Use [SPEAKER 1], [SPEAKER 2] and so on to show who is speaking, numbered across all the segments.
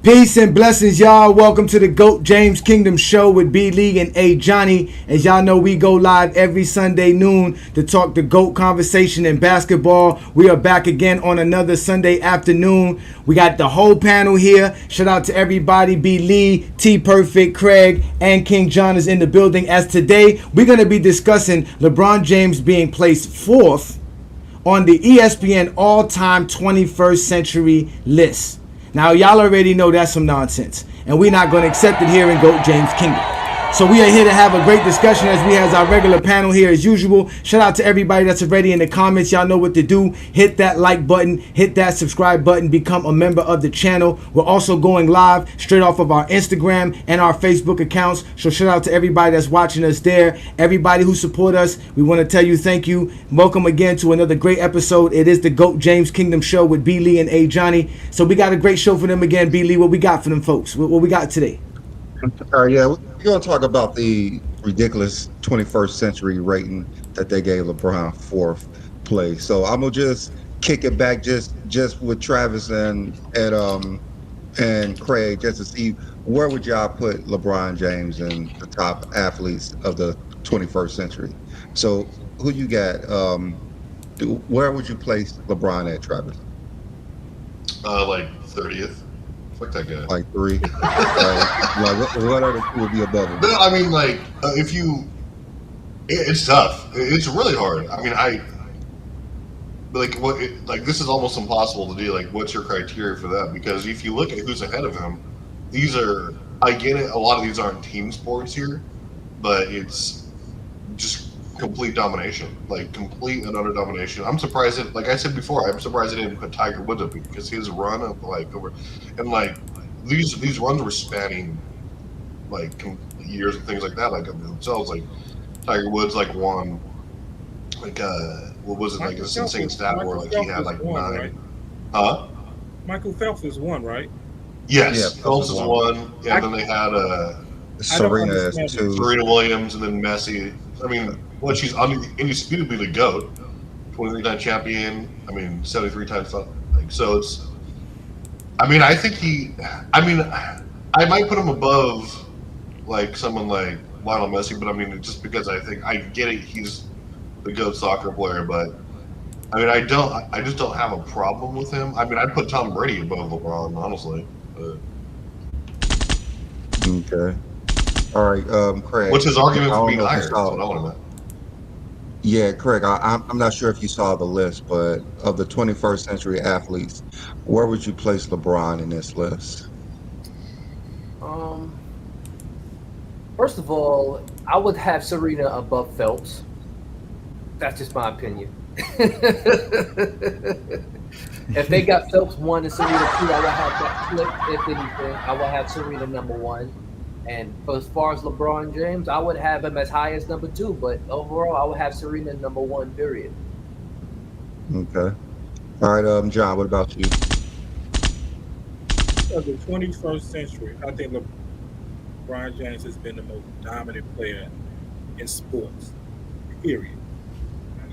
[SPEAKER 1] Peace and blessings, y'all. Welcome to the GOAT James Kingdom Show with B League and A Johnny. As y'all know, we go live every Sunday noon to talk the GOAT conversation in basketball. We are back again on another Sunday afternoon. We got the whole panel here. Shout out to everybody. B Lee, T Perfect, Craig, and King John is in the building. As today, we're going to be discussing LeBron James being placed fourth on the ESPN all-time 21st century list. Now, y'all already know that's some nonsense, and we're not going to accept it here in GOAT James Kingdom. So we are here to have a great discussion as we have our regular panel here as usual. Shout out to everybody that's already in the comments. Y'all know what to do. Hit that like button, hit that subscribe button, become a member of the channel. We're also going live straight off of our Instagram and our Facebook accounts. So shout out to everybody that's watching us there. Everybody who support us, we want to tell you thank you. Welcome again to another great episode. It is the GOAT James Kingdom Show with B Lee and A Johnny. So we got a great show for them again. B Lee, what we got for them folks? What we got today?
[SPEAKER 2] Yeah, we're going to talk about the ridiculous 21st century rating that they gave LeBron fourth place. So I'm gonna just kick it back just with Travis and Craig just to see where would y'all put LeBron James in the top athletes of the 21st century. So who you got? Where would you place LeBron at, Travis?
[SPEAKER 3] Like 30th. Fuck that guy.
[SPEAKER 2] Like 3. What other two would be above him?
[SPEAKER 3] No, I mean, like, it's tough. It's really hard. I mean, this is almost impossible to do. Like, what's your criteria for that? Because if you look at who's ahead of him, I get it, a lot of these aren't team sports here, but it's just complete domination. Like, complete and utter domination. I'm surprised that, like I said before, I'm surprised they didn't put Tiger Woods up because his run of, like, over, and, like, these runs were spanning, like, years and things like that, like, themselves. Like, Tiger Woods, like, won, like, what was it, like, this insane stat where, like, he had, like, 9. Right? Huh?
[SPEAKER 4] Michael Phelps is 1, right?
[SPEAKER 3] Yes, yeah, Phelps is 1, and then they had
[SPEAKER 2] Serena is 2.
[SPEAKER 3] Serena Williams, and then Messi. I mean, well, she's indisputably the GOAT, 23-time champion. I mean, 73 times. Like, so it's. I mean, I think I might put him above, like, someone like Lionel Messi, but I mean, just because I get it, he's the GOAT soccer player, but I mean, I just don't have a problem with him. I mean, I'd put Tom Brady above LeBron, honestly. But.
[SPEAKER 2] Okay. All right, Craig.
[SPEAKER 3] What's his argument for being higher? That's what I want to know.
[SPEAKER 2] Yeah, Craig, I'm not sure if you saw the list, but of the 21st century athletes, where would you place LeBron in this list?
[SPEAKER 5] First of all, I would have Serena above Phelps. That's just my opinion. If they got Phelps 1 and Serena 2, I would have that flip. If anything, I would have Serena number 1. And as far as LeBron James, I would have him as high as number 2, but overall, I would have Serena number 1, period.
[SPEAKER 2] Okay. All right, John, what about you?
[SPEAKER 4] Of the 21st century, I think LeBron James has been the most dominant player in sports, period.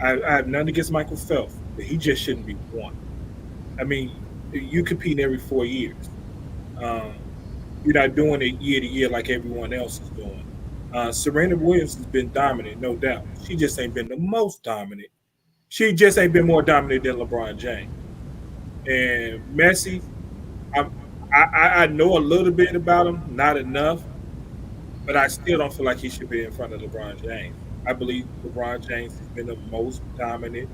[SPEAKER 4] I have nothing against Michael Phelps, but he just shouldn't be 1. I mean, you compete every 4 years. You're not doing it year to year like everyone else is doing. Serena Williams has been dominant, no doubt. She just ain't been the most dominant. She just ain't been more dominant than LeBron James. And Messi, I know a little bit about him, not enough, but I still don't feel like he should be in front of LeBron James. I believe LeBron James has been the most dominant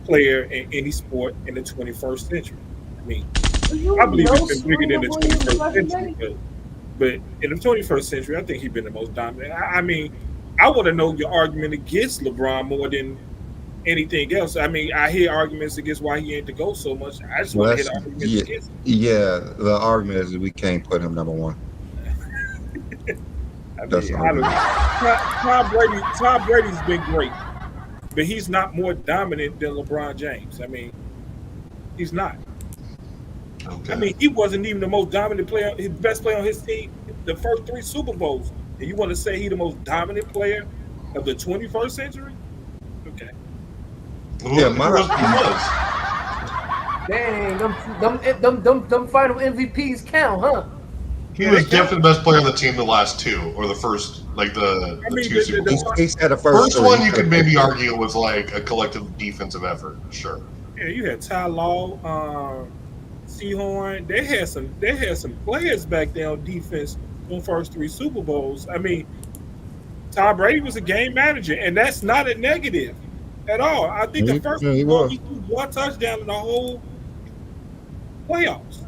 [SPEAKER 4] player in any sport in the 21st century. I mean, I believe he's been bigger than the 21st century, but in the 21st century, I think he's been the most dominant. I mean, I want to know your argument against LeBron more than anything else. I mean, I hear arguments against why he ain't to go so much. I just want to hear the arguments against him.
[SPEAKER 2] Yeah, the argument is that we can't put him number 1.
[SPEAKER 4] Tom Brady's been great, but he's not more dominant than LeBron James. I mean, he's not. Okay. I mean, he wasn't even the most dominant player, his best player on his team, the first 3 Super Bowls. And you want to say he's the most dominant player of the 21st century? Okay.
[SPEAKER 2] Yeah,
[SPEAKER 5] Dang, them final MVPs count, huh?
[SPEAKER 3] He was definitely the best player on the team the last two, or the first, like the two Super Bowls.
[SPEAKER 2] He's had the first
[SPEAKER 3] First one, you
[SPEAKER 2] three.
[SPEAKER 3] could maybe argue was like a collective defensive effort. Sure.
[SPEAKER 4] Yeah, you had Ty Law, Seahorn. They had some players back there on defense on first three Super Bowls. I mean, Tom Brady was a game manager, and that's not a negative at all. I think the first
[SPEAKER 2] He
[SPEAKER 4] one
[SPEAKER 2] was.
[SPEAKER 4] he threw one touchdown in the whole playoffs.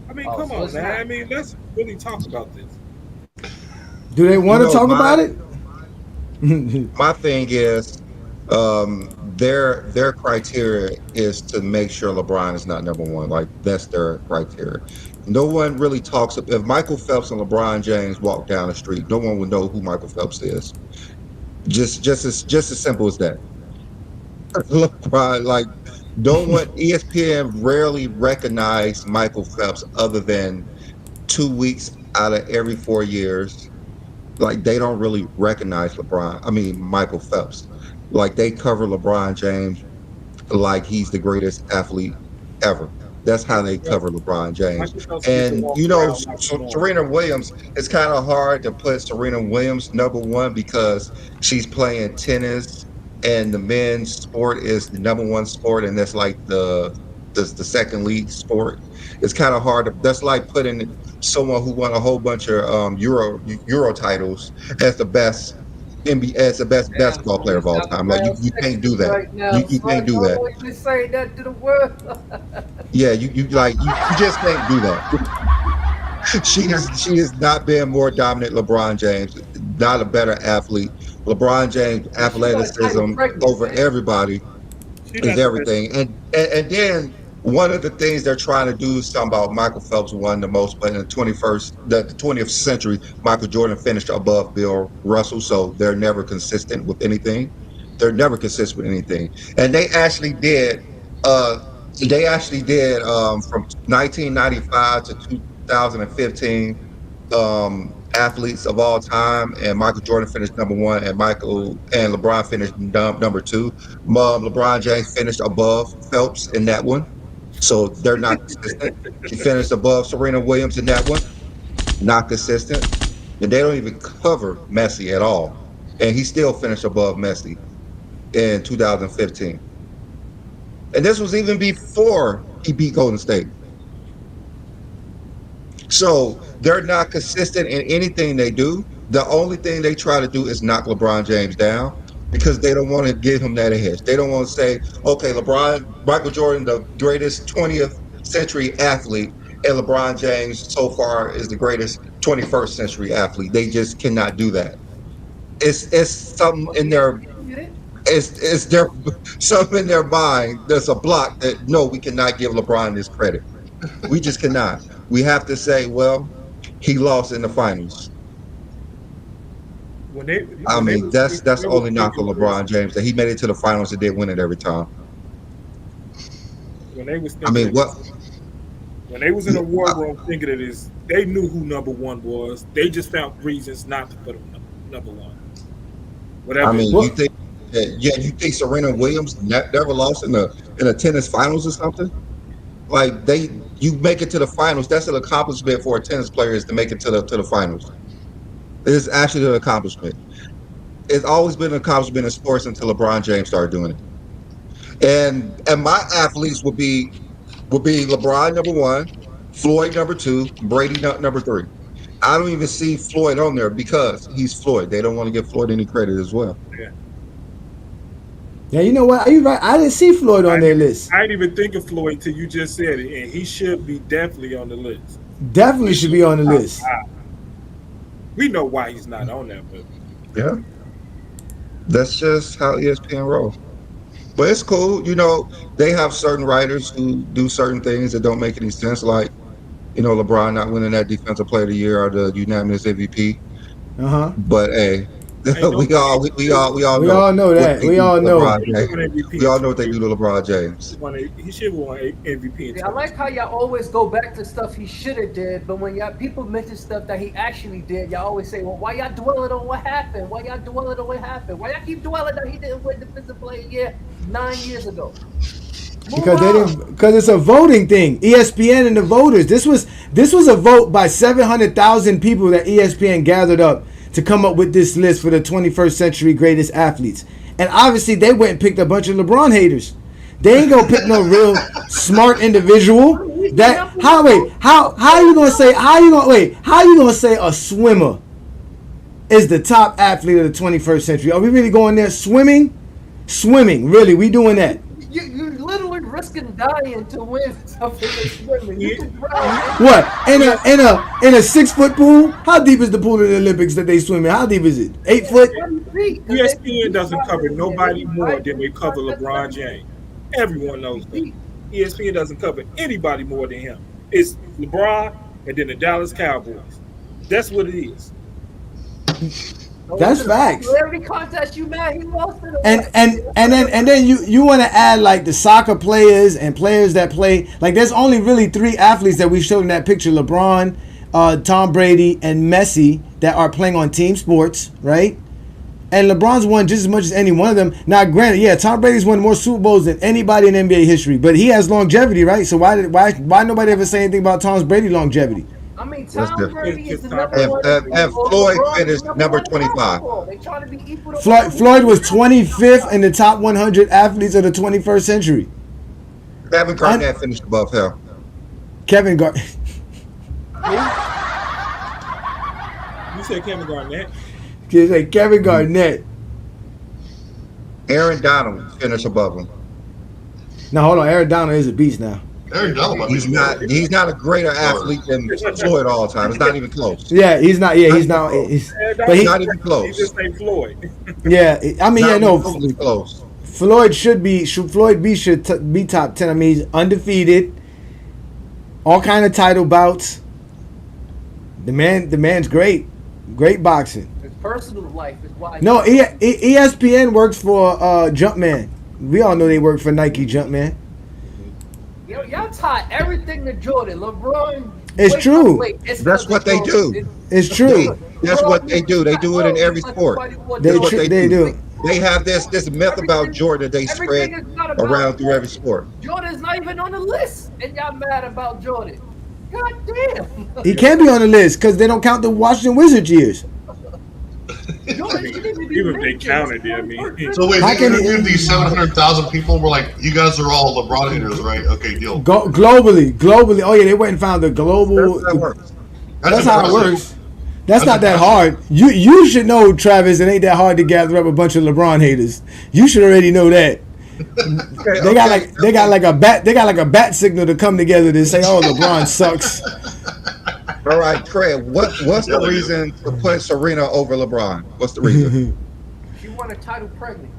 [SPEAKER 4] I mean, come on, man. I mean, let's really talk about this.
[SPEAKER 1] Do they want to talk about it?
[SPEAKER 2] My thing is, their criteria is to make sure LeBron is not number one. Like that's their criteria. No one really talks. If Michael Phelps and LeBron James walk down the street, no one would know who Michael Phelps is. Just as simple as that. LeBron, like, no one. ESPN rarely recognize Michael Phelps other than 2 weeks out of every 4 years. Like they don't really recognize Michael Phelps. Like they cover LeBron James like he's the greatest athlete ever. That's how they cover LeBron James. And Serena Williams, it's kind of hard to put Serena Williams number one because she's playing tennis and the men's sport is the number one sport, and that's like the second lead sport. It's kind of hard that's like putting someone who won a whole bunch of Euro titles as the best as the best basketball player of all time. Like you can't do that.
[SPEAKER 5] Right now,
[SPEAKER 2] you can't do that.
[SPEAKER 5] Always say that to the world.
[SPEAKER 2] Yeah, you just can't do that. She has not been more dominant. LeBron James, not a better athlete. LeBron James athleticism over everybody is everything. And then one of the things they're trying to do is talking about Michael Phelps won the most, but in the 20th century, Michael Jordan finished above Bill Russell, so they're never consistent with anything. And they actually did from 1995 to 2015 athletes of all time, and Michael Jordan finished number one, and LeBron finished number two. LeBron James finished above Phelps in that one. So they're not consistent. He finished above Serena Williams in that one. Not consistent. And they don't even cover Messi at all. And he still finished above Messi in 2015. And this was even before he beat Golden State. So they're not consistent in anything they do. The only thing they try to do is knock LeBron James down, because they don't want to give him that edge. They don't want to say, okay, Michael Jordan, the greatest 20th century athlete, and LeBron James so far is the greatest 21st century athlete. They just cannot do that. It's something in their something in their mind. There's a block that no, we cannot give LeBron this credit. We just cannot. We have to say, well, he lost in the finals. That's the only knock on LeBron James, that he made it to the finals and didn't win it every time.
[SPEAKER 4] When they was in the war room thinking of this, they knew who number one was. They just found reasons not to put him number one. Whatever.
[SPEAKER 2] You think Serena Williams never lost in the tennis finals or something? Like you make it to the finals. That's an accomplishment for a tennis player, is to make it to the finals. It is actually an accomplishment. It's always been an accomplishment in sports until LeBron James started doing it. And my athletes would be LeBron number one, Floyd number two, Brady number three. I don't even see Floyd on there because he's Floyd. They don't want to give Floyd any credit as well.
[SPEAKER 1] Yeah, you know what? You're right. I didn't see Floyd on their list.
[SPEAKER 4] I didn't even think of Floyd till you just said it, and he should be definitely on the list.
[SPEAKER 1] Definitely should be on the list.
[SPEAKER 4] We know why he's not on there, but
[SPEAKER 2] yeah, that's just how ESPN rolls. But it's cool. They have certain writers who do certain things that don't make any sense, like LeBron not winning that Defensive Player of the Year or the unanimous MVP. But hey, we all know
[SPEAKER 1] that. We all know
[SPEAKER 2] what they do to LeBron James.
[SPEAKER 4] He should have won MVP.
[SPEAKER 5] I like how y'all always go back to stuff he should have did, but when people mention stuff that he actually did, y'all always say, "Well, why y'all dwelling on what happened? Why y'all keep dwelling that he didn't win Defensive Player of the Year 9 years ago?"
[SPEAKER 1] Because it's a voting thing. ESPN and the voters. This was a vote by 700,000 people that ESPN gathered up to come up with this list for the 21st century greatest athletes. And obviously they went and picked a bunch of LeBron haters. They ain't gonna pick no real smart individual. How you gonna say a swimmer is the top athlete of the 21st century? Are we really going there? Swimming, really? We doing that?
[SPEAKER 5] You're literally risking dying to win something in swimming. You can drown.
[SPEAKER 1] What in a 6-foot pool? How deep is the pool in the Olympics that they swim in? How deep is it? 8 foot?
[SPEAKER 4] ESPN doesn't cover nobody more than they cover LeBron James. Everyone knows that. ESPN doesn't cover anybody more than him. It's LeBron and then the Dallas Cowboys. That's what it is.
[SPEAKER 1] That's facts.
[SPEAKER 5] Every contest you met, he lost it.
[SPEAKER 1] And then you want to add like the soccer players and players that play. Like there's only really 3 athletes that we showed in that picture: LeBron, Tom Brady, and Messi that are playing on team sports, right? And LeBron's won just as much as any one of them. Now, granted, yeah, Tom Brady's won more Super Bowls than anybody in NBA history, but he has longevity, right? So why nobody ever say anything about Tom Brady's longevity?
[SPEAKER 5] I mean, Tom Brady is the number one.
[SPEAKER 2] And Floyd finished number 25.
[SPEAKER 5] They trying to be equal to
[SPEAKER 1] Floyd was 25th in the top 100 athletes of the 21st century.
[SPEAKER 2] Kevin Garnett finished above him.
[SPEAKER 1] Kevin Garnett.
[SPEAKER 4] You said Kevin Garnett?
[SPEAKER 1] It's like Kevin Garnett.
[SPEAKER 2] Aaron Donald finished above him.
[SPEAKER 1] Now hold on, Aaron Donald is a beast now.
[SPEAKER 3] Aaron Donald,
[SPEAKER 2] He's not a greater athlete than Floyd all time. It's not even close.
[SPEAKER 1] Yeah, he's not. Yeah, he's not.
[SPEAKER 2] But he's not even close.
[SPEAKER 4] He just ain't Floyd.
[SPEAKER 1] Yeah, I mean, yeah, no.
[SPEAKER 2] Close.
[SPEAKER 1] Floyd should be top 10. I mean, he's undefeated. All kind of title bouts. The man's great. Great boxing.
[SPEAKER 5] His personal life is why.
[SPEAKER 1] No, ESPN works for Jumpman. We all know they work for Nike Jumpman.
[SPEAKER 5] Y'all tie everything to Jordan. LeBron.
[SPEAKER 1] It's true.
[SPEAKER 2] That's what they do.
[SPEAKER 1] It's true.
[SPEAKER 2] That's what they do. They do it in every sport.
[SPEAKER 1] They do.
[SPEAKER 2] They have this myth about Jordan that they spread around through every sport.
[SPEAKER 5] Jordan's not even on the list, and y'all mad about Jordan. God damn.
[SPEAKER 1] He can't be on the list because they don't count the Washington Wizards years.
[SPEAKER 4] Even if they counted it, I mean.
[SPEAKER 3] So wait, they interviewed these 700,000 people. We're like, you guys are all LeBron haters, right? Okay, deal.
[SPEAKER 1] Globally. Oh yeah, they went and found the global. That's how it works. That's not that hard. You should know, Travis. It ain't that hard to gather up a bunch of LeBron haters. You should already know that. They got like a bat signal to come together to say, "Oh, LeBron sucks."
[SPEAKER 2] All right, Craig. What's the reason for putting Serena over LeBron? What's the reason?
[SPEAKER 5] She won a title pregnant.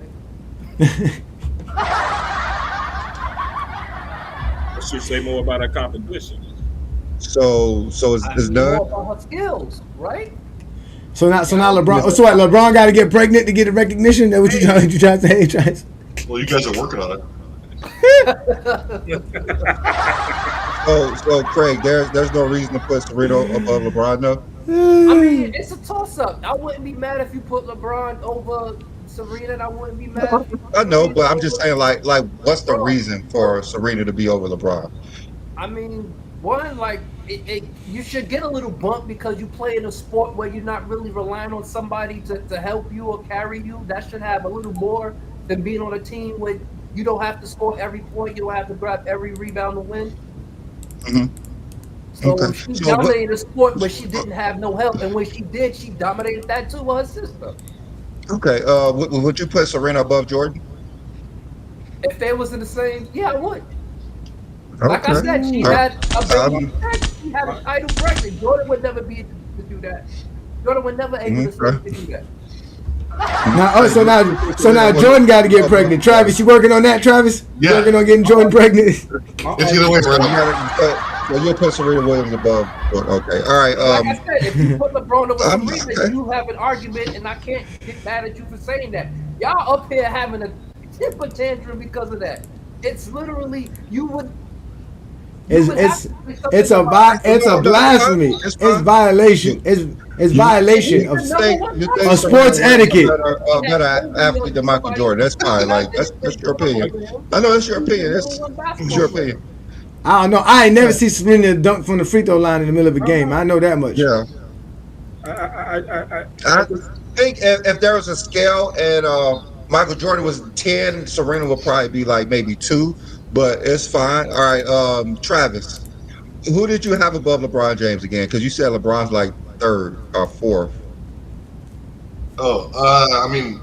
[SPEAKER 4] I should say more about her competition.
[SPEAKER 2] So it's done.
[SPEAKER 5] More about her skills, right?
[SPEAKER 1] So now LeBron. So what? LeBron got to get pregnant to get the recognition. That what you trying to say, Travis?
[SPEAKER 3] Well, you guys are working on it.
[SPEAKER 2] So Craig, there's no reason to put Serena above LeBron, though.
[SPEAKER 5] I mean, it's a toss-up. I wouldn't be mad if you put LeBron over Serena, and I wouldn't be mad.
[SPEAKER 2] I know, but I'm just saying, like, what's the reason for Serena to be over LeBron?
[SPEAKER 5] I mean, one, like, you should get a little bump because you play in a sport where you're not really relying on somebody to help you or carry you. That should have a little more than being on a team where you don't have to score every point, you don't have to grab every rebound to win.
[SPEAKER 2] Mm-hmm.
[SPEAKER 5] So she dominated a sport where she didn't have no help, and when she did, she dominated that too with her sister.
[SPEAKER 2] Okay, would you put Serena above Jordan?
[SPEAKER 5] If they was in the same, yeah, I would.
[SPEAKER 2] Okay.
[SPEAKER 5] Like I said, she had a title pregnant. Jordan would never be able to do that. Jordan would never able to do that.
[SPEAKER 1] So now Jordan got to get pregnant. Travis, you working on that, Travis?
[SPEAKER 3] Yeah.
[SPEAKER 1] You working on getting Jordan pregnant?
[SPEAKER 3] It's either way around.
[SPEAKER 2] So you'll put Serena Williams above Jordan. Okay, all right.
[SPEAKER 5] Like I said, if you put LeBron over Serena, you have an argument, and I can't get mad at you for saying that. Y'all up here having a temper tantrum because of that. It's literally you would.
[SPEAKER 1] It's a blasphemy. It's violation. It's violation of
[SPEAKER 2] You think
[SPEAKER 1] a sports etiquette.
[SPEAKER 2] a better athlete than Michael Jordan? That's fine. Like that's your opinion. I know that's your opinion. It's your opinion.
[SPEAKER 1] I don't know. I ain't never seen Serena dunk from the free throw line in the middle of a game. I know that much.
[SPEAKER 2] Yeah. I think if there was a scale and Michael Jordan was 10, Serena would probably be like maybe 2, but it's fine. All right, Travis, who did you have above LeBron James again? Because you said LeBron's like 3rd or 4th.
[SPEAKER 3] I mean,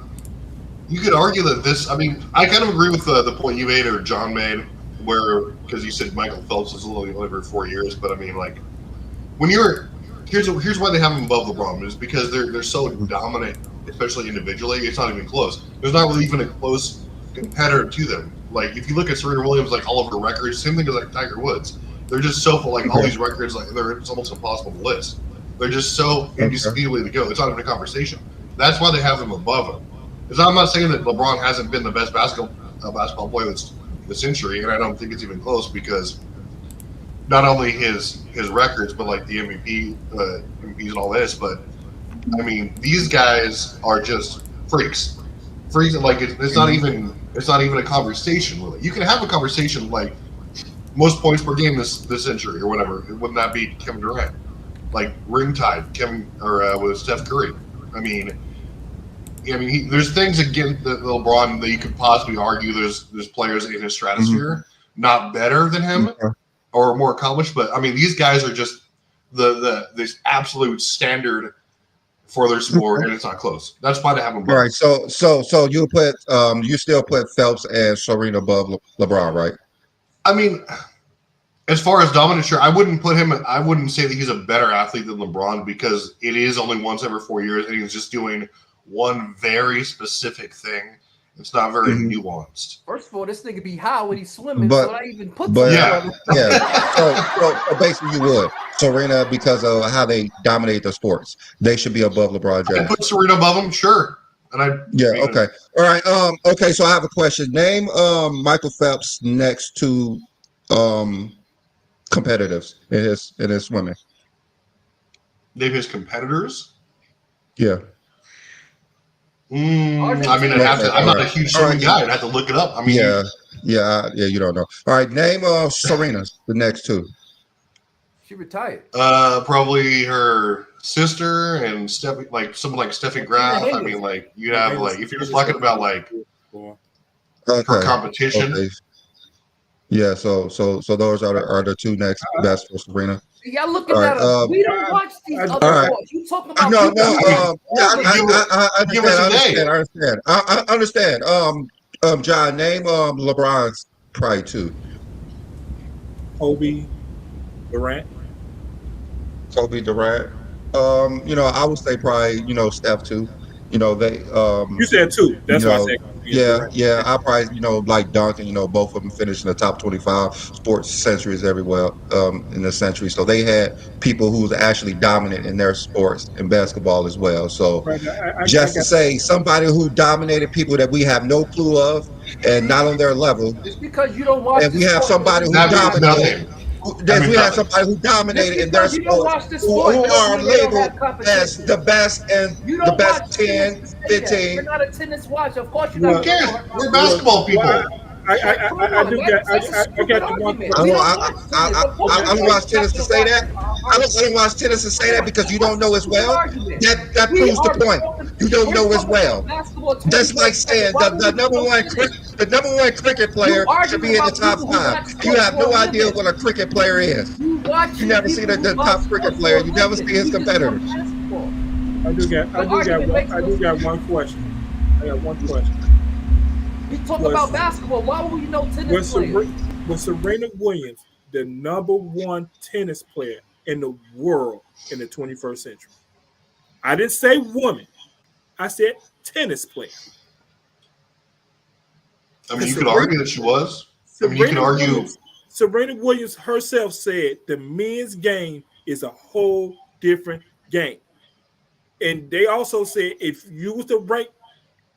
[SPEAKER 3] you could argue that this. I mean, I kind of agree with the point you made or John made, where because you said Michael Phelps is only over 4 years, but I mean, like when you're here's why they have him above LeBron is because they're so dominant, especially individually. It's not even close. There's not really even a close competitor to them. Like if you look at Serena Williams, like all of her records, same thing as like Tiger Woods. They're just so full, like all these records, like it's almost impossible to list. They're just so indisputably to go. It's not even a conversation. That's why they have them above him. Because I'm not saying that LeBron hasn't been the best basketball player this century, and I don't think it's even close because not only his records, but like the MVPs and all this. But I mean, these guys are just freaks. Freaks. Like it's not even a conversation really. You can have a conversation like most points per game this century or whatever. Wouldn't that be Kevin Durant? Like ring tide, with Steph Curry. I mean, there's things against the LeBron that you could possibly argue. There's players in his stratosphere not better than him or more accomplished, but I mean these guys are just this absolute standard for their sport, and it's not close. That's why they have them.
[SPEAKER 2] All right, so you put you still put Phelps and Serena above LeBron, right?
[SPEAKER 3] I mean, as far as dominant, sure, I wouldn't say that he's a better athlete than LeBron because it is only once every 4 years, and he's just doing one very specific thing. It's not very nuanced.
[SPEAKER 5] First of all, this nigga be high when he's swimming,
[SPEAKER 2] but,
[SPEAKER 5] so I even put
[SPEAKER 2] yeah. So basically, you would Serena because of how they dominate the sports. They should be above LeBron James.
[SPEAKER 3] I put Serena above him, sure.
[SPEAKER 2] Okay. All right. Okay. So I have a question. Name Michael Phelps next to competitors in his swimming.
[SPEAKER 3] Name his competitors.
[SPEAKER 2] Yeah.
[SPEAKER 3] I mean, I'm not a huge swimming guy. I'd have to look it up. I mean,
[SPEAKER 2] yeah. You don't know. All right. Name Serena the next 2.
[SPEAKER 5] She retired.
[SPEAKER 3] Probably her sister and someone like Steffi Graf. I mean, like you have like if you're just talking about like her competition.
[SPEAKER 2] Okay. Yeah, so those are the 2 next best for Serena.
[SPEAKER 5] Y'all looking at us. We don't watch these other sports. You talking about
[SPEAKER 2] I understand. John, name LeBron's probably 2.
[SPEAKER 4] Kobe Durant.
[SPEAKER 2] I would say probably, Steph too. They
[SPEAKER 4] you said 2. That's why I said
[SPEAKER 2] yeah. I probably, like Duncan, both of them finished in the top 25 sports centuries everywhere in the century. So they had people who was actually dominant in their sports and basketball as well. So to say somebody who dominated people that we have no clue of and not on their level.
[SPEAKER 5] Just because you don't watch,
[SPEAKER 2] and we have somebody who dominated. We have somebody who dominated in their sport, who are labeled as the best and the best 10, 15.
[SPEAKER 5] You're not a tennis watcher. Of course you're
[SPEAKER 3] Who
[SPEAKER 5] not.
[SPEAKER 3] cares? We're basketball people.
[SPEAKER 4] I got the one question.
[SPEAKER 2] I don't watch tennis to say that. I don't watch tennis to say that because you don't know as well. That proves the point. You don't know as well. That's like saying the number one cricket player should be in the top 5. You have no idea what a cricket player is. You never see the top cricket player. You never see his competitor.
[SPEAKER 4] I do got one question. I got one question.
[SPEAKER 5] We talk about basketball. Why would we know tennis players?
[SPEAKER 4] Was Serena Williams the number 1 tennis player in the world in the 21st century? I didn't say woman. I said tennis player.
[SPEAKER 3] I mean, you could argue that she was. I mean, you could argue.
[SPEAKER 4] Serena Williams herself said the men's game is a whole different game. And they also said if you was to rank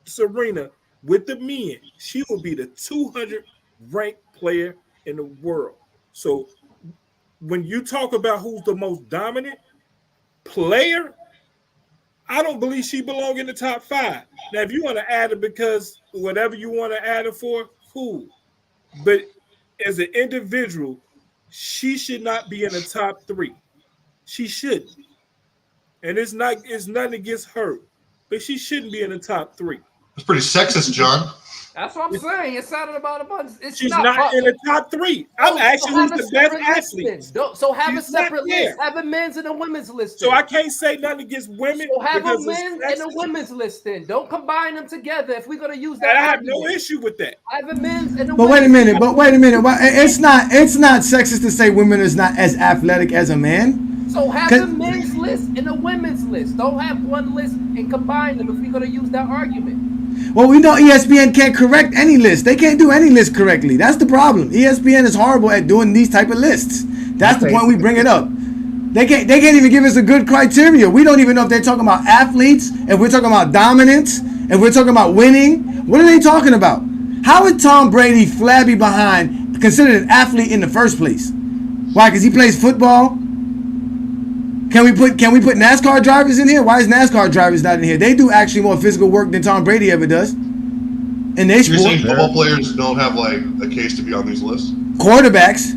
[SPEAKER 4] Serena with the men, she will be the 200th ranked player in the world. So when you talk about who's the most dominant player, I don't believe she belongs in the top 5. Now, if you want to add it because whatever you want to add it for, cool. But as an individual, she should not be in the top 3. She shouldn't. And it's nothing against her, but she shouldn't be in the top 3.
[SPEAKER 3] It's pretty sexist, John.
[SPEAKER 5] That's what I'm saying. It sounded about a bunch.
[SPEAKER 4] She's not in the top 3. I'm asking who's the best athlete.
[SPEAKER 5] So have
[SPEAKER 4] She's
[SPEAKER 5] a separate
[SPEAKER 4] not there.
[SPEAKER 5] list. Have a men's and a women's list.
[SPEAKER 4] So I can't say nothing against women.
[SPEAKER 5] So have a
[SPEAKER 4] because
[SPEAKER 5] men's
[SPEAKER 4] it's
[SPEAKER 5] and a
[SPEAKER 4] sexist.
[SPEAKER 5] women's list then. Don't combine them together if we're gonna use
[SPEAKER 4] And
[SPEAKER 5] that.
[SPEAKER 4] I have no
[SPEAKER 5] argument.
[SPEAKER 4] issue with that.
[SPEAKER 5] Have a men's and a
[SPEAKER 1] But wait a
[SPEAKER 5] women's
[SPEAKER 1] minute. Why, it's not sexist to say women is not as athletic as a man.
[SPEAKER 5] So have a men's list and a women's list. Don't have one list and combine them if we're gonna use that argument.
[SPEAKER 1] Well, we know ESPN can't correct any list. They can't do any list correctly. That's the problem. ESPN is horrible at doing these type of lists. That's the point we bring it up. They can't even give us a good criteria. We don't even know if they're talking about athletes, if we're talking about dominance, if we're talking about winning. What are they talking about? How is Tom Brady flabby behind considered an athlete in the first place? Why? Because he plays football? Can we put NASCAR drivers in here? Why is NASCAR drivers not in here? They do actually more physical work than Tom Brady ever does. In their
[SPEAKER 3] You're
[SPEAKER 1] sport.
[SPEAKER 3] saying football players don't have like a case to be on these lists?
[SPEAKER 1] Quarterbacks.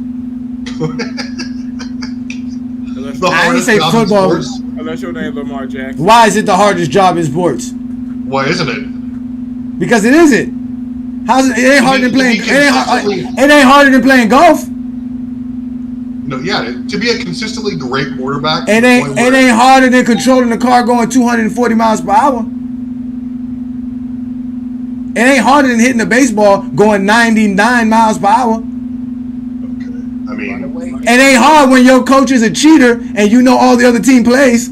[SPEAKER 3] The
[SPEAKER 1] I didn't
[SPEAKER 3] hardest
[SPEAKER 1] say
[SPEAKER 3] job in
[SPEAKER 1] football.
[SPEAKER 3] sports?
[SPEAKER 4] Unless your name Lamar Jackson.
[SPEAKER 1] Why is it the hardest job in sports?
[SPEAKER 3] Why isn't it?
[SPEAKER 1] Because it isn't. How's it? It ain't harder than playing. It ain't harder than playing golf.
[SPEAKER 3] No, yeah, to be a consistently great quarterback.
[SPEAKER 1] It ain't harder than controlling the car going 240 miles per hour. It ain't harder than hitting a baseball going 99 miles per hour.
[SPEAKER 3] Okay. I mean,
[SPEAKER 1] It ain't hard when your coach is a cheater and you know all the other team plays.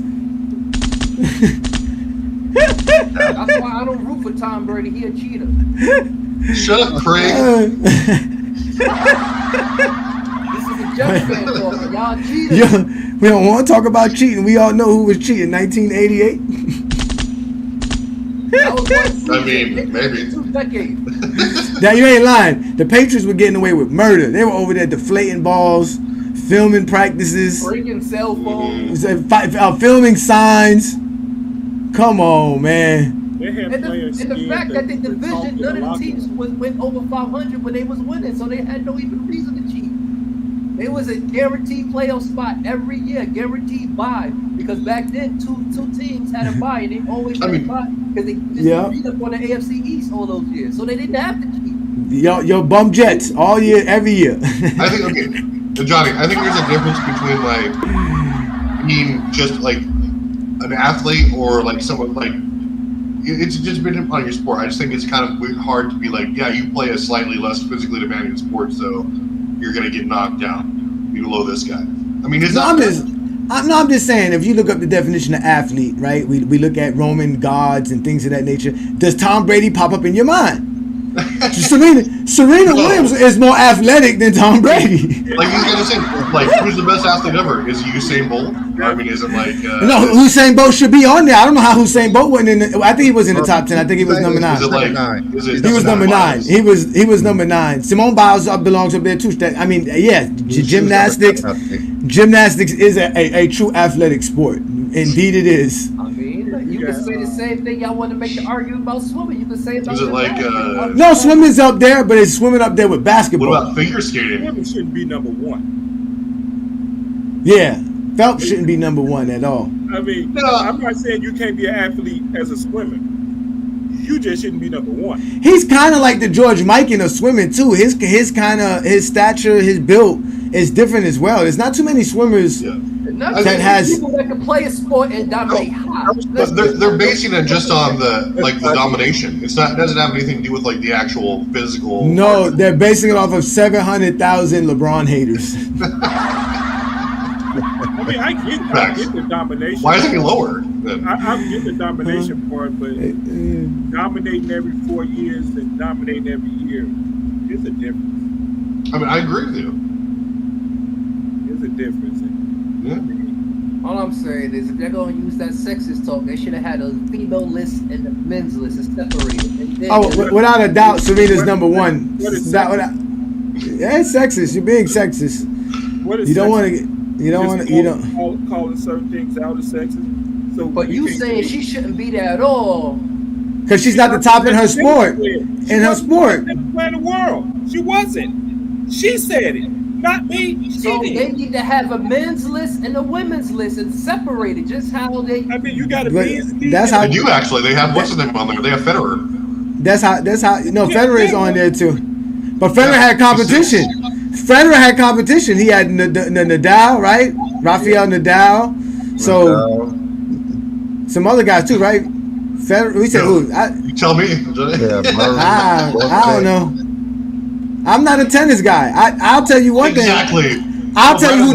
[SPEAKER 5] That's why I don't root for Tom Brady. He a cheater.
[SPEAKER 3] shut up, Craig.
[SPEAKER 5] This is a Jets fan talking. Y'all cheaters.
[SPEAKER 1] Yo, we don't want to talk about cheating. We all know who was cheating. 1988.
[SPEAKER 5] That was one season.
[SPEAKER 3] I mean, maybe.
[SPEAKER 5] 2 decades.
[SPEAKER 1] Now you ain't lying. The Patriots were getting away with murder. They were over there deflating balls, filming practices,
[SPEAKER 5] Breaking cell phones.
[SPEAKER 1] filming signs. Come on, man.
[SPEAKER 4] They have
[SPEAKER 5] And
[SPEAKER 4] players
[SPEAKER 5] the fact that the
[SPEAKER 4] scared to talk
[SPEAKER 5] division,
[SPEAKER 4] in the
[SPEAKER 5] none of the
[SPEAKER 4] locker
[SPEAKER 5] teams
[SPEAKER 4] room.
[SPEAKER 5] went over 500 when they was winning, so they had no even reason to cheat. It was a guaranteed playoff spot every year, guaranteed bye. Because back then, two teams had a bye, and they always had a bye because they just beat up on the AFC East all those years, so they didn't have to cheat.
[SPEAKER 1] Yo, bum Jets all year, every year.
[SPEAKER 3] I think, okay, Johnny, I think there's a difference between like being just like an athlete or like someone like it's just been on your sport. I just think it's kind of hard to be like, yeah, you play a slightly less physically demanding sport, so you're gonna get knocked down below this guy. I mean, it's not.
[SPEAKER 1] I'm just saying, if you look up the definition of athlete, right? We look at Roman gods and things of that nature. Does Tom Brady pop up in your mind? Serena Williams is more athletic than Tom Brady.
[SPEAKER 3] Like he's gonna say, like, who's the best athlete ever? Is it Usain Bolt? I mean, is it like?
[SPEAKER 1] No, Usain Bolt should be on there. I don't know how Usain Bolt wasn't in. I think he was in the top 10. I think he was number 9.
[SPEAKER 3] Is it like?
[SPEAKER 1] He was number 9. He was number 9. Simone Biles belongs up there too. I mean, yeah, gymnastics. Gymnastics is a true athletic sport. Indeed, it is.
[SPEAKER 5] I mean, you can say the same thing. Y'all want to make the argument about swimming. You can say about.
[SPEAKER 3] Is it like?
[SPEAKER 1] No, swimming's up there, but it's swimming up there with basketball.
[SPEAKER 3] What about figure skating?
[SPEAKER 4] Women shouldn't be number 1.
[SPEAKER 1] Yeah, Phelps shouldn't be number 1 at all.
[SPEAKER 4] I mean, I'm not saying you can't be an athlete as a swimmer. You just shouldn't be number 1.
[SPEAKER 1] He's kind of like the George Mikan of swimming too. His stature, his build is different as well. There's not too many swimmers that has
[SPEAKER 5] people that can play a sport and dominate.
[SPEAKER 3] But they're basing it just on the domination. It doesn't have anything to do with like the actual physical.
[SPEAKER 1] No, they're basing it off of 700,000 LeBron haters.
[SPEAKER 4] I mean, I get the domination.
[SPEAKER 3] Why isn't he lower?
[SPEAKER 4] I get the domination part, but dominating every 4 years and dominating every year is a difference.
[SPEAKER 3] I mean, I agree with you.
[SPEAKER 4] There's a difference.
[SPEAKER 3] Yeah.
[SPEAKER 5] All I'm saying is, if they're going to use that sexist talk, they should have had a female list and a men's list and separated.
[SPEAKER 1] Without a doubt, Serena's number 1.
[SPEAKER 4] What is
[SPEAKER 1] Yeah, it's sexist. You're being sexist.
[SPEAKER 4] What is
[SPEAKER 1] You don't want to get.
[SPEAKER 4] calling certain things out as sexist. So
[SPEAKER 5] But you saying she shouldn't be there at all?
[SPEAKER 1] Because she's not the top in her sport. In her sport.
[SPEAKER 4] In the world. She wasn't. She said it. Not me. She
[SPEAKER 5] So
[SPEAKER 4] did.
[SPEAKER 5] they need to have a men's list and a women's list and separate it. Just how they.
[SPEAKER 4] I mean, you got to
[SPEAKER 1] But
[SPEAKER 4] be.
[SPEAKER 1] that's how.
[SPEAKER 3] They do actually. They have what's his name on there? They have Federer.
[SPEAKER 1] That's how. No, Federer is on there too. But Federer had competition. Federer had competition. He had Nadal, right? Rafael Nadal. So some other guys too, right? Federer. We said who?
[SPEAKER 3] You tell me.
[SPEAKER 2] Yeah,
[SPEAKER 1] I don't know. I'm not a tennis guy. I'll tell you one thing.
[SPEAKER 3] Exactly.
[SPEAKER 1] I'll tell you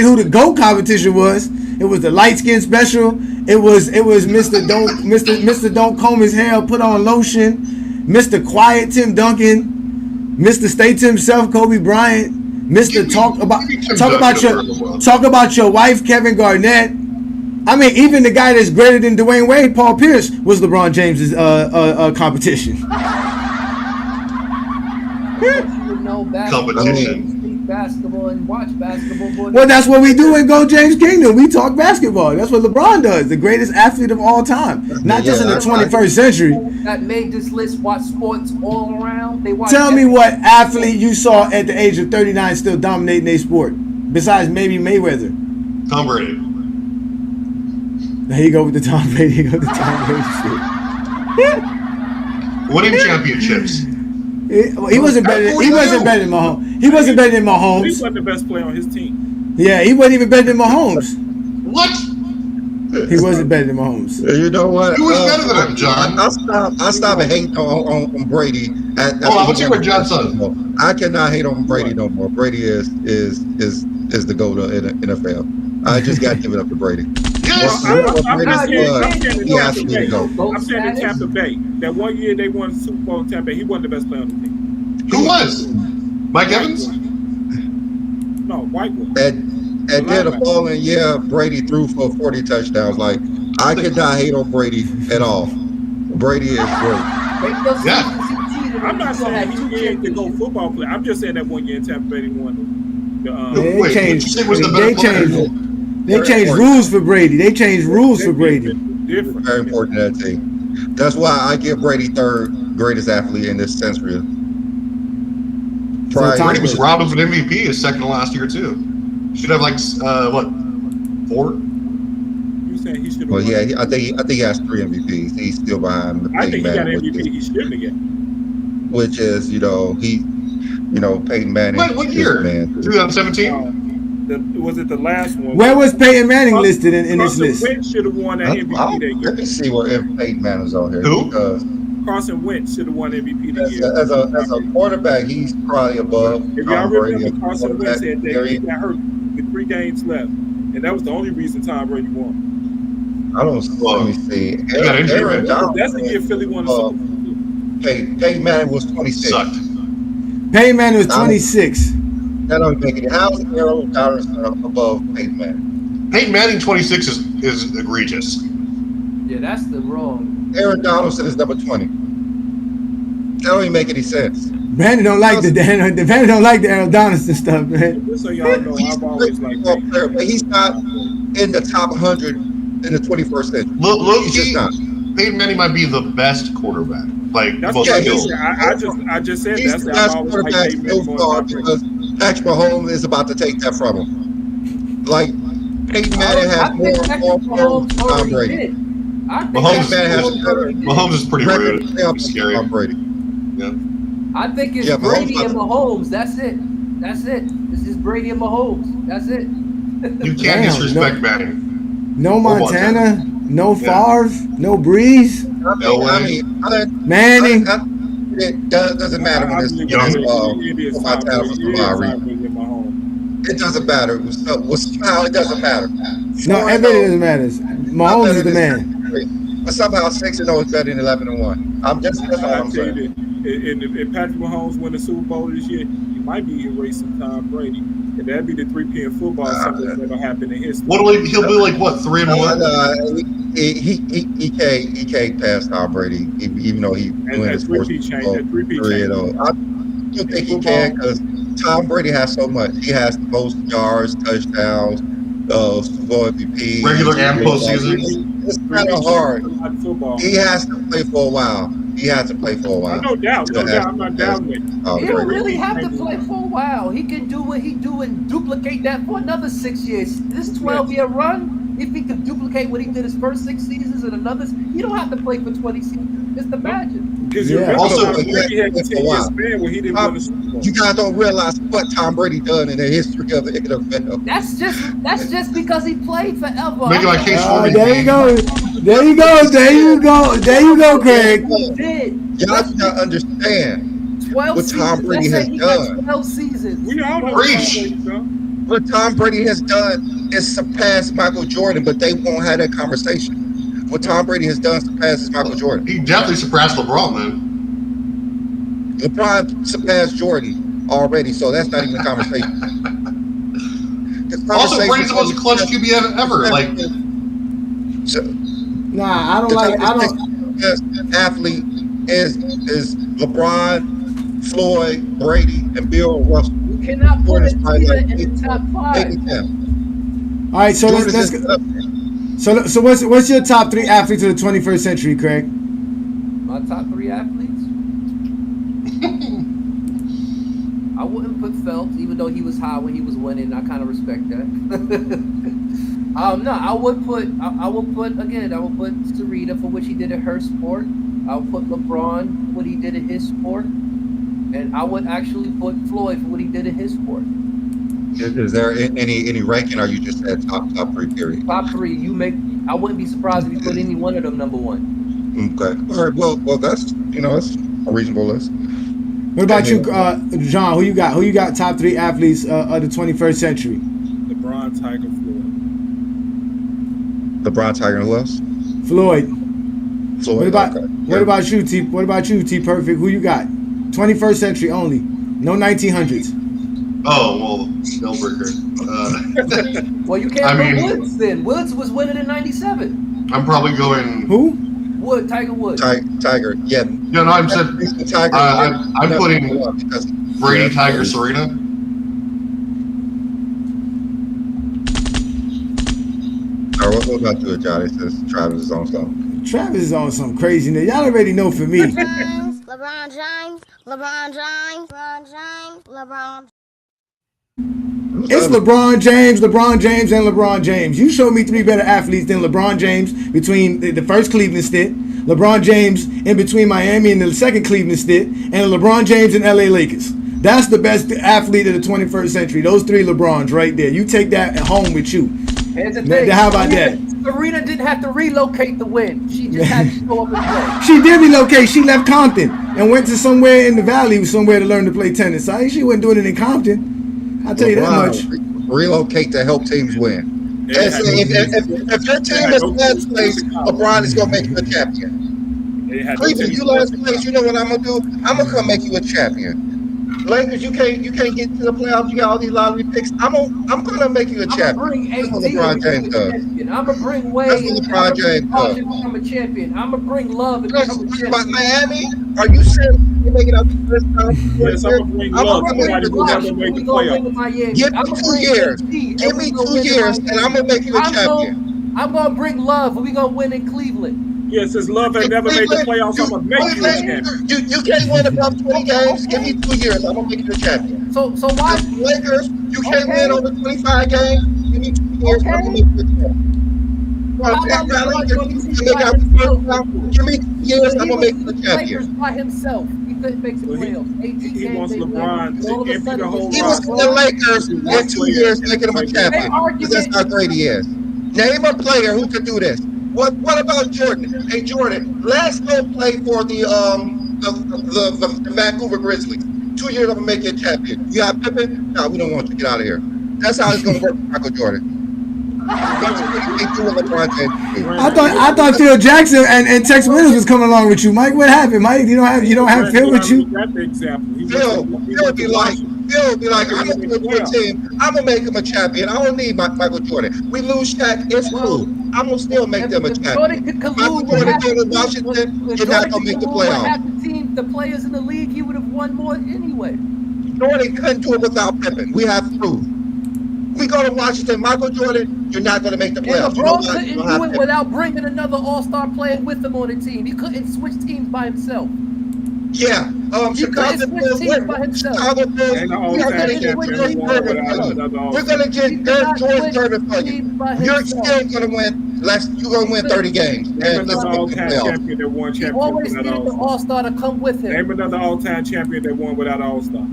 [SPEAKER 1] who the GOAT competition was. It was the light skin special. It was Mr. Don't comb his hair, put on lotion. Mr. Quiet Tim Duncan. Mr. Stay to himself Kobe Bryant. Mr. Talk about your wife Kevin Garnett. I mean, even the guy that's greater than Dwayne Wade, Paul Pierce, was LeBron James's competition.
[SPEAKER 3] Competition.
[SPEAKER 5] Basketball and watch basketball.
[SPEAKER 1] Well, that's what we do in Go James Kingdom. We talk basketball. That's what LeBron does, the greatest athlete of all time. Not just in the 21st century.
[SPEAKER 5] That made this list watch sports all around. They watch.
[SPEAKER 1] Tell me what athlete you saw at the age of 39 still dominating a sport, besides maybe Mayweather.
[SPEAKER 3] Tom Brady.
[SPEAKER 1] There you go with the Tom Brady. He go with the Tom Brady shit.
[SPEAKER 3] Winning championships.
[SPEAKER 1] He wasn't better than Mahomes. He wasn't better than
[SPEAKER 4] He
[SPEAKER 1] Mahomes.
[SPEAKER 4] wasn't the best player on his team.
[SPEAKER 1] Yeah, he wasn't even better than Mahomes.
[SPEAKER 3] What?
[SPEAKER 1] He wasn't better than Mahomes.
[SPEAKER 2] You know what?
[SPEAKER 3] Who was better than him, John?
[SPEAKER 2] I stopped hating on Brady.
[SPEAKER 3] Let's hear what John said.
[SPEAKER 2] I cannot hate on Brady no more. Brady is the GOAT in the NFL. I just got to give it up to Brady.
[SPEAKER 3] Yes.
[SPEAKER 4] I'm
[SPEAKER 2] He
[SPEAKER 4] saying in Tampa Bay. That one year they won the Super Bowl in Tampa Bay, he wasn't the best player on the team.
[SPEAKER 3] Who was? Mike Evans?
[SPEAKER 4] No, White one.
[SPEAKER 2] And then the following year, Brady threw for 40 touchdowns. Like, I could not hate on Brady at all. Brady is great.
[SPEAKER 4] I'm not saying he did the go football player. I'm just saying that one year in Tampa Bay, they won the
[SPEAKER 3] Wait,
[SPEAKER 1] changed.
[SPEAKER 3] who was the better player?
[SPEAKER 1] They changed rules for Brady. They changed rules for Brady.
[SPEAKER 4] different.
[SPEAKER 2] Very important to that team. That's why I give Brady third greatest athlete in this century.
[SPEAKER 3] Brady was robbed of an MVP his second to last year too. Should have like 4?
[SPEAKER 4] You saying he should have?
[SPEAKER 2] Well, yeah, I think he has 3 MVPs. He's still behind.
[SPEAKER 4] I think he got an MVP. He shouldn't have got.
[SPEAKER 2] Which is, Peyton Manning.
[SPEAKER 3] What year? 2017.
[SPEAKER 4] Was it the last one?
[SPEAKER 1] Where was Peyton Manning listed in this list?
[SPEAKER 4] Carson Wentz should have won that MVP that year.
[SPEAKER 2] Let me see if Peyton Manning's on here.
[SPEAKER 3] Who?
[SPEAKER 2] Because
[SPEAKER 4] Carson Wentz should have won MVP that year.
[SPEAKER 2] as a quarterback, he's probably above.
[SPEAKER 4] If y'all
[SPEAKER 2] Tom Brady.
[SPEAKER 4] remember, Carson Wentz had that he got hurt with 3 games left, and that was the only reason Tom Brady won.
[SPEAKER 2] I don't. Let me see.
[SPEAKER 3] Aaron
[SPEAKER 2] Donald.
[SPEAKER 4] That's the year Philly won the Super Bowl.
[SPEAKER 2] Peyton Manning was 26.
[SPEAKER 3] Sucked.
[SPEAKER 1] Peyton Manning was 26.
[SPEAKER 2] That don't make it. How's Aaron Donald above Peyton Manning?
[SPEAKER 3] Peyton Manning 26 is egregious.
[SPEAKER 5] Yeah, that's the wrong.
[SPEAKER 2] Aaron Donaldson is number 20. That don't even make any sense.
[SPEAKER 1] Brandon don't like the Aaron Donaldson stuff, man.
[SPEAKER 4] Just so y'all know, I've always liked
[SPEAKER 2] player, but he's not in the top 100 in the 21st century. He's just not.
[SPEAKER 3] Peyton Manning might be the best quarterback. Like
[SPEAKER 4] That's
[SPEAKER 3] most
[SPEAKER 4] what
[SPEAKER 3] skilled.
[SPEAKER 4] I just said
[SPEAKER 2] He's
[SPEAKER 4] that's
[SPEAKER 2] the
[SPEAKER 4] how
[SPEAKER 2] best
[SPEAKER 4] I always
[SPEAKER 2] quarterback
[SPEAKER 4] liked Peyton
[SPEAKER 2] so
[SPEAKER 4] Manning
[SPEAKER 2] far
[SPEAKER 4] going to
[SPEAKER 2] because Patrick Mahomes is about to take that from him. Like, Peyton Manning has more than Tom Brady.
[SPEAKER 3] Mahomes is pretty rude. He's scary.
[SPEAKER 2] Tom Brady.
[SPEAKER 3] Yeah.
[SPEAKER 5] I think it's Brady and Mahomes. That's it. This is Brady and Mahomes. That's it.
[SPEAKER 3] You can't disrespect Manning.
[SPEAKER 1] No Montana, no Favre, no Breeze. Manning.
[SPEAKER 2] It doesn't matter when it's Montana was It doesn't matter. It doesn't matter.
[SPEAKER 1] No, everything doesn't matter. Mahomes is the man.
[SPEAKER 2] But somehow 6-0 is better than 11-1. That's what I'm saying.
[SPEAKER 4] If Patrick Mahomes win the Super Bowl this year, he might be erasing Tom Brady. And that'd be the 3 p.m. football something that'll happen in history.
[SPEAKER 3] He'll be like what, 3-1?
[SPEAKER 2] He can't pass Tom Brady, even though he won his first Super Bowl 3-0. I don't think he can because Tom Brady has so much. He has the most yards, touchdowns, Super Bowl MVP.
[SPEAKER 3] Regular and postseason.
[SPEAKER 2] It's kind of hard.
[SPEAKER 4] Football.
[SPEAKER 2] He has to play for a while. He has to play for a while.
[SPEAKER 4] No doubt. I'm not doubting it.
[SPEAKER 5] He don't really have to play for a while. He can do what he do and duplicate that for another 6 years. This 12-year run, if he could duplicate what he did his first 6 seasons and another, you don't have to play for 20 seasons. Just imagine.
[SPEAKER 4] Because
[SPEAKER 3] Also,
[SPEAKER 4] he had a 10-year span where he didn't win a Super Bowl.
[SPEAKER 2] You guys don't realize what Tom Brady done in the history of the NFL.
[SPEAKER 5] That's just because he played forever.
[SPEAKER 3] Make my case for me.
[SPEAKER 1] There you go. There you go, Craig.
[SPEAKER 5] He did.
[SPEAKER 2] Y'all do not understand
[SPEAKER 5] 12
[SPEAKER 2] what Tom Brady has
[SPEAKER 5] he got
[SPEAKER 2] done.
[SPEAKER 5] 12 seasons.
[SPEAKER 4] We all know
[SPEAKER 3] Preach.
[SPEAKER 2] What Tom Brady has done is surpassed Michael Jordan, but they won't have that conversation. What Tom Brady has done surpasses Michael Jordan.
[SPEAKER 3] He definitely surpassed LeBron, man.
[SPEAKER 2] LeBron surpassed Jordan already, so that's not even a conversation.
[SPEAKER 3] Also, Brady's the most clutch QB ever. Like,
[SPEAKER 1] Nah, I don't.
[SPEAKER 2] Best athlete is LeBron, Floyd, Brady, and Bill Russell.
[SPEAKER 5] You cannot put it in the top 5.
[SPEAKER 1] All right, so let's go. So what's your top 3 athletes of the 21st century, Craig?
[SPEAKER 5] My top 3 athletes? I wouldn't put Phelps, even though he was high when he was winning. I kind of respect that. No, I would put Serena for what she did in her sport. I would put LeBron for what he did in his sport, and I would actually put Floyd for what he did in his sport.
[SPEAKER 2] Is there any ranking, or you just said top 3 period?
[SPEAKER 5] Top 3. I wouldn't be surprised if you put any one of them number 1.
[SPEAKER 2] Okay. All right. Well, that's that's a reasonable list.
[SPEAKER 1] What about you, John? Who you got? Who you got? Top 3 athletes of the 21st century?
[SPEAKER 4] LeBron, Tiger, Floyd.
[SPEAKER 2] LeBron, Tiger, and who else?
[SPEAKER 1] Floyd.
[SPEAKER 2] Floyd.
[SPEAKER 1] What about you, T? What about you, T? Perfect. Who you got? 21st century only. No 1900s.
[SPEAKER 3] oh, well, Snellbreaker.
[SPEAKER 5] Well, you can't put Woods then. Woods was winning in 97.
[SPEAKER 3] I'm probably going.
[SPEAKER 1] Who?
[SPEAKER 5] Tiger Woods.
[SPEAKER 2] Tiger. Yeah.
[SPEAKER 3] No, I'm saying.
[SPEAKER 2] Tiger.
[SPEAKER 3] I'm putting Brady, Tiger, Serena.
[SPEAKER 2] All right, what about you, Johnny? Since Travis is on something.
[SPEAKER 1] Travis is on some craziness. Y'all already know for me.
[SPEAKER 6] LeBron James.
[SPEAKER 1] It's LeBron James, and LeBron James. You show me 3 better athletes than LeBron James between the first Cleveland stint, LeBron James in between Miami and the second Cleveland stint, and LeBron James and LA Lakers. That's the best athlete of the 21st century. Those 3 LeBrons right there. You take that at home with you.
[SPEAKER 5] Here's the thing.
[SPEAKER 1] How about that?
[SPEAKER 5] Serena didn't have to relocate to win. She just had to show up and play.
[SPEAKER 1] She did relocate. She left Compton and went to somewhere in the valley, somewhere to learn to play tennis. So she wasn't doing it in Compton. I'll tell you that much.
[SPEAKER 2] Relocate to help teams win. If your team is last place, LeBron is going to make you a champion. Cleveland, you last place, you know what I'm going to do? I'm going to come make you a champion. Lakers, you can't get to the playoffs. You got all these lottery picks. I'm gonna make you a champion.
[SPEAKER 5] I'm
[SPEAKER 2] That's what LeBron James does.
[SPEAKER 5] I'm gonna bring Wade.
[SPEAKER 2] That's what LeBron James does.
[SPEAKER 5] Become a champion. I'm gonna bring Love and become a champion.
[SPEAKER 2] About Miami? Are you serious? You make it out the first time?
[SPEAKER 4] Yes, I'm gonna bring Love. Nobody will never make the playoffs.
[SPEAKER 2] Give me 2 years. Give me 2 years, and I'm gonna make you a champion.
[SPEAKER 5] I'm gonna bring Love, and we gonna win in Cleveland.
[SPEAKER 4] Yeah, since Love ain't never made the playoffs, I'm gonna make you a champion.
[SPEAKER 2] You can't win above 20 games. Give me 2 years. I'm gonna make you a champion.
[SPEAKER 5] So why?
[SPEAKER 2] Lakers, you can't win over 25 games. Give me 2 years. I'm gonna make you a champion. Give me 2 years. I'm gonna make you a champion.
[SPEAKER 5] Lakers by himself. He couldn't make the playoffs. 18
[SPEAKER 4] He wants
[SPEAKER 5] games,
[SPEAKER 4] LeBron to empty the whole
[SPEAKER 2] He was in the Lakers in 2 years, making him a champion. Because that's how great he is. Name a player who could do this. What about Jordan? Hey Jordan, let's go play for the Vancouver Grizzlies. 2 years I'm gonna make you a champion. You got Pippen? No, we don't want you. Get out of here. That's how it's gonna work for Michael Jordan.
[SPEAKER 1] I thought Phil Jackson and Tex Williams was coming along with you, Mike. What happened, Mike? You don't have Phil with you?
[SPEAKER 4] That's the example.
[SPEAKER 2] Phil would be like, I'm gonna do it to a team. I'm gonna make him a champion. I don't need Michael Jordan. We lose Shaq, it's cool. I'm gonna still make them a champion. Michael Jordan came to Washington, you're not gonna make the playoffs.
[SPEAKER 5] The players in the league, he would have won more anyway.
[SPEAKER 2] Jordan couldn't do it without Pippen. We have proof. We go to Washington, Michael Jordan, you're not going to make the
[SPEAKER 5] And
[SPEAKER 2] playoffs. You know
[SPEAKER 5] LeBron
[SPEAKER 2] why? You
[SPEAKER 5] couldn't
[SPEAKER 2] don't
[SPEAKER 5] do
[SPEAKER 2] have
[SPEAKER 5] it
[SPEAKER 2] to.
[SPEAKER 5] without bringing another All-Star player with him on the team. He couldn't switch teams by himself.
[SPEAKER 2] Yeah.
[SPEAKER 5] He
[SPEAKER 2] Chicago
[SPEAKER 5] couldn't switch
[SPEAKER 2] Bulls.
[SPEAKER 5] teams by himself.
[SPEAKER 2] Chicago Bulls.
[SPEAKER 4] Ain't no
[SPEAKER 2] We
[SPEAKER 5] He
[SPEAKER 2] are going
[SPEAKER 4] all-time
[SPEAKER 2] to
[SPEAKER 5] couldn't
[SPEAKER 2] get
[SPEAKER 5] switch
[SPEAKER 4] champion
[SPEAKER 2] George
[SPEAKER 4] that
[SPEAKER 5] teams
[SPEAKER 4] won
[SPEAKER 5] by
[SPEAKER 2] Gervin for
[SPEAKER 4] without
[SPEAKER 2] you.
[SPEAKER 5] himself.
[SPEAKER 4] another
[SPEAKER 2] We're
[SPEAKER 4] all-star.
[SPEAKER 2] going to
[SPEAKER 5] He
[SPEAKER 2] get
[SPEAKER 5] could not
[SPEAKER 2] George
[SPEAKER 5] switch
[SPEAKER 2] Gervin for you.
[SPEAKER 5] teams by
[SPEAKER 2] You're
[SPEAKER 5] himself.
[SPEAKER 2] still going to win. You're going to win 30 games.
[SPEAKER 4] Name
[SPEAKER 2] And let's
[SPEAKER 4] another
[SPEAKER 2] make the
[SPEAKER 4] all-time
[SPEAKER 2] playoffs.
[SPEAKER 4] champion that won
[SPEAKER 5] He
[SPEAKER 4] championship
[SPEAKER 5] always
[SPEAKER 4] without
[SPEAKER 5] needed the
[SPEAKER 4] all-star.
[SPEAKER 5] All-Star to come with him.
[SPEAKER 4] Name another all-time champion that won without all-star.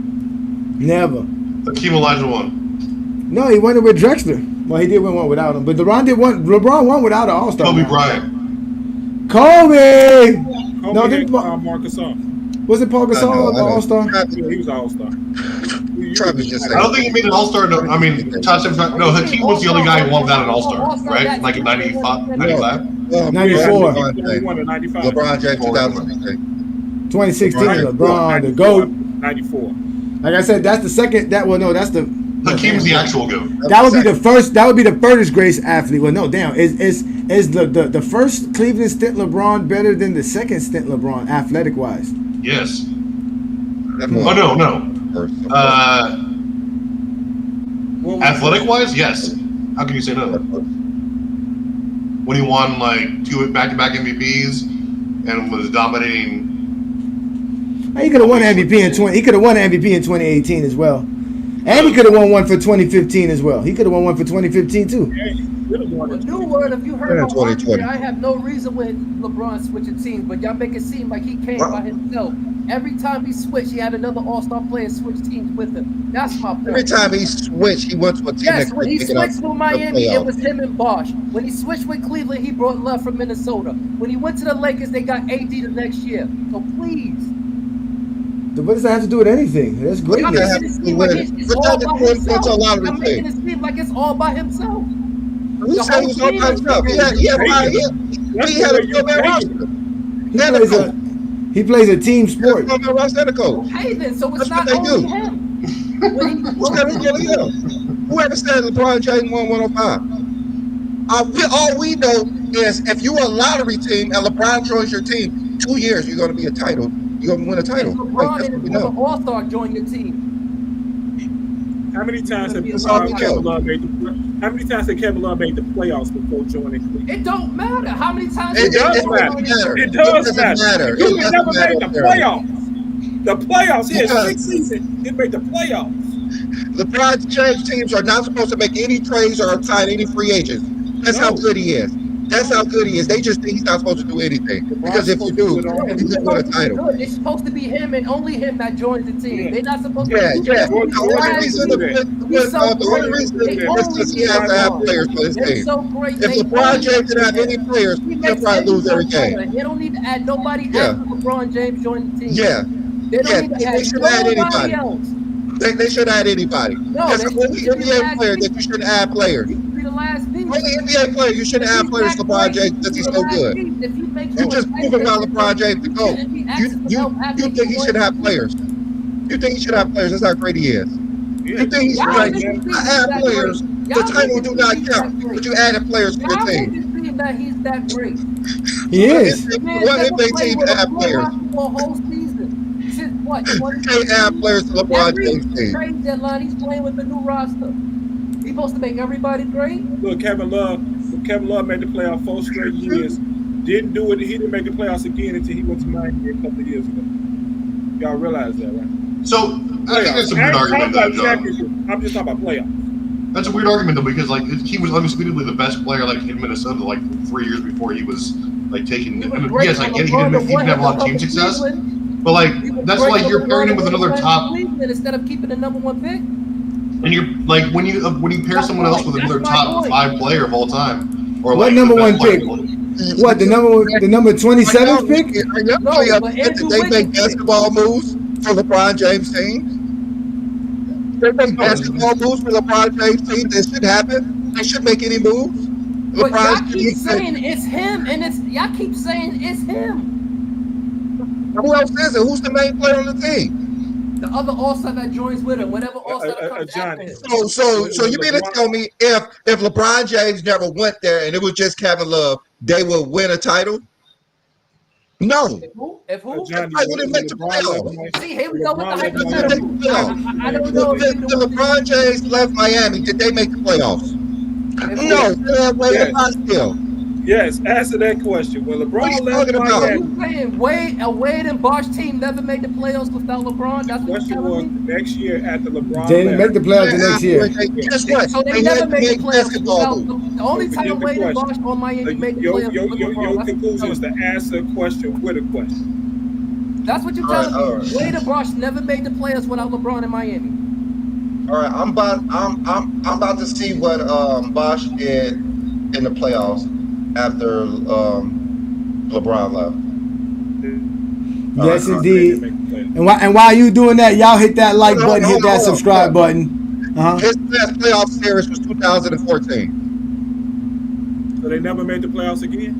[SPEAKER 1] Never.
[SPEAKER 3] Hakeem Olajuwon.
[SPEAKER 1] No, he won it with Drexler. Well, he did win one without him, but LeBron won without an All-Star.
[SPEAKER 3] Kobe
[SPEAKER 1] now.
[SPEAKER 3] Bryant.
[SPEAKER 1] Kobe.
[SPEAKER 4] Kobe
[SPEAKER 1] No,
[SPEAKER 4] had
[SPEAKER 1] didn't
[SPEAKER 4] Marcus on.
[SPEAKER 1] was it Paul Gasol
[SPEAKER 2] I know.
[SPEAKER 1] All-Star?
[SPEAKER 4] Yeah, he was an all-star.
[SPEAKER 2] Travis just
[SPEAKER 3] I don't think he made an All-Star. No, I mean, no, Hakeem was the only guy who won without an All-Star, right? Like in 95? 95?
[SPEAKER 1] 94.
[SPEAKER 4] He won in 95.
[SPEAKER 2] LeBron James 2016.
[SPEAKER 1] 2016,
[SPEAKER 2] LeBron.
[SPEAKER 1] LeBron, the GOAT.
[SPEAKER 4] 94.
[SPEAKER 1] Like I said, that's the second. That's the.
[SPEAKER 3] Hakeem's the actual GOAT.
[SPEAKER 1] That would be the first. That would be the furthest greatest athlete. Well, no, damn. Is the first Cleveland stint LeBron better than the second stint LeBron, athletic wise?
[SPEAKER 3] Yes.
[SPEAKER 2] Oh,
[SPEAKER 3] no. Athletic-wise, yes. How can you say no? When he won like 2 back-to-back MVPs and was dominating.
[SPEAKER 1] He could have won MVP in 20. He could have won MVP in 2018 as well, and he could have won one for 2015 as well. He could have won one for 2015 too.
[SPEAKER 4] Yeah, he really won
[SPEAKER 5] The
[SPEAKER 4] it.
[SPEAKER 5] new word, if you heard
[SPEAKER 2] Yeah,
[SPEAKER 5] my
[SPEAKER 2] 2020.
[SPEAKER 5] argument, I have no reason with LeBron switching teams, but y'all make it seem like he came by himself. Every time he switched, he had another All-Star player switch teams with him. That's my point.
[SPEAKER 2] Every time he switched, he went to a team
[SPEAKER 5] Yes,
[SPEAKER 2] that
[SPEAKER 5] when he
[SPEAKER 2] could pick it up
[SPEAKER 5] switched with
[SPEAKER 2] the
[SPEAKER 5] Miami, it
[SPEAKER 2] playoffs.
[SPEAKER 5] was him and Bosh. When he switched with Cleveland, he brought love from Minnesota. When he went to the Lakers, they got AD the next year. So please.
[SPEAKER 1] What does that have to do with anything? That's great.
[SPEAKER 5] Y'all
[SPEAKER 2] Yeah.
[SPEAKER 5] making it seem like it's all by himself. Y'all making it seem like it's all by himself.
[SPEAKER 2] He said he was all by himself. He had a 12-man roster.
[SPEAKER 1] He plays a He plays a team sport.
[SPEAKER 5] Hey, then, so it's not only him.
[SPEAKER 2] Whoever said LeBron James won 105. All we know is if you're a lottery team and LeBron joins your team, 2 years you're going to be a title. You're going to win a title.
[SPEAKER 5] LeBron and another All-Star join the team.
[SPEAKER 4] How many times have
[SPEAKER 2] That's all we
[SPEAKER 4] Kevin
[SPEAKER 2] know.
[SPEAKER 4] Love made the playoffs before joining Cleveland?
[SPEAKER 5] It don't matter how many times.
[SPEAKER 4] It does matter. It does matter. You never made the playoffs. The playoffs. He had 6 seasons. He made the playoffs.
[SPEAKER 2] LeBron James teams are not supposed to make any trades or sign any free agents. That's how good he is. That's how good he is. They just think he's not supposed to do anything. Because if you do, he's going to win a title.
[SPEAKER 5] It's supposed to be him and only him that joins the team.
[SPEAKER 4] Yeah.
[SPEAKER 5] They're not supposed to.
[SPEAKER 2] Yeah. The only
[SPEAKER 5] He's so
[SPEAKER 2] reason
[SPEAKER 5] great.
[SPEAKER 2] is because he has to have players for his
[SPEAKER 5] They're
[SPEAKER 2] team.
[SPEAKER 5] so great.
[SPEAKER 2] If LeBron James didn't have any players,
[SPEAKER 5] He
[SPEAKER 2] he'll
[SPEAKER 5] makes
[SPEAKER 2] probably lose every
[SPEAKER 5] everyone
[SPEAKER 2] game.
[SPEAKER 5] better. They don't need to add nobody
[SPEAKER 2] Yeah.
[SPEAKER 5] after LeBron James joined the team.
[SPEAKER 2] Yeah.
[SPEAKER 5] They don't need to
[SPEAKER 2] they
[SPEAKER 5] add
[SPEAKER 2] should add
[SPEAKER 5] nobody
[SPEAKER 2] anybody.
[SPEAKER 5] else.
[SPEAKER 2] They should add anybody.
[SPEAKER 5] No,
[SPEAKER 2] That's
[SPEAKER 5] they
[SPEAKER 2] the only
[SPEAKER 5] should be the
[SPEAKER 2] NBA
[SPEAKER 5] last
[SPEAKER 2] player
[SPEAKER 5] piece.
[SPEAKER 2] that you shouldn't add players.
[SPEAKER 5] He should be the last piece.
[SPEAKER 2] Only NBA player you shouldn't add players LeBron James because he's so good. You just proving why LeBron James to go. You think he should have players. You think he should have players. That's how great he is. You think he should add players. The title do not count. But you added players for your team.
[SPEAKER 5] That he's that great.
[SPEAKER 1] He is.
[SPEAKER 2] What NBA team to add players?
[SPEAKER 5] For a whole season. Since what?
[SPEAKER 2] You can't add players to LeBron James team.
[SPEAKER 5] Trade deadline. He's playing with the new roster. He's supposed to make everybody great.
[SPEAKER 4] Look, Kevin Love made the playoffs 4 straight years. Didn't do it. He didn't make the playoffs again until he went to Miami a couple of years ago. Y'all realize that, right?
[SPEAKER 3] So I think that's a weird argument, though, John.
[SPEAKER 4] I'm just talking about playoffs.
[SPEAKER 3] That's a weird argument, though, because like he was undisputedly the best player like in Minnesota like 3 years before he was like taking. I mean, yes, I get he didn't have a lot of team success, but like that's like you're pairing him with another top.
[SPEAKER 5] Instead of keeping the number 1 pick.
[SPEAKER 3] And you're like when you pair someone else with another top 5 player of all time, or
[SPEAKER 1] What
[SPEAKER 3] like
[SPEAKER 1] number
[SPEAKER 3] the best
[SPEAKER 1] 1 pick?
[SPEAKER 3] player.
[SPEAKER 1] What the number 27th pick?
[SPEAKER 2] Are you really upset that they make basketball moves for LeBron James team? They make basketball moves for LeBron James team. That should happen. They should make any moves.
[SPEAKER 5] But y'all keep saying it's him, and y'all keep saying it's him.
[SPEAKER 2] Who else is it? Who's the main player on the team?
[SPEAKER 5] The other All-Star that joins with him, whatever All-Star that comes after him.
[SPEAKER 2] So you mean to tell me if LeBron James never went there and it was just Kevin Love, they would win a title? No.
[SPEAKER 5] If who?
[SPEAKER 4] Johnny,
[SPEAKER 2] I wouldn't make the
[SPEAKER 4] LeBron left
[SPEAKER 2] playoffs.
[SPEAKER 4] Miami-
[SPEAKER 5] See, here we go with the
[SPEAKER 4] LeBron left
[SPEAKER 5] hypothetical.
[SPEAKER 2] Miami.
[SPEAKER 5] I don't know if
[SPEAKER 2] When LeBron James left Miami, did they make the playoffs? No. Wade and Bosh still.
[SPEAKER 4] Yes, answer that question. When
[SPEAKER 2] What are you
[SPEAKER 4] LeBron left
[SPEAKER 2] talking about?
[SPEAKER 5] So
[SPEAKER 4] Miami,
[SPEAKER 5] you saying Wade and Bosh team never made the playoffs without LeBron? That's
[SPEAKER 4] the
[SPEAKER 5] what
[SPEAKER 4] question
[SPEAKER 5] you're
[SPEAKER 4] was
[SPEAKER 5] telling me?
[SPEAKER 4] next year after LeBron
[SPEAKER 1] They didn't
[SPEAKER 4] left.
[SPEAKER 1] make the playoffs the next year.
[SPEAKER 2] Guess what?
[SPEAKER 5] So they
[SPEAKER 2] They
[SPEAKER 5] never
[SPEAKER 2] had to
[SPEAKER 5] made the
[SPEAKER 2] make
[SPEAKER 5] playoffs
[SPEAKER 2] basketball
[SPEAKER 5] without
[SPEAKER 2] moves.
[SPEAKER 5] the only
[SPEAKER 4] Forget
[SPEAKER 5] time
[SPEAKER 4] the
[SPEAKER 5] Wade and Bosh
[SPEAKER 4] question.
[SPEAKER 5] on Miami made the
[SPEAKER 4] Your
[SPEAKER 5] playoffs with LeBron. That's what
[SPEAKER 4] conclusion
[SPEAKER 5] you're
[SPEAKER 4] is to
[SPEAKER 5] telling me.
[SPEAKER 4] answer a question with a question.
[SPEAKER 5] That's what you're
[SPEAKER 2] All right,
[SPEAKER 5] telling
[SPEAKER 2] all
[SPEAKER 5] me.
[SPEAKER 2] right.
[SPEAKER 5] Wade and Bosh never made the playoffs without LeBron in Miami.
[SPEAKER 2] All right, I'm about to see what Bosh did in the playoffs after LeBron left.
[SPEAKER 1] Yes,
[SPEAKER 2] All right,
[SPEAKER 1] indeed.
[SPEAKER 4] They make the playoffs.
[SPEAKER 1] And while you doing that, y'all hit that like
[SPEAKER 2] Hold on,
[SPEAKER 1] button, hit
[SPEAKER 2] hold on,
[SPEAKER 1] that
[SPEAKER 2] hold on.
[SPEAKER 1] subscribe button.
[SPEAKER 2] His last playoff series was 2014.
[SPEAKER 4] So they never made the playoffs again?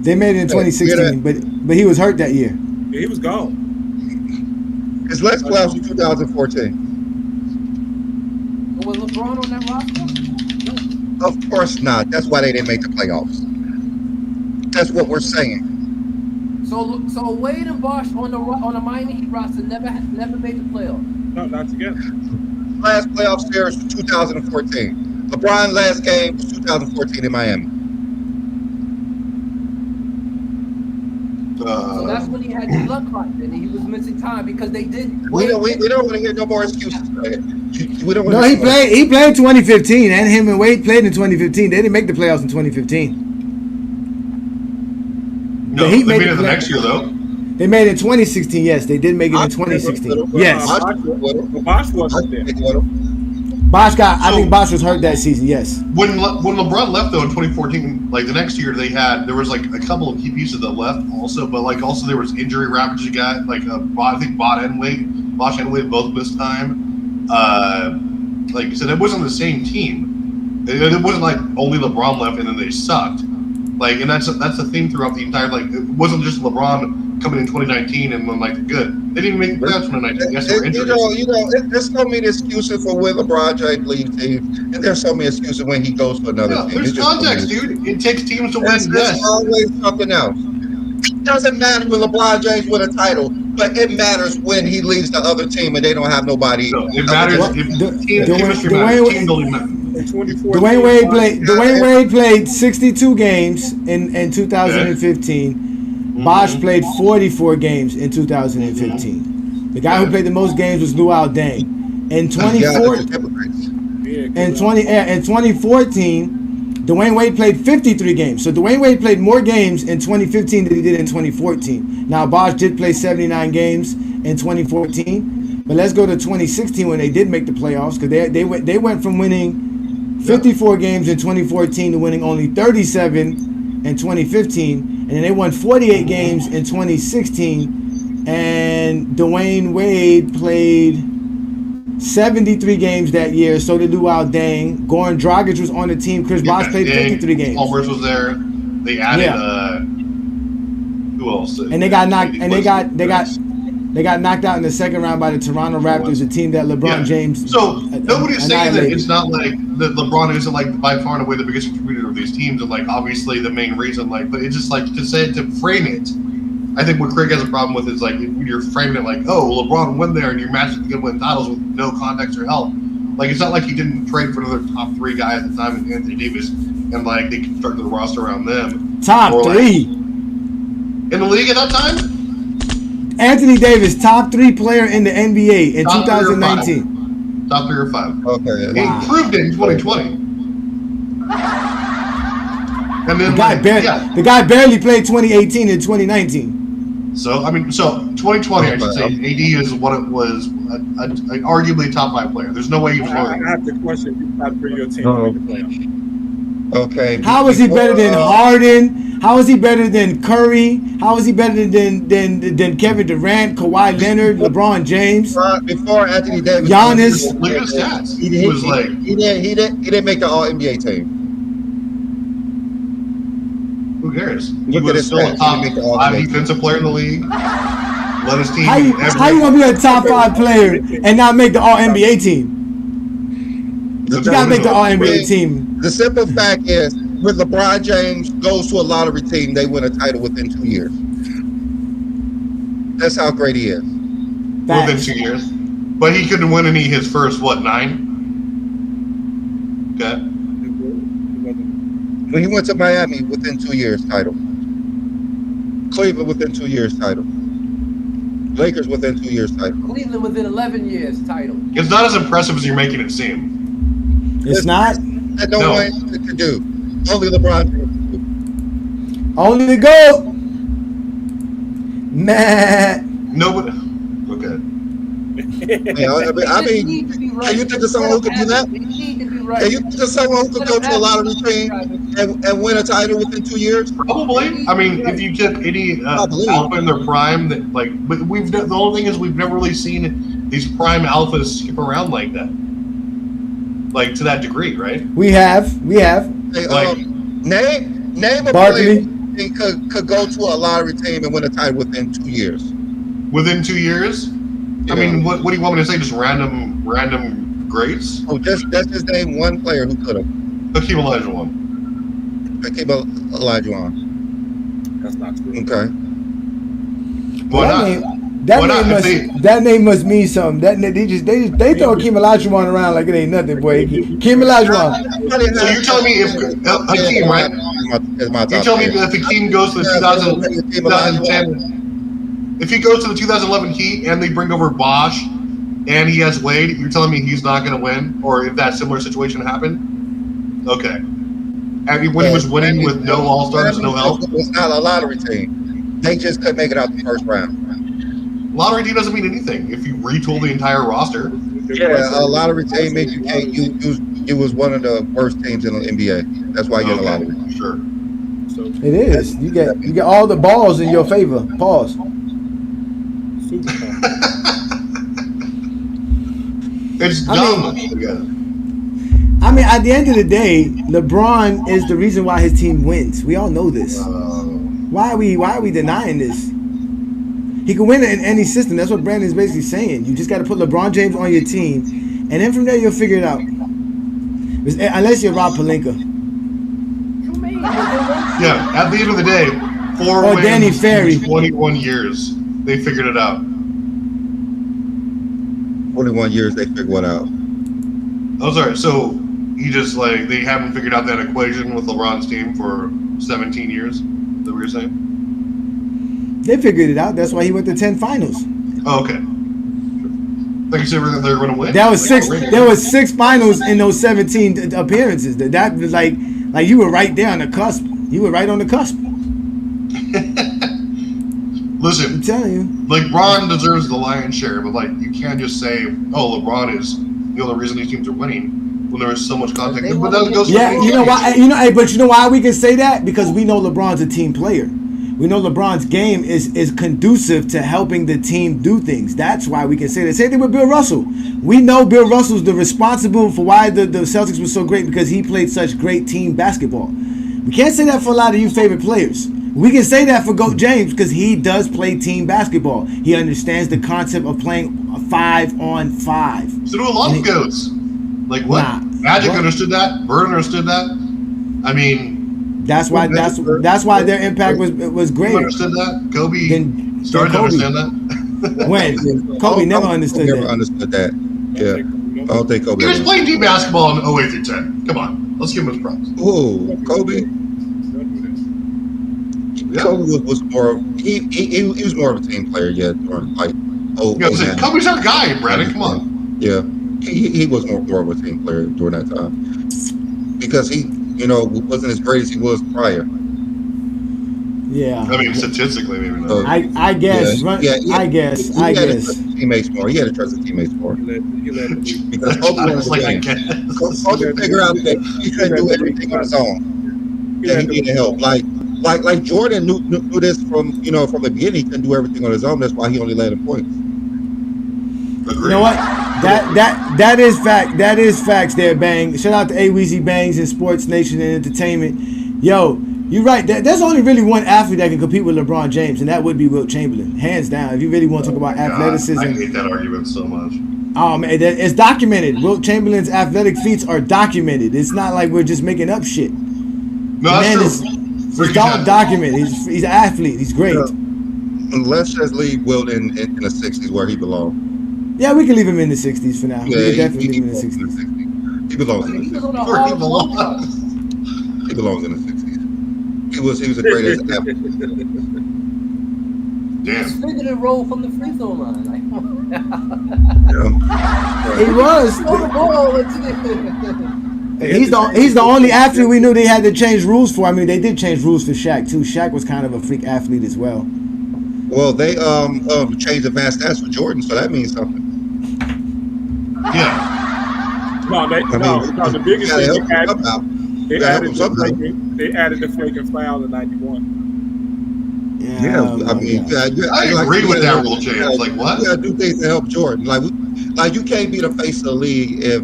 [SPEAKER 1] They made it in 2016, but he was hurt that year.
[SPEAKER 4] Yeah, he was gone.
[SPEAKER 2] His last playoffs was 2014.
[SPEAKER 5] Was LeBron on that roster?
[SPEAKER 2] Of course not. That's why they didn't make the playoffs. That's what we're saying.
[SPEAKER 5] So Wade and Bosh on the Miami Heat roster never made the playoffs.
[SPEAKER 4] No, not together.
[SPEAKER 2] Last playoff series was 2014. LeBron last game was 2014 in Miami.
[SPEAKER 5] So that's when he had the blood clot and he was missing time because they did.
[SPEAKER 2] We don't want to hear no more excuses. We don't.
[SPEAKER 1] No, he played 2015, and him and Wade played in 2015. They didn't make the playoffs in 2015.
[SPEAKER 3] No,
[SPEAKER 1] The
[SPEAKER 3] they
[SPEAKER 1] Heat
[SPEAKER 3] made
[SPEAKER 1] made
[SPEAKER 3] it
[SPEAKER 1] the
[SPEAKER 3] the next year though.
[SPEAKER 1] They made it in 2016. Yes, they did make it in 2016. Yes,
[SPEAKER 4] Bosh wasn't there.
[SPEAKER 1] Bosh got. I
[SPEAKER 3] So-
[SPEAKER 1] think Bosh was hurt that season. Yes.
[SPEAKER 3] When LeBron left though in 2014, like the next year there was like a couple of key pieces that left also, but like also there was injury ravage you got like I think Bosh and Wade both missed time. Like you said, it wasn't the same team. It wasn't like only LeBron left and then they sucked. Like, and that's the theme throughout the entire. Like, it wasn't just LeBron coming in 2019 and then like good. They didn't even make the playoffs in 2019. Yes, there were injuries.
[SPEAKER 2] There's so many excuses for when LeBron James leaves teams, and there's so many excuses when he goes to another team.
[SPEAKER 3] There's
[SPEAKER 2] It's just
[SPEAKER 3] context,
[SPEAKER 2] so many.
[SPEAKER 3] dude. It takes teams to win.
[SPEAKER 2] There's
[SPEAKER 3] Yes.
[SPEAKER 2] always something else. It doesn't matter when LeBron James win a title, but it matters when he leaves the other team and they don't have nobody.
[SPEAKER 3] No, it matters
[SPEAKER 1] What?
[SPEAKER 3] if
[SPEAKER 1] The-
[SPEAKER 3] team
[SPEAKER 1] the way-
[SPEAKER 3] chemistry
[SPEAKER 1] the
[SPEAKER 3] matters.
[SPEAKER 1] way-
[SPEAKER 3] Team building matters.
[SPEAKER 4] In 2014,
[SPEAKER 1] Dwayne Wade played 62 games in 2015. Bosh played 44 games in 2015. The guy who played the most games was Luol Deng. In 2014, Dwayne Wade played 53 games. So Dwayne Wade played more games in 2015 than he did in 2014. Now Bosh did play 79 games in 2014, but let's go to 2016 when they did make the playoffs because they went from winning 54 games in 2014 to winning only 37 in 2015, and then they won 48 games in 2016, and Dwayne Wade played 73 games that year. So did Luol Deng. Goran Dragic was on the team. Chris Bosh played 53 games.
[SPEAKER 3] Allbirds was there. They added who else?
[SPEAKER 1] And they got knocked. And they got knocked out in the second round by the Toronto Raptors, a team that LeBron James.
[SPEAKER 3] So nobody's saying that
[SPEAKER 1] annihilated.
[SPEAKER 3] it's not like that LeBron isn't like by far and away the biggest contributor of these teams, and like obviously the main reason. Like, but it's just like to frame it. I think what Craig has a problem with is like when you're framing it like, oh, LeBron went there and you're matching to win titles with no context or help. Like it's not like he didn't trade for another top three guy at the time, in Anthony Davis, and like they constructed the roster around them.
[SPEAKER 1] Top
[SPEAKER 3] Or, like,
[SPEAKER 1] three.
[SPEAKER 3] in the league at that time.
[SPEAKER 1] Anthony Davis, top 3 player in the NBA in
[SPEAKER 3] Top
[SPEAKER 1] 2019.
[SPEAKER 3] Top 3 or 5.
[SPEAKER 2] Okay.
[SPEAKER 3] He improved it in 2020. And then
[SPEAKER 1] The guy barely played 2018 and 2019.
[SPEAKER 3] So 2020, I should say, AD is what it was, arguably a top 5 player. There's no way he was
[SPEAKER 4] I
[SPEAKER 3] lower.
[SPEAKER 4] have to question if top three of your team to make the playoffs.
[SPEAKER 2] Okay.
[SPEAKER 1] How is he better than Harden? How is he better than Curry? How is he better than Kevin Durant, Kawhi Leonard, LeBron James?
[SPEAKER 2] Before Anthony Davis,
[SPEAKER 1] Giannis.
[SPEAKER 3] Look at his stats.
[SPEAKER 2] He didn't make the All NBA team.
[SPEAKER 3] Who cares? He
[SPEAKER 2] Look at
[SPEAKER 3] was
[SPEAKER 2] his
[SPEAKER 3] still a
[SPEAKER 2] stats.
[SPEAKER 3] top
[SPEAKER 2] He didn't make the
[SPEAKER 3] 5
[SPEAKER 2] All-NBA.
[SPEAKER 3] defensive player in the league. Led his team.
[SPEAKER 1] How you gonna be a top 5 player and not make the All NBA team? You gotta make the All NBA team.
[SPEAKER 2] The simple fact is, when LeBron James goes to a lottery team, they win a title within 2 years. That's how great he is.
[SPEAKER 3] Within
[SPEAKER 1] Facts.
[SPEAKER 3] 2 years. But he couldn't win any his first, 9? Okay.
[SPEAKER 2] When he went to Miami, within 2 years, title. Cleveland within 2 years, title. Lakers within 2 years, title.
[SPEAKER 5] Cleveland within 11 years, title.
[SPEAKER 3] It's not as impressive as you're making it seem.
[SPEAKER 1] It's not.
[SPEAKER 2] That no one can do. Only LeBron can do.
[SPEAKER 1] Only the GOAT. Man.
[SPEAKER 3] Nobody. Okay.
[SPEAKER 2] Yeah, I mean, can you think of someone who could do that?
[SPEAKER 5] You need to be right.
[SPEAKER 2] Can you think of someone who could go to a lottery team and win a title within 2 years?
[SPEAKER 3] Probably. I mean, if you took any alpha in their prime, that but the whole thing is we've never really seen these prime alphas skip around like that, like to that degree, right?
[SPEAKER 1] We have.
[SPEAKER 2] Hey, name a
[SPEAKER 1] Barkley.
[SPEAKER 2] player who could go to a lottery team and win a title within 2 years.
[SPEAKER 3] Within 2 years.
[SPEAKER 2] Yeah.
[SPEAKER 3] I mean, what do you want me to say? Just random greats?
[SPEAKER 2] Oh, just name one player who could have.
[SPEAKER 3] Hakeem Olajuwon.
[SPEAKER 2] Hakeem Olajuwon.
[SPEAKER 4] That's not true.
[SPEAKER 2] Okay.
[SPEAKER 3] Why not?
[SPEAKER 1] That name must mean something. They throw Hakeem Olajuwon around like it ain't nothing, boy. Hakeem Olajuwon.
[SPEAKER 3] So you're telling me if Hakeem, right? You tell me if Hakeem goes to the 2010. If he goes to the 2011 Heat and they bring over Bosch and he has Wade, you're telling me he's not going to win? Or if that similar situation happened? Okay. And when he was winning with no All-Stars, no help?
[SPEAKER 2] It was not a lottery team. They just couldn't make it out the first round.
[SPEAKER 3] Lottery team doesn't mean anything if you retool the entire roster.
[SPEAKER 2] Yeah, a lottery team means you can't. You was one of the worst teams in the NBA. That's why you're in the lottery.
[SPEAKER 3] Sure.
[SPEAKER 1] It is. You get all the balls in your favor. Pause.
[SPEAKER 3] It's dumb.
[SPEAKER 1] I mean, at the end of the day, LeBron is the reason why his team wins. We all know this. Why are we denying this? He can win in any system. That's what Brandon's basically saying. You just got to put LeBron James on your team, and then from there you'll figure it out. Unless you're Rob Pelinka.
[SPEAKER 3] Yeah, at the end of the day, 4
[SPEAKER 1] Or
[SPEAKER 3] wins
[SPEAKER 1] Danny Ferry.
[SPEAKER 3] in 21 years. They figured it out.
[SPEAKER 2] 21 years, they figured what out.
[SPEAKER 3] Oh, sorry. So he just they haven't figured out that equation with LeBron's team for 17 years. Is that what you're saying?
[SPEAKER 1] They figured it out. That's why he went to 10 finals.
[SPEAKER 3] Oh, okay. Like you said, they're going to win.
[SPEAKER 1] That was six. There was 6 finals in those 17 appearances. That was like you were right there on the cusp. You were right on the cusp.
[SPEAKER 3] Listen,
[SPEAKER 1] I'm telling you.
[SPEAKER 3] LeBron deserves the lion's share, but you can't just say, "Oh, LeBron is the only reason these teams are winning." When there is so much contact. But that goes.
[SPEAKER 1] Yeah, you know why? But you know why we can say that? Because we know LeBron's a team player. We know LeBron's game is conducive to helping the team do things. That's why we can say that. Same thing with Bill Russell. We know Bill Russell's the responsible for why the Celtics were so great because he played such great team basketball. We can't say that for a lot of you favorite players. We can say that for GOAT James because he does play team basketball. He understands the concept of playing 5-on-5.
[SPEAKER 3] So do a lot of GOATs. Like what?
[SPEAKER 1] Nah,
[SPEAKER 3] Magic understood that. Bird understood that. I mean,
[SPEAKER 1] that's why their impact was great.
[SPEAKER 3] Understood that. Kobe started to
[SPEAKER 1] Kobe.
[SPEAKER 3] understand that.
[SPEAKER 1] When Kobe never understood
[SPEAKER 2] Never
[SPEAKER 1] that.
[SPEAKER 2] understood that. Yeah, I don't think Kobe.
[SPEAKER 3] He was playing team basketball in 08 through 10. Come on, let's give him his props.
[SPEAKER 2] Whoa, Kobe.
[SPEAKER 3] Yeah.
[SPEAKER 2] Kobe was more. He was more of a team player. Yeah, during
[SPEAKER 3] Kobe's our guy, Brandon. Come on.
[SPEAKER 2] Yeah, he was more of a team player during that time because he wasn't as great as he was prior.
[SPEAKER 1] Yeah.
[SPEAKER 3] I mean, statistically, maybe not.
[SPEAKER 1] I guess. I guess.
[SPEAKER 2] He had to trust his teammates more. He had to trust his teamates more. Because Kobe figured out that he couldn't do everything on his own. Yeah, he needed help. Like Jordan knew this from the beginning. He couldn't do everything on his own. That's why he only led in points.
[SPEAKER 3] Agreed.
[SPEAKER 1] You know what? That is fact. That is facts there, Bang. Shout out to A-Weezy Bangs and Sports Nation and Entertainment. Yo, you're right. There's only really one athlete that can compete with LeBron James, and that would be Wilt Chamberlain. Hands down. If you really want to talk about athleticism.
[SPEAKER 3] I hate that argument so much.
[SPEAKER 1] Oh, man, it's documented. Wilt Chamberlain's athletic feats are documented. It's not like we're just making up shit.
[SPEAKER 3] No, that's true.
[SPEAKER 1] It's documented. He's an athlete. He's great.
[SPEAKER 2] let's just leave Wilt in the 60s where he belongs.
[SPEAKER 1] Yeah, we can leave him in the 60s for now.
[SPEAKER 2] Yeah,
[SPEAKER 1] We can definitely
[SPEAKER 2] he
[SPEAKER 1] leave him in the
[SPEAKER 2] belongs in the
[SPEAKER 1] 60s.
[SPEAKER 2] 60s. He belongs in the
[SPEAKER 5] He was
[SPEAKER 2] 60s.
[SPEAKER 5] on a
[SPEAKER 3] Where he
[SPEAKER 5] Harlem Globetrotters.
[SPEAKER 3] belongs.
[SPEAKER 2] He belongs in the 60s. He was the greatest athlete.
[SPEAKER 5] He was
[SPEAKER 3] Damn.
[SPEAKER 5] figured to roll from the free throw line. Like,
[SPEAKER 2] Yeah.
[SPEAKER 1] He was.
[SPEAKER 5] throw the ball into the.
[SPEAKER 1] He's the only athlete we knew they had to change rules for. I mean, they did change rules for Shaq too. Shaq was kind of a freak athlete as well.
[SPEAKER 2] Well, they changed advanced stats for Jordan, so that means something.
[SPEAKER 3] Yeah.
[SPEAKER 4] The biggest
[SPEAKER 2] gotta
[SPEAKER 4] thing
[SPEAKER 2] help him somehow.
[SPEAKER 4] they added the flagrant foul in 91.
[SPEAKER 2] Yeah, I mean,
[SPEAKER 3] I agree with that rule change. Like, what?
[SPEAKER 2] You gotta do things to help Jordan. Like you can't be the face of the league if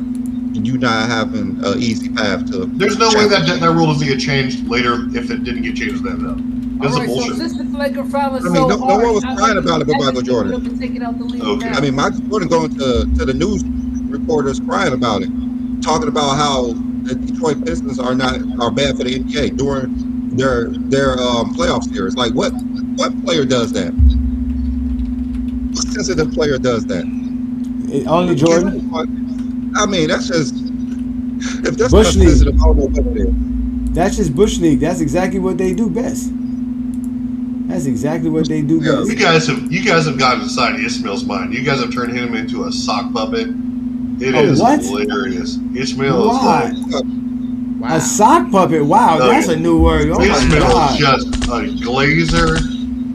[SPEAKER 2] you not having an easy path to.
[SPEAKER 3] There's no way that rule doesn't get changed later if it didn't get changed then, though. That's
[SPEAKER 5] All right,
[SPEAKER 3] bullshit.
[SPEAKER 5] so since the flagrant foul is
[SPEAKER 2] I mean,
[SPEAKER 5] so
[SPEAKER 2] no one was
[SPEAKER 5] hard,
[SPEAKER 2] crying about it but Michael Jordan.
[SPEAKER 3] Okay.
[SPEAKER 2] I mean, Michael Jordan going to the news reporters crying about it, talking about how the Detroit Pistons are bad for the NBA during their playoff series. Like, what player does that? What sensitive player does that?
[SPEAKER 1] Only Jordan.
[SPEAKER 2] I mean, that's just if that's
[SPEAKER 1] Bush
[SPEAKER 2] not
[SPEAKER 1] League.
[SPEAKER 2] sensitive, I don't know what it is.
[SPEAKER 1] That's just Bush League. That's exactly what they do best. That's exactly what they do best.
[SPEAKER 3] You guys have gotten inside Ishmael's mind. You guys have turned him into a sock puppet. It is
[SPEAKER 1] what?
[SPEAKER 3] hilarious. Ishmael
[SPEAKER 1] Why?
[SPEAKER 3] is like
[SPEAKER 1] A sock puppet. Wow, that's a new word. Oh my
[SPEAKER 3] Ishmael
[SPEAKER 1] god.
[SPEAKER 3] is just a glazer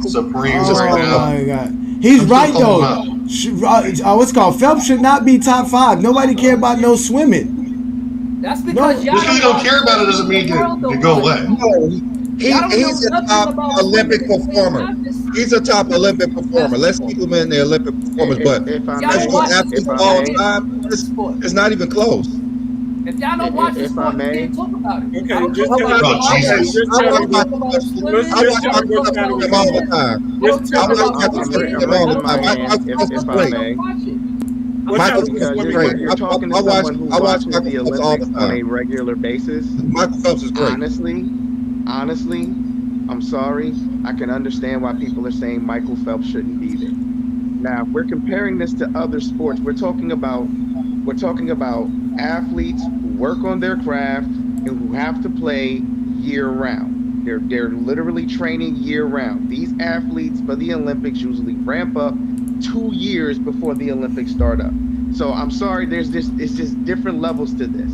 [SPEAKER 3] supreme right now.
[SPEAKER 1] Oh my god. He's right though. What's it called? Phelps should not be top 5. Nobody care about no swimming.
[SPEAKER 5] That's because y'all
[SPEAKER 3] Just because you don't care about it doesn't mean you go away.
[SPEAKER 2] No, he's a top Olympic performer. He's a top Olympic performer. Let's keep him in the Olympic performers, but as for athletes of all time, it's not even close.
[SPEAKER 5] If y'all don't watch the
[SPEAKER 7] If
[SPEAKER 5] sport,
[SPEAKER 7] I
[SPEAKER 5] you
[SPEAKER 7] may.
[SPEAKER 5] can't talk about it.
[SPEAKER 4] Okay,
[SPEAKER 5] I don't
[SPEAKER 4] just
[SPEAKER 5] talk
[SPEAKER 4] tell
[SPEAKER 5] about
[SPEAKER 3] Oh, Jesus.
[SPEAKER 2] I watch Michael Phelps all the time. I watch Michael Phelps all the time. Michael Phelps is great. Michael Phelps is great.
[SPEAKER 7] You're talking to
[SPEAKER 2] I watch
[SPEAKER 7] someone who
[SPEAKER 2] Michael
[SPEAKER 7] watches the
[SPEAKER 2] Phelps all the
[SPEAKER 7] Olympics on a
[SPEAKER 2] time.
[SPEAKER 7] regular basis.
[SPEAKER 2] Michael Phelps is great.
[SPEAKER 7] Honestly, I'm sorry. I can understand why people are saying Michael Phelps shouldn't be there. Now, if we're comparing this to other sports, we're talking about athletes who work on their craft and who have to play year round. They're literally training year round. These athletes for the Olympics usually ramp up 2 years before the Olympics start up. So I'm sorry, it's just different levels to this.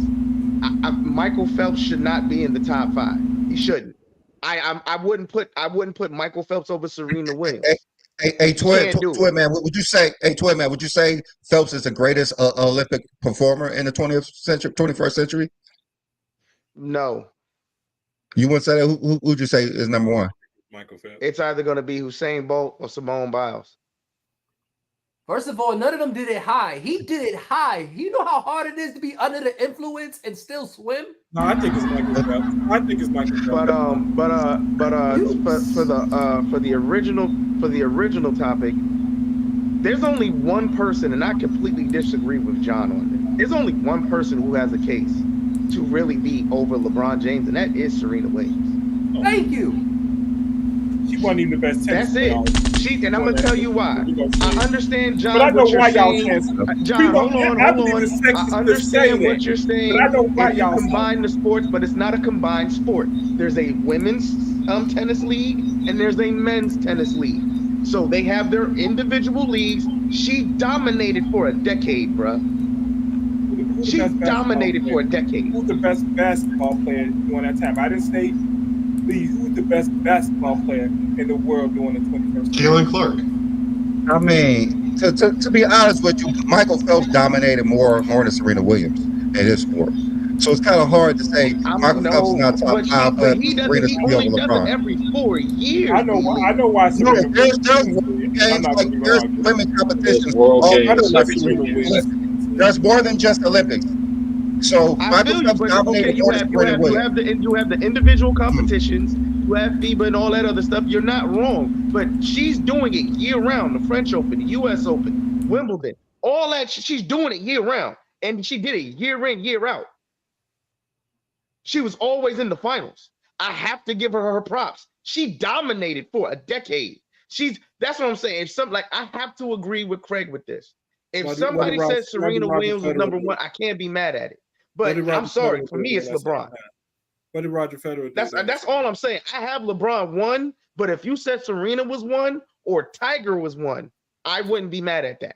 [SPEAKER 7] Michael Phelps should not be in the top 5. He shouldn't. I wouldn't put Michael Phelps over Serena Williams.
[SPEAKER 2] Hey, Toy man, would you say? Hey, Toy man, would you say Phelps is the greatest Olympic performer in the 21st century?
[SPEAKER 7] No.
[SPEAKER 2] You wouldn't say that. Who would you say is number 1?
[SPEAKER 4] Michael Phelps.
[SPEAKER 7] It's either going to be Usain Bolt or Simone Biles.
[SPEAKER 5] First of all, none of them did it high. He did it high. You know how hard it is to be under the influence and still swim?
[SPEAKER 4] No, I think it's Michael Phelps.
[SPEAKER 7] For the original topic, there's only one person, and I completely disagree with John on this. There's only one person who has a case to really be over LeBron James, and that is Serena Williams.
[SPEAKER 5] Thank you.
[SPEAKER 4] She wasn't even the best tennis player.
[SPEAKER 7] And I'm gonna tell you why. I understand, John.
[SPEAKER 4] But I know why y'all
[SPEAKER 7] saying.
[SPEAKER 4] can't.
[SPEAKER 7] John, hold on. I understand
[SPEAKER 4] what
[SPEAKER 7] what you're saying.
[SPEAKER 4] But I know why
[SPEAKER 7] if you combine the sports, but it's not a combined sport. There's a women's tennis league and there's a men's tennis league. So they have their individual leagues. She dominated for a decade, bruh. She dominated for a decade.
[SPEAKER 4] Who's the best basketball player during that time? I didn't say Lee. Who's the best basketball player in the world during the 21st century?
[SPEAKER 3] Jalen Clark.
[SPEAKER 2] I mean, to be honest with you, Michael Phelps dominated more than Serena Williams in his sport. So it's kind of hard to say Michael Phelps is not top 5, but Serena should be over LeBron.
[SPEAKER 7] Every 4 years.
[SPEAKER 4] I know why.
[SPEAKER 2] No, there's games like there's women competitions. There's more than just Olympics. So Michael Phelps dominated more than Serena Williams.
[SPEAKER 7] You have the individual competitions. You have FIBA and all that other stuff. You're not wrong, but she's doing it year round. The French Open, the U.S. Open, Wimbledon, all that. She's doing it year round, and she did it year in, year out. She was always in the finals. I have to give her props. She dominated for a decade. That's what I'm saying. If some like I have to agree with Craig with this. If
[SPEAKER 4] What
[SPEAKER 7] somebody
[SPEAKER 4] did
[SPEAKER 7] says Serena
[SPEAKER 4] Roger
[SPEAKER 7] Williams is
[SPEAKER 4] Federer
[SPEAKER 7] number
[SPEAKER 4] do?
[SPEAKER 7] one, I can't be mad at it.
[SPEAKER 4] What
[SPEAKER 7] But
[SPEAKER 4] did Roger
[SPEAKER 7] I'm sorry,
[SPEAKER 4] Federer
[SPEAKER 7] for
[SPEAKER 4] do
[SPEAKER 7] me, it's
[SPEAKER 4] during that same
[SPEAKER 7] LeBron.
[SPEAKER 4] time? What did Roger Federer do?
[SPEAKER 7] That's all I'm saying. I have LeBron 1, but if you said Serena was 1 or Tiger was 1, I wouldn't be mad at that.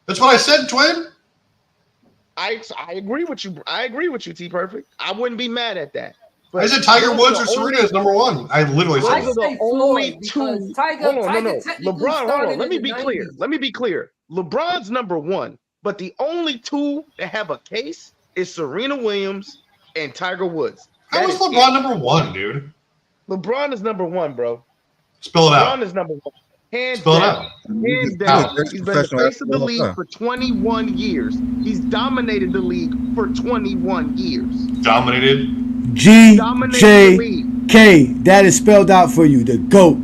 [SPEAKER 3] That's what I said, Twin.
[SPEAKER 7] I agree with you. I agree with you, T Perfect. I wouldn't be mad at that. But
[SPEAKER 3] I said Tiger
[SPEAKER 7] those
[SPEAKER 3] Woods
[SPEAKER 7] are
[SPEAKER 3] or
[SPEAKER 7] the
[SPEAKER 3] Serena
[SPEAKER 7] only-
[SPEAKER 3] is number 1. I literally said
[SPEAKER 5] I
[SPEAKER 7] Those
[SPEAKER 3] that.
[SPEAKER 7] are
[SPEAKER 5] say
[SPEAKER 7] the only
[SPEAKER 5] Floyd
[SPEAKER 7] two.
[SPEAKER 5] because Tiger.
[SPEAKER 7] Hold on,
[SPEAKER 5] Tiger
[SPEAKER 7] no.
[SPEAKER 5] technically
[SPEAKER 7] LeBron, hold
[SPEAKER 5] started
[SPEAKER 7] on. Let me
[SPEAKER 5] in
[SPEAKER 7] be
[SPEAKER 5] the
[SPEAKER 7] clear.
[SPEAKER 5] 90s.
[SPEAKER 7] Let me be clear. LeBron's number 1, but the only 2 that have a case is Serena Williams and Tiger Woods.
[SPEAKER 3] How
[SPEAKER 7] That
[SPEAKER 3] is
[SPEAKER 7] is
[SPEAKER 3] LeBron
[SPEAKER 7] it.
[SPEAKER 3] number 1, dude?
[SPEAKER 7] LeBron is number 1, bro.
[SPEAKER 3] Spell it
[SPEAKER 7] LeBron
[SPEAKER 3] out.
[SPEAKER 7] is number 1. Hands
[SPEAKER 3] Spell it
[SPEAKER 7] down.
[SPEAKER 3] out.
[SPEAKER 7] Hands
[SPEAKER 2] He's
[SPEAKER 7] down.
[SPEAKER 2] the greatest
[SPEAKER 7] He's been the
[SPEAKER 2] professional
[SPEAKER 7] face of the
[SPEAKER 2] athlete of all
[SPEAKER 7] league
[SPEAKER 2] time.
[SPEAKER 7] for 21 years. He's dominated the league for 21 years.
[SPEAKER 3] Dominated.
[SPEAKER 7] Dominated the league.
[SPEAKER 1] G-J-K. That is spelled out for you. The GOAT.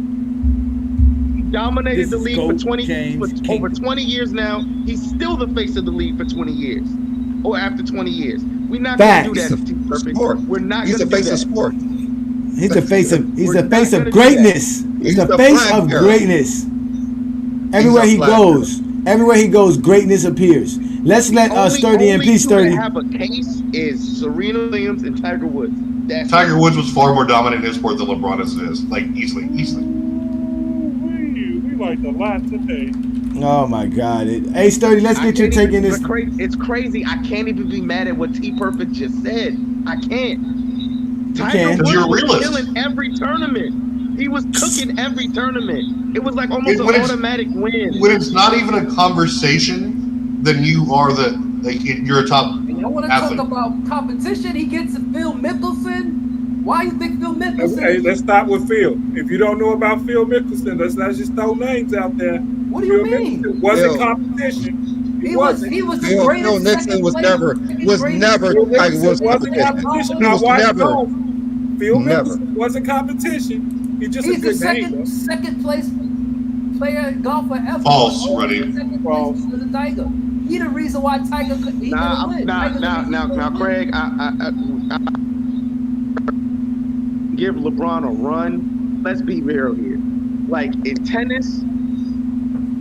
[SPEAKER 7] Dominated
[SPEAKER 1] This
[SPEAKER 7] the
[SPEAKER 1] is
[SPEAKER 7] league
[SPEAKER 1] GOAT
[SPEAKER 7] for
[SPEAKER 1] James
[SPEAKER 7] over
[SPEAKER 1] Kingdom.
[SPEAKER 7] 20 years now. He's still the face of the league for 20 years. Or after 20 years. We're not going to do
[SPEAKER 1] Facts.
[SPEAKER 7] that, T Perfect.
[SPEAKER 2] Sport.
[SPEAKER 7] We're not
[SPEAKER 2] He's
[SPEAKER 7] going
[SPEAKER 2] the
[SPEAKER 7] to do
[SPEAKER 2] face of
[SPEAKER 7] that.
[SPEAKER 2] sport.
[SPEAKER 1] He's the face of
[SPEAKER 7] We're not gonna do that.
[SPEAKER 1] greatness. He's the
[SPEAKER 2] the
[SPEAKER 1] face
[SPEAKER 2] flag
[SPEAKER 1] of
[SPEAKER 2] bearer.
[SPEAKER 1] greatness. Everywhere
[SPEAKER 2] He's
[SPEAKER 1] he
[SPEAKER 2] a flag
[SPEAKER 1] goes, greatness appears. Let's let Sturdy and P
[SPEAKER 7] Only two
[SPEAKER 1] Sturdy.
[SPEAKER 7] that have a case is Serena Williams and Tiger Woods. That's
[SPEAKER 3] Tiger
[SPEAKER 7] it.
[SPEAKER 3] Woods was far more dominant in his sport than LeBron is. Like, easily.
[SPEAKER 4] We like the last today.
[SPEAKER 1] Oh my God! Hey Sturdy, let's get your take in this.
[SPEAKER 7] It's crazy. I can't even be mad at what T Perfect just said. I can't. Tiger
[SPEAKER 1] can.
[SPEAKER 7] Woods
[SPEAKER 3] You're a
[SPEAKER 7] was
[SPEAKER 3] realist.
[SPEAKER 7] killing every tournament. He was cooking every tournament. It was like almost
[SPEAKER 3] When
[SPEAKER 7] an
[SPEAKER 3] it's-
[SPEAKER 7] automatic win.
[SPEAKER 3] When it's not even a conversation, then you are you're a top
[SPEAKER 5] And y'all want to
[SPEAKER 3] athlete.
[SPEAKER 5] talk about competition? He gets Phil Mickelson. Why you think Phil Mickelson?
[SPEAKER 4] Hey, let's start with Phil. If you don't know about Phil Mickelson, let's not just throw names out there.
[SPEAKER 5] What do you
[SPEAKER 4] Phil
[SPEAKER 5] mean?
[SPEAKER 4] Mickelson wasn't
[SPEAKER 2] Phil.
[SPEAKER 4] competition.
[SPEAKER 5] He was the
[SPEAKER 2] Phil
[SPEAKER 5] greatest.
[SPEAKER 2] Nixon
[SPEAKER 5] second
[SPEAKER 2] was
[SPEAKER 5] place,
[SPEAKER 2] never
[SPEAKER 5] second
[SPEAKER 2] was
[SPEAKER 5] greatest.
[SPEAKER 2] never
[SPEAKER 4] Phil
[SPEAKER 2] Tiger Woods
[SPEAKER 4] Mickelson wasn't
[SPEAKER 2] competition.
[SPEAKER 4] competition.
[SPEAKER 2] He
[SPEAKER 4] Now
[SPEAKER 2] was
[SPEAKER 4] watch
[SPEAKER 2] never.
[SPEAKER 4] Phil
[SPEAKER 2] Never.
[SPEAKER 4] Mickelson wasn't competition. He's just
[SPEAKER 5] He's
[SPEAKER 4] a
[SPEAKER 5] the
[SPEAKER 4] good name.
[SPEAKER 5] second place player golfer ever.
[SPEAKER 3] False,
[SPEAKER 5] Always
[SPEAKER 3] Ruddy.
[SPEAKER 5] the second
[SPEAKER 4] False.
[SPEAKER 5] place because of Tiger. He the reason why Tiger couldn't win.
[SPEAKER 7] Now,
[SPEAKER 5] Tiger's the reason he couldn't win.
[SPEAKER 7] Craig, I give LeBron a run. Let's be real here. Like in tennis,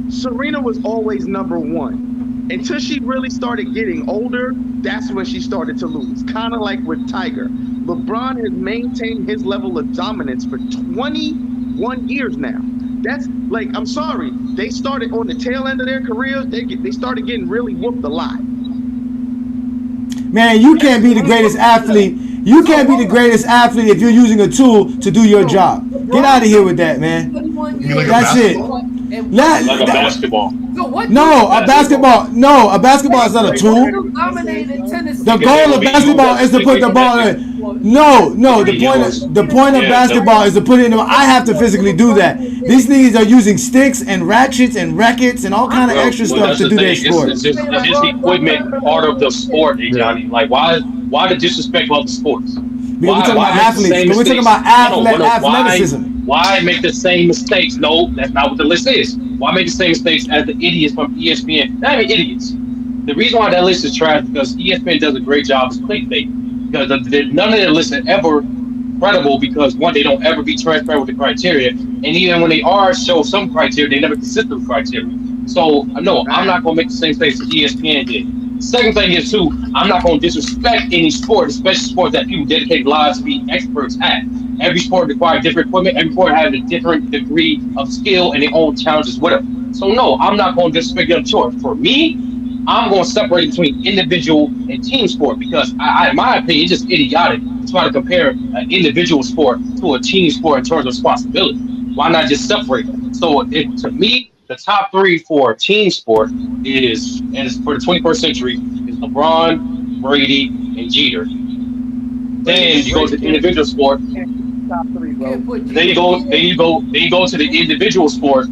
[SPEAKER 7] Serena was always number 1. Until she really started getting older, that's when she started to lose. Kind of like with Tiger. LeBron has maintained his level of dominance for 21 years now. That's like, I'm sorry, they started on the tail end of their careers. They started getting really whooped a lot.
[SPEAKER 1] Man, you can't be the greatest athlete. You can't be the greatest athlete if you're using a tool to do your job. Get out of here with that, man.
[SPEAKER 5] 21
[SPEAKER 3] You like a
[SPEAKER 5] years.
[SPEAKER 1] That's it.
[SPEAKER 5] And
[SPEAKER 1] Let-
[SPEAKER 8] Like a basketball.
[SPEAKER 5] so what
[SPEAKER 1] No, a basketball is not a tool.
[SPEAKER 5] Still dominated tennis.
[SPEAKER 1] The goal of basketball is to put the ball in. No. The point of basketball is to put it in. I have to physically do that. These niggas are using sticks and ratchets and rackets and all kind of extra stuff
[SPEAKER 8] that's
[SPEAKER 1] to
[SPEAKER 8] the
[SPEAKER 1] do their
[SPEAKER 8] thing.
[SPEAKER 1] sport.
[SPEAKER 8] It's just the equipment part of the sport, Johnny. Like, why the disrespect of other sports?
[SPEAKER 1] Because we're talking about
[SPEAKER 8] make the
[SPEAKER 1] athletes.
[SPEAKER 8] same
[SPEAKER 1] Because we're talking
[SPEAKER 8] mistakes?
[SPEAKER 1] about
[SPEAKER 8] No,
[SPEAKER 1] athleticism.
[SPEAKER 8] Why make the same mistakes? No, that's not what the list is. Why make the same mistakes as the idiots from ESPN? Not even idiots. The reason why that list is trash is because ESPN does a great job of clickbait. Because none of their lists are ever credible because, one, they don't ever be transparent with the criteria. And even when they are show some criteria, they never consistent with criteria. So, no, I'm not going to make the same mistakes that ESPN did. Second thing is, too, I'm not going to disrespect any sport, especially sports that people dedicate lives to be experts at. Every sport requires different equipment. Every sport has a different degree of skill and their own challenges with it. So, no, I'm not going to disrespect them short. For me, I'm going to separate between individual and team sport because, in my opinion, it's just idiotic to try to compare an individual sport to a team sport in terms of responsibility. Why not just separate them? So, to me, the top 3 for team sport is for the 21st century is LeBron, Brady, and Jeter. Then you go to the individual sport.
[SPEAKER 7] Top 3, bro.
[SPEAKER 8] Then you go to the individual sport.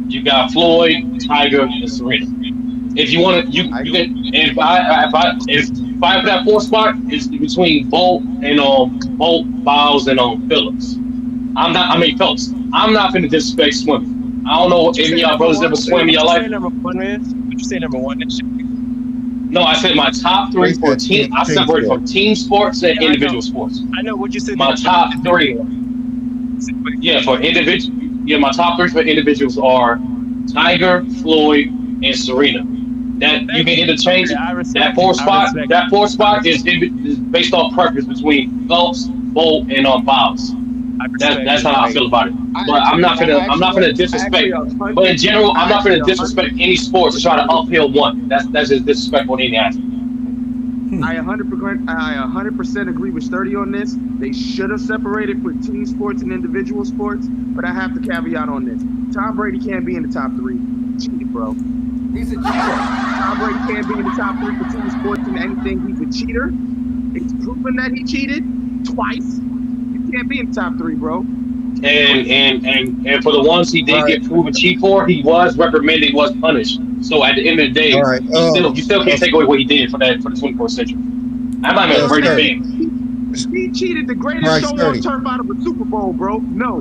[SPEAKER 8] You got Floyd, Tiger, and Serena. If you want to, you can. If I put that 4th spot, it's between Bolt and Biles and Phillips. I'm not finna disrespect swimming. I don't know if any of y'all brothers ever swim in your life.
[SPEAKER 9] Would you say number 1 this year?
[SPEAKER 8] No, I said my top 3 for team. I separated from team sports and individual sports.
[SPEAKER 9] I know what you said.
[SPEAKER 8] My top 3. Yeah, for individual. Yeah, my top three for individuals are Tiger, Floyd, and Serena. That you
[SPEAKER 9] Thank
[SPEAKER 8] can
[SPEAKER 9] you.
[SPEAKER 8] interchange
[SPEAKER 9] Okay,
[SPEAKER 8] it.
[SPEAKER 9] I
[SPEAKER 8] That
[SPEAKER 9] respect it.
[SPEAKER 8] fourth
[SPEAKER 9] I
[SPEAKER 8] spot.
[SPEAKER 9] respect it.
[SPEAKER 8] That fourth
[SPEAKER 9] I
[SPEAKER 8] spot
[SPEAKER 9] respect
[SPEAKER 8] is based off preference between Phelps, Bolt, and Biles.
[SPEAKER 9] I
[SPEAKER 8] That's
[SPEAKER 9] respect
[SPEAKER 8] that's
[SPEAKER 9] it.
[SPEAKER 8] how I
[SPEAKER 7] Hey,
[SPEAKER 8] feel about it. But I'm not gonna disrespect. But in general, I'm not gonna disrespect any sport to try to uphill one. That's just disrespectful in any aspect.
[SPEAKER 7] I 100% agree with Sturdy on this. They should have separated for team sports and individual sports, but I have to caveat on this. Tom Brady can't be in the top three. Cheated, bro.
[SPEAKER 5] He's a cheater.
[SPEAKER 7] Tom Brady can't be in the top three for team sports and anything. He's a cheater. It's proven that he cheated twice. You can't be in the top three, bro.
[SPEAKER 8] And for the ones he did
[SPEAKER 2] Right.
[SPEAKER 8] get proven cheap for, he was reprimanded, he was punished. So at the end of the
[SPEAKER 2] All
[SPEAKER 8] day,
[SPEAKER 2] right.
[SPEAKER 8] you still can't take away what he did for the 24th century. I'm not even a Brady
[SPEAKER 2] Sturdy.
[SPEAKER 8] fan.
[SPEAKER 7] He cheated the
[SPEAKER 2] All
[SPEAKER 7] greatest
[SPEAKER 2] right,
[SPEAKER 7] show on
[SPEAKER 2] Sturdy.
[SPEAKER 7] turf out of a Super Bowl, bro. No,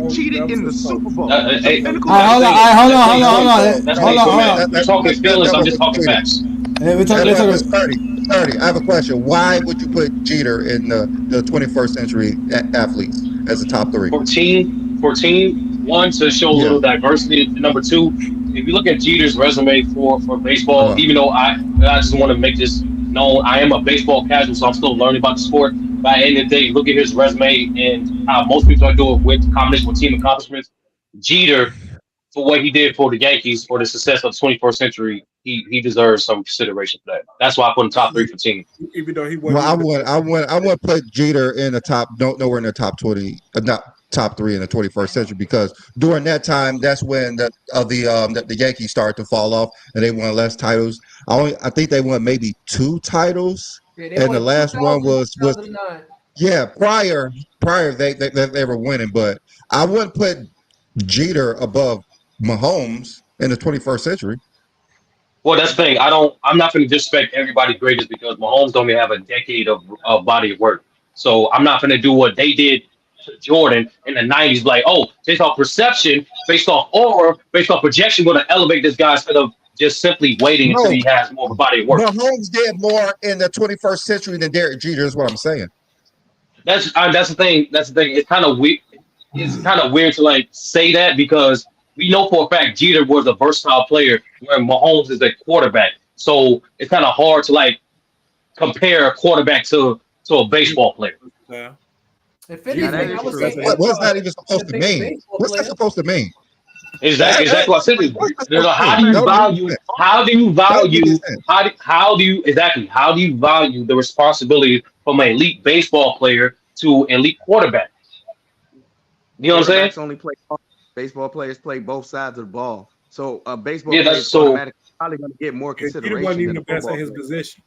[SPEAKER 7] he cheated
[SPEAKER 4] That was
[SPEAKER 7] in the
[SPEAKER 4] his
[SPEAKER 7] Super
[SPEAKER 4] coach.
[SPEAKER 7] Bowl.
[SPEAKER 8] Hey,
[SPEAKER 7] Pinnacle.
[SPEAKER 1] All right, hold on, hold on.
[SPEAKER 8] that's
[SPEAKER 1] Hold
[SPEAKER 8] me.
[SPEAKER 1] on,
[SPEAKER 8] So
[SPEAKER 1] hold
[SPEAKER 8] man,
[SPEAKER 1] on.
[SPEAKER 8] you're talking feelings. I'm just talking
[SPEAKER 2] cheating.
[SPEAKER 8] facts.
[SPEAKER 1] Hey, we're talking.
[SPEAKER 2] Sturdy, I have a question. Why would you put Jeter in the 21st century athletes as a top three?
[SPEAKER 8] 14, one, to show a
[SPEAKER 2] Yeah.
[SPEAKER 8] little diversity. Number two, if you look at Jeter's resume for baseball,
[SPEAKER 2] Uh-huh.
[SPEAKER 8] even though I just want to make this known, I am a baseball casual, so I'm still learning about the sport. By the end of the day, look at his resume and how most people are doing with combination with team accomplishments. Jeter, for what he did for the Yankees for the success of the 21st century, he deserves some consideration for that. That's why I put him top three for team.
[SPEAKER 4] Even though he
[SPEAKER 2] Well,
[SPEAKER 4] wasn't even the best.
[SPEAKER 2] I want to put Jeter in the top, nowhere in the top 20, not top three in the 21st century, because during that time, that's when the Yankees started to fall off and they won less titles. I think they won maybe 2 titles,
[SPEAKER 5] Yeah, they
[SPEAKER 2] and the
[SPEAKER 5] won
[SPEAKER 2] last one
[SPEAKER 5] 2000,
[SPEAKER 2] was
[SPEAKER 5] 2009.
[SPEAKER 2] yeah, prior they were winning, but I wouldn't put Jeter above Mahomes in the 21st century.
[SPEAKER 8] Well, that's the thing. I'm not going to disrespect everybody's greatest because Mahomes don't even have a decade of body of work. So I'm not going to do what they did to Jordan in the '90s. Like, oh, based off perception, based off aura, based off projection, going to elevate this guy instead of just simply waiting until
[SPEAKER 2] No,
[SPEAKER 8] he has more of a body of work.
[SPEAKER 2] Mahomes did more in the 21st century than Derek Jeter is what I'm saying.
[SPEAKER 8] That's the thing. That's the thing. It's kind of weird. It's kind of weird to like say that because we know for a fact Jeter was a versatile player, where Mahomes is a quarterback. So it's kind of hard to like compare a quarterback to a baseball player.
[SPEAKER 4] Yeah.
[SPEAKER 5] If
[SPEAKER 7] Yeah, that
[SPEAKER 5] anything,
[SPEAKER 7] is
[SPEAKER 5] I would
[SPEAKER 7] true.
[SPEAKER 5] say
[SPEAKER 2] What's that even supposed to
[SPEAKER 5] bigger
[SPEAKER 2] mean?
[SPEAKER 5] baseball
[SPEAKER 2] What's that
[SPEAKER 5] player.
[SPEAKER 2] supposed to mean?
[SPEAKER 8] Exactly what I said.
[SPEAKER 2] What's that supposed
[SPEAKER 8] How
[SPEAKER 2] to
[SPEAKER 8] do
[SPEAKER 2] mean?
[SPEAKER 8] you value? How do you
[SPEAKER 2] That don't make any
[SPEAKER 8] value?
[SPEAKER 2] sense.
[SPEAKER 8] How do you exactly? How do you value the responsibility from an elite baseball player to elite quarterback? You know what I'm saying?
[SPEAKER 7] Quarterbacks only play. Baseball players play both sides of the ball, so a baseball
[SPEAKER 8] Yeah,
[SPEAKER 7] player
[SPEAKER 8] that's
[SPEAKER 7] is
[SPEAKER 8] so.
[SPEAKER 7] automatically probably going to get more
[SPEAKER 4] Yeah, Jeter wasn't
[SPEAKER 7] consideration
[SPEAKER 4] even
[SPEAKER 7] than
[SPEAKER 4] the
[SPEAKER 7] a
[SPEAKER 4] best at
[SPEAKER 7] football
[SPEAKER 4] his
[SPEAKER 7] player.
[SPEAKER 4] position.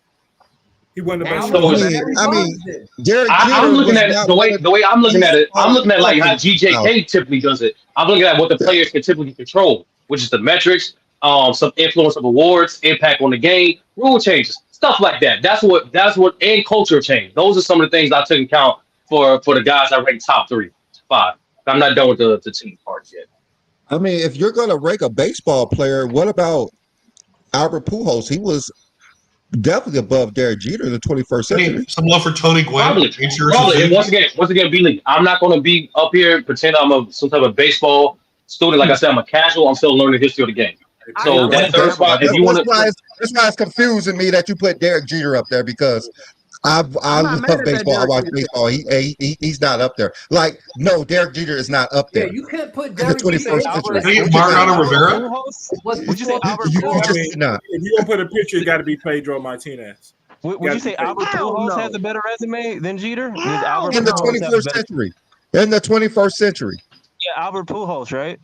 [SPEAKER 4] He wasn't the
[SPEAKER 5] Now
[SPEAKER 4] best
[SPEAKER 5] we
[SPEAKER 4] at his
[SPEAKER 8] So
[SPEAKER 5] see
[SPEAKER 8] it's,
[SPEAKER 5] Barry
[SPEAKER 2] I
[SPEAKER 5] Bonds
[SPEAKER 2] mean,
[SPEAKER 5] did.
[SPEAKER 2] Derek
[SPEAKER 8] I'm
[SPEAKER 2] Jeter
[SPEAKER 8] looking
[SPEAKER 2] was
[SPEAKER 8] at it
[SPEAKER 2] not
[SPEAKER 8] the
[SPEAKER 2] one
[SPEAKER 8] way
[SPEAKER 2] of
[SPEAKER 8] I'm looking at
[SPEAKER 2] these
[SPEAKER 8] it. I'm looking at it like how
[SPEAKER 2] fucking out.
[SPEAKER 8] GJK typically does it. I'm looking at what the
[SPEAKER 2] Yeah.
[SPEAKER 8] players can typically control, which is the metrics, some influence of awards, impact on the game, rule changes, stuff like that. That's what and culture change. Those are some of the things I took into account for the guys I ranked top 5. I'm not done with the team part yet.
[SPEAKER 2] I mean, if you're going to rank a baseball player, what about Albert Pujols? He was definitely above Derek Jeter in the 21st
[SPEAKER 3] I mean,
[SPEAKER 2] century.
[SPEAKER 3] some love for Tony Gwynn.
[SPEAKER 8] Probably,
[SPEAKER 3] 8 years of
[SPEAKER 8] probably. And
[SPEAKER 3] Suzuki.
[SPEAKER 8] once again, B-League. I'm not going to be up here and pretend I'm some type of baseball student. Like I said, I'm a casual. I'm still learning the history of the game.
[SPEAKER 7] I
[SPEAKER 8] So that
[SPEAKER 7] think
[SPEAKER 8] third
[SPEAKER 7] that was
[SPEAKER 8] spot, if
[SPEAKER 2] That's,
[SPEAKER 8] you want to,
[SPEAKER 2] that's why it's confusing me that you put Derek Jeter up there because I
[SPEAKER 7] I'm not mad
[SPEAKER 2] love
[SPEAKER 7] at that
[SPEAKER 2] baseball. I
[SPEAKER 7] Derek
[SPEAKER 2] watch
[SPEAKER 7] Jeter.
[SPEAKER 2] baseball. He's not up there. Like, no, Derek Jeter is not up
[SPEAKER 5] Yeah,
[SPEAKER 2] there
[SPEAKER 5] you can't put
[SPEAKER 2] in the
[SPEAKER 5] Derek Jeter
[SPEAKER 2] 21st
[SPEAKER 5] in
[SPEAKER 2] century.
[SPEAKER 5] the
[SPEAKER 3] Hey,
[SPEAKER 2] You
[SPEAKER 5] baseball.
[SPEAKER 2] cannot.
[SPEAKER 3] Mariano Rivera.
[SPEAKER 9] Pujols?
[SPEAKER 5] Was
[SPEAKER 9] Would you say
[SPEAKER 5] before
[SPEAKER 9] Albert
[SPEAKER 2] You
[SPEAKER 4] I
[SPEAKER 9] Pujols?
[SPEAKER 2] just
[SPEAKER 4] mean,
[SPEAKER 2] cannot.
[SPEAKER 4] if you're gonna put a picture, it got to be Pedro Martinez.
[SPEAKER 9] Would you say Albert
[SPEAKER 7] Hell
[SPEAKER 9] Pujols
[SPEAKER 7] no.
[SPEAKER 9] has a better resume than Jeter? Does
[SPEAKER 7] Hell
[SPEAKER 9] Albert
[SPEAKER 2] In the
[SPEAKER 7] no.
[SPEAKER 9] Pujols have a
[SPEAKER 2] 21st
[SPEAKER 9] better?
[SPEAKER 2] century. In the 21st century.
[SPEAKER 9] Yeah, Albert Pujols, right?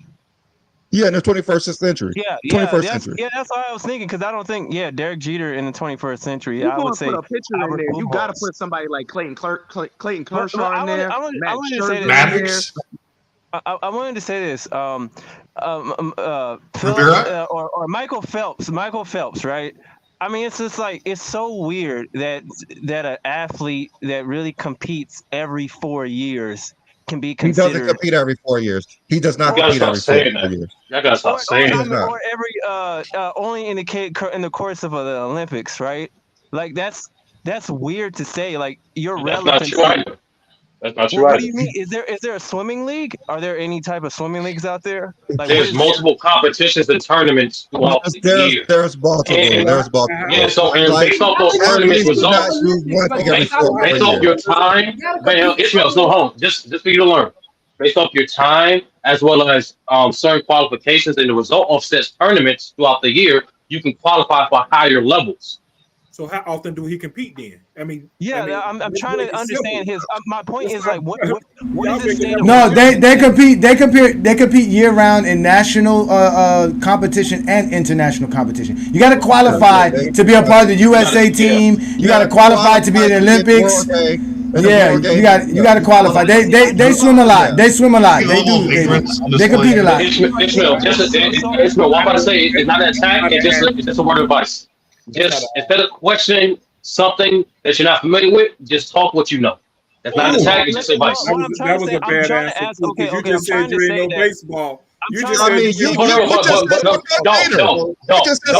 [SPEAKER 2] Yeah, in the 21st century.
[SPEAKER 9] Yeah,
[SPEAKER 2] 21st century.
[SPEAKER 9] that's what I was thinking because I don't think Derek Jeter in the 21st century.
[SPEAKER 7] You're
[SPEAKER 9] I
[SPEAKER 7] going
[SPEAKER 9] would
[SPEAKER 7] to
[SPEAKER 9] say
[SPEAKER 7] put a picture in
[SPEAKER 9] Albert
[SPEAKER 7] there. You got to
[SPEAKER 9] Pujols.
[SPEAKER 7] put somebody like Clayton
[SPEAKER 9] But
[SPEAKER 7] Kershaw in there.
[SPEAKER 9] I
[SPEAKER 7] Matt
[SPEAKER 9] wanted to say
[SPEAKER 7] Scherzer
[SPEAKER 9] this.
[SPEAKER 7] in there.
[SPEAKER 3] Maddox.
[SPEAKER 9] I wanted to say this. Phillips
[SPEAKER 3] Rivera.
[SPEAKER 9] or Michael Phelps. Michael Phelps, right? I mean, it's just like it's so weird that an athlete that really competes every 4 years can be
[SPEAKER 2] He doesn't
[SPEAKER 9] considered,
[SPEAKER 2] compete every 4 years. He does not
[SPEAKER 8] you gotta
[SPEAKER 2] compete
[SPEAKER 8] stop
[SPEAKER 2] every
[SPEAKER 8] saying
[SPEAKER 2] 4
[SPEAKER 8] that.
[SPEAKER 2] years.
[SPEAKER 8] Y'all gotta stop saying
[SPEAKER 2] He
[SPEAKER 8] that.
[SPEAKER 2] does not.
[SPEAKER 9] or every only in the course of the Olympics, right? Like that's weird to say. Like your
[SPEAKER 8] That's not true
[SPEAKER 9] relevancy.
[SPEAKER 8] either. That's not true
[SPEAKER 9] Well, what
[SPEAKER 8] either.
[SPEAKER 9] do you mean? Is there a swimming league? Are there any type of swimming leagues out there? Like, what
[SPEAKER 8] There's
[SPEAKER 9] is
[SPEAKER 8] multiple competitions and tournaments throughout the year.
[SPEAKER 2] There's multiple.
[SPEAKER 8] And
[SPEAKER 2] There's multiple.
[SPEAKER 8] yeah, so and
[SPEAKER 2] Like
[SPEAKER 8] based off those tournaments
[SPEAKER 2] athletes do not
[SPEAKER 8] results,
[SPEAKER 2] do one thing every
[SPEAKER 8] based,
[SPEAKER 2] sport
[SPEAKER 8] based
[SPEAKER 2] per
[SPEAKER 8] off
[SPEAKER 2] year.
[SPEAKER 8] your time, man, Ishmael, so hold on, just for you to learn, based off your time as well as certain qualifications and the result of such tournaments throughout the year, you can qualify for higher levels.
[SPEAKER 4] So how often do he compete then? I mean,
[SPEAKER 9] Yeah, I'm trying to understand his. My point is like, what
[SPEAKER 4] Y'all
[SPEAKER 9] is the
[SPEAKER 4] making
[SPEAKER 9] state
[SPEAKER 4] it
[SPEAKER 9] of?
[SPEAKER 1] No, they compete year round in national competition and international competition. You got to qualify to be a part of the USA team. You got to qualify to be in the Olympics. Yeah, you got to qualify. They swim a lot. They swim a lot. They do. They compete a lot.
[SPEAKER 8] Ishmael, Ishmael, what I'm about to say is not an attack, it's just a word of advice. Just instead of questioning something that you're not familiar with, just talk what you know. That's not an attack, it's just advice.
[SPEAKER 4] That was a bad answer.
[SPEAKER 9] Okay,
[SPEAKER 4] You just said you ain't know baseball. You just said you
[SPEAKER 2] you
[SPEAKER 4] ain't
[SPEAKER 2] just said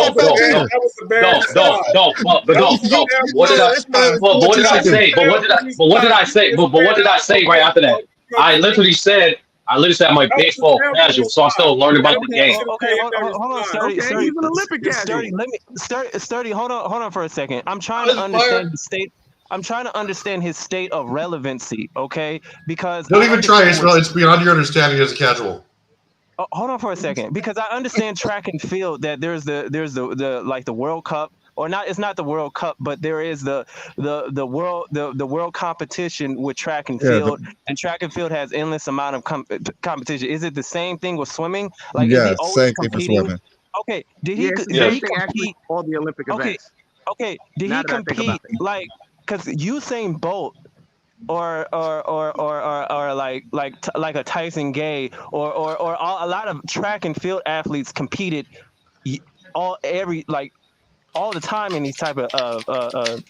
[SPEAKER 8] Don't. What did I say? But what did I say right after that? I literally said I'm a baseball casual, so I'm still learning about the game.
[SPEAKER 9] Okay, hold on, Sturdy.
[SPEAKER 10] Okay, he's an Olympic casual.
[SPEAKER 9] Sturdy, hold on for a second. I'm trying to understand the state. I'm trying to understand his state of relevancy, okay? Because
[SPEAKER 3] don't even try, Ishmael. It's beyond your understanding as a casual.
[SPEAKER 9] Hold on for a second, because I understand track and field that there's the like the World Cup, or not. It's not the World Cup, but there is the world competition with track and field, and track and field has endless amount of competition. Is it the same thing with swimming? Like, is he always competing? Okay, did he compete
[SPEAKER 10] all the Olympic events?
[SPEAKER 9] Okay, did he compete like? Because Usain Bolt or like a Tyson Gay or a lot of track and field athletes competed all the time in these type of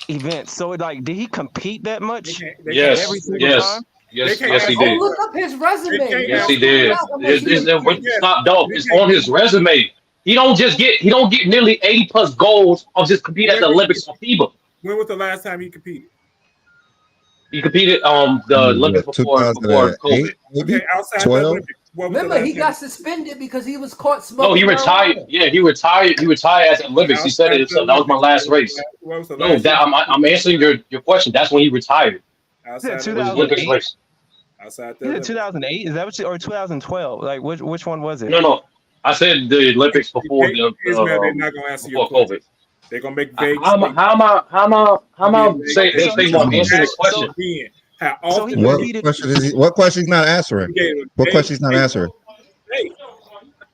[SPEAKER 9] events. So like, did he compete that much?
[SPEAKER 8] Yes,
[SPEAKER 9] every single time?
[SPEAKER 8] Yes, he did.
[SPEAKER 5] Look up his resume.
[SPEAKER 8] Yes, he did. It's not dope. It's on his resume. He don't get nearly 80 plus goals of just competing at the Olympics or FIBA.
[SPEAKER 4] When was the last time he competed?
[SPEAKER 8] He competed the Olympics before COVID.
[SPEAKER 4] Okay, outside
[SPEAKER 2] 12?
[SPEAKER 4] the Olympics.
[SPEAKER 5] Remember, he got suspended because he was caught smoking.
[SPEAKER 8] No, he retired. Yeah, he retired. He retired at the Olympics. He said it himself. That was my last race. No, I'm answering your question. That's when he retired.
[SPEAKER 4] Outside
[SPEAKER 8] the Olympics race.
[SPEAKER 4] Outside
[SPEAKER 9] the 2008? Is that what or 2012? Like, which one was it?
[SPEAKER 8] No. I said the Olympics before
[SPEAKER 4] They're not gonna answer your
[SPEAKER 8] COVID.
[SPEAKER 4] They're gonna make vague.
[SPEAKER 8] How am I saying I'm answering the question?
[SPEAKER 4] How often?
[SPEAKER 2] What question he's not answering? What question he's not answering?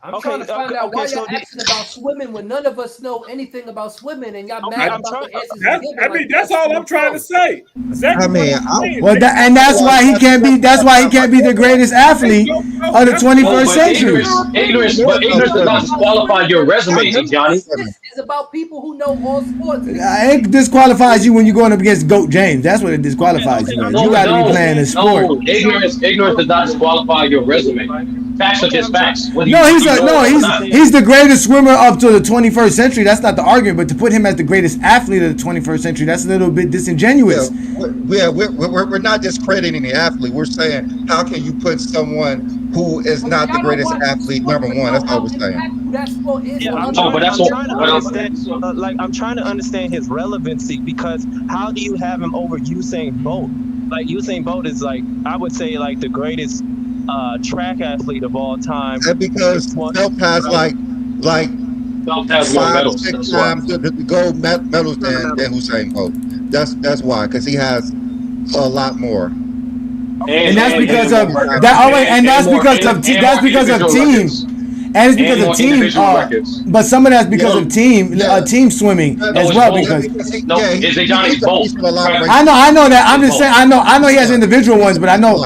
[SPEAKER 5] I'm trying to find out why y'all asking about swimming when none of us know anything about swimming, and y'all mad about the answers.
[SPEAKER 4] I mean, that's all I'm trying to say.
[SPEAKER 2] I mean,
[SPEAKER 1] and that's why he can't be. That's why he can't be the greatest athlete of the 21st century.
[SPEAKER 8] Ignorance does not disqualify your resume, Johnny.
[SPEAKER 5] It's about people who know all sports.
[SPEAKER 1] It disqualifies you when you're going up against GOAT James. That's what it disqualifies you. You got to be playing a sport.
[SPEAKER 8] No, ignorance does not disqualify your resume. Facts are just facts.
[SPEAKER 1] He's the greatest swimmer up to the 21st century. That's not the argument, but to put him as the greatest athlete of the 21st century, that's a little bit disingenuous.
[SPEAKER 2] We're not discrediting the athlete. We're saying, how can you put someone who is not the greatest athlete number one? That's all we're saying.
[SPEAKER 9] I'm trying to understand his relevancy, because how do you have him over Usain Bolt? Like, Usain Bolt is like, I would say, like the greatest track athlete of all time.
[SPEAKER 2] And because Phelps has like
[SPEAKER 8] Phelps has more medals.
[SPEAKER 2] 6 times the gold medals than Usain Bolt. That's why, because he has a lot more.
[SPEAKER 1] And that's because of that. Oh wait, and that's because of teams. And it's because of team, but some of that's because of team swimming as well. Because I know that. I'm just saying. I know he has individual ones, but I know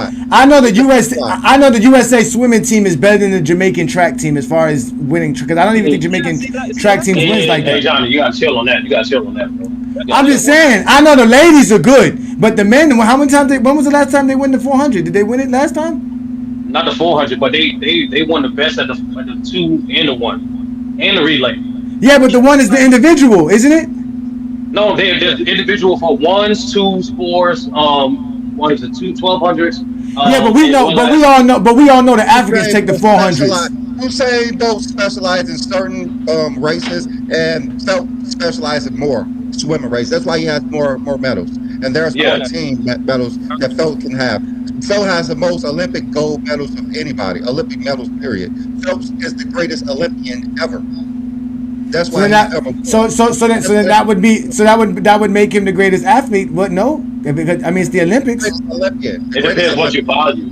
[SPEAKER 1] the USA swimming team is better than the Jamaican track team as far as winning. Because I don't even think Jamaican track teams wins like that.
[SPEAKER 8] Hey Johnny, you gotta chill on that. Bro.
[SPEAKER 1] I'm just saying. I know the ladies are good, but the men. How many times? When was the last time they won the 400? Did they win it last time?
[SPEAKER 8] Not the 400, but they won the best at the 2 and the 1 and the relay.
[SPEAKER 1] Yeah, but the one is the individual, isn't it?
[SPEAKER 8] No, there's individual for ones, twos, fours. What is it? 1200s.
[SPEAKER 1] Yeah, but we know, but we all know the Africans take the 400s.
[SPEAKER 2] Usain Bolt specialized in certain races, and Phelps specialized in more swimming races. That's why he has more medals. And there's 14 medals that Phelps can have. Phelps has the most Olympic gold medals of anybody. Olympic medals, period. Phelps is the greatest Olympian ever. That's why.
[SPEAKER 1] So then that would make him the greatest athlete. What? No, because I mean it's the Olympics.
[SPEAKER 2] Olympian.
[SPEAKER 8] It depends what you value.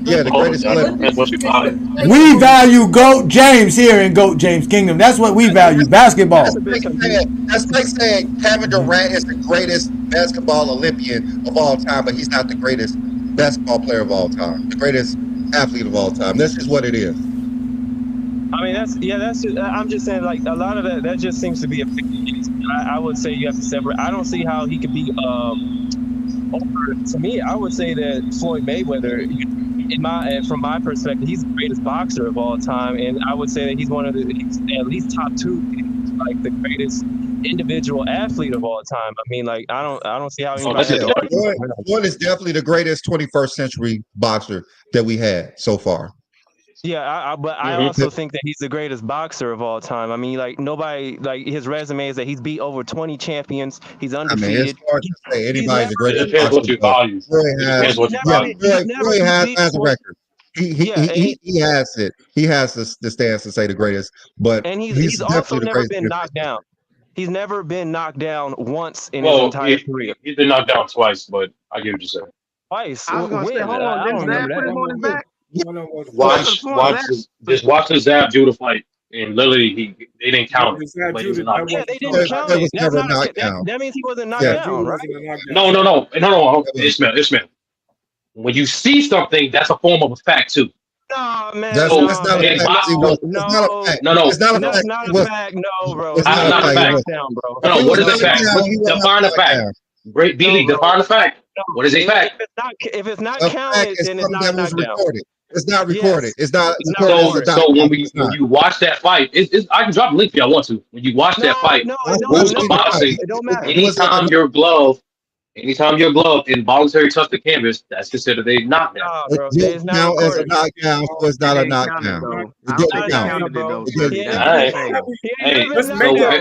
[SPEAKER 2] Yeah, the greatest Olympian.
[SPEAKER 8] What you value.
[SPEAKER 1] We value GOAT James here in GOAT James Kingdom. That's what we value. Basketball.
[SPEAKER 2] That's like saying Kevin Durant is the greatest basketball Olympian of all time, but he's not the greatest basketball player of all time. The greatest athlete of all time. That's just what it is.
[SPEAKER 9] I mean, I'm just saying, like, a lot of that just seems to be a fixed. I would say you have to separate. I don't see how he could be over. To me, I would say that Floyd Mayweather, from my perspective, he's the greatest boxer of all time, and I would say that he's he's at least top two, like the greatest individual athlete of all time. I mean, like, I don't see how
[SPEAKER 2] Floyd is definitely the greatest 21st century boxer that we had so far.
[SPEAKER 9] Yeah, but I also think that he's the greatest boxer of all time. I mean, like, nobody, like, his resume is that he's beat over 20 champions. He's undefeated. I mean, it's hard to say anybody's the greatest boxer. What you value.
[SPEAKER 2] Floyd has a record. He has it. He has the stance to say the greatest, but
[SPEAKER 9] he's also never been knocked down. He's never been knocked down once in his entire career.
[SPEAKER 8] He's been knocked down twice, but I get what you're saying.
[SPEAKER 9] Twice?
[SPEAKER 10] I was going to say, hold on. Didn't Zab put him on his back?
[SPEAKER 8] Just watch the Zab Judah fight, and literally they didn't count him.
[SPEAKER 9] Yeah, they didn't count him. That means he wasn't knocked down, right?
[SPEAKER 8] No. Ishmael. When you see something, that's a form of a fact too.
[SPEAKER 9] No, man.
[SPEAKER 2] That's not a fact. It's not a fact.
[SPEAKER 9] No, bro.
[SPEAKER 8] It's not a fact. No, what is a fact? Define a fact. Great B-League, define a fact. What is a fact?
[SPEAKER 9] If it's not counted, then it's not knocked down.
[SPEAKER 2] It's not recorded. It's not.
[SPEAKER 8] So when you watch that fight, I can drop a link if y'all want to. When you watch that fight,
[SPEAKER 9] it don't matter.
[SPEAKER 8] Anytime your glove involuntary touch the canvas, that's considered a knockdown.
[SPEAKER 2] It now as a knockdown, so it's not a knockdown. It didn't count.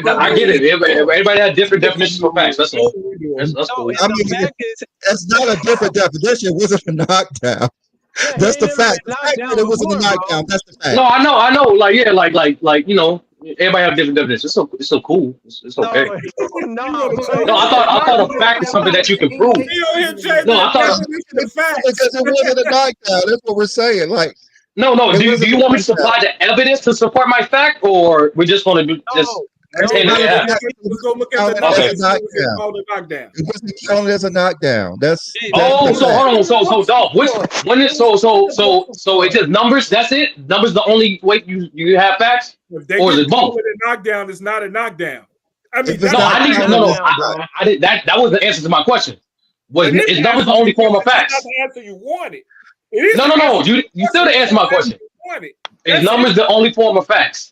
[SPEAKER 8] I get it. Everybody has different definitions for facts. That's all. That's cool.
[SPEAKER 2] I mean, it's not a different definition. It wasn't a knockdown. That's the fact. It wasn't a knockdown. That's the fact.
[SPEAKER 8] No, I know. Like, yeah, like you know. Everybody have different definitions. It's so cool. It's okay.
[SPEAKER 9] No,
[SPEAKER 8] I thought a fact is something that you can prove. No, I thought
[SPEAKER 2] because it wasn't a knockdown. That's what we're saying. Like,
[SPEAKER 8] no. Do you want me to supply the evidence to support my fact, or we just want to just?
[SPEAKER 4] Let's go look at the knockdown.
[SPEAKER 2] It wasn't counted as a knockdown.
[SPEAKER 8] So hold on. So Dolph, when is so it's just numbers? That's it. Numbers the only way you have facts, or is it both?
[SPEAKER 4] A knockdown is not a knockdown. I mean,
[SPEAKER 8] I did that. That was the answer to my question. Is numbers the only form of facts?
[SPEAKER 4] That's the answer you wanted.
[SPEAKER 8] No. You still didn't answer my question. Is numbers the only form of facts?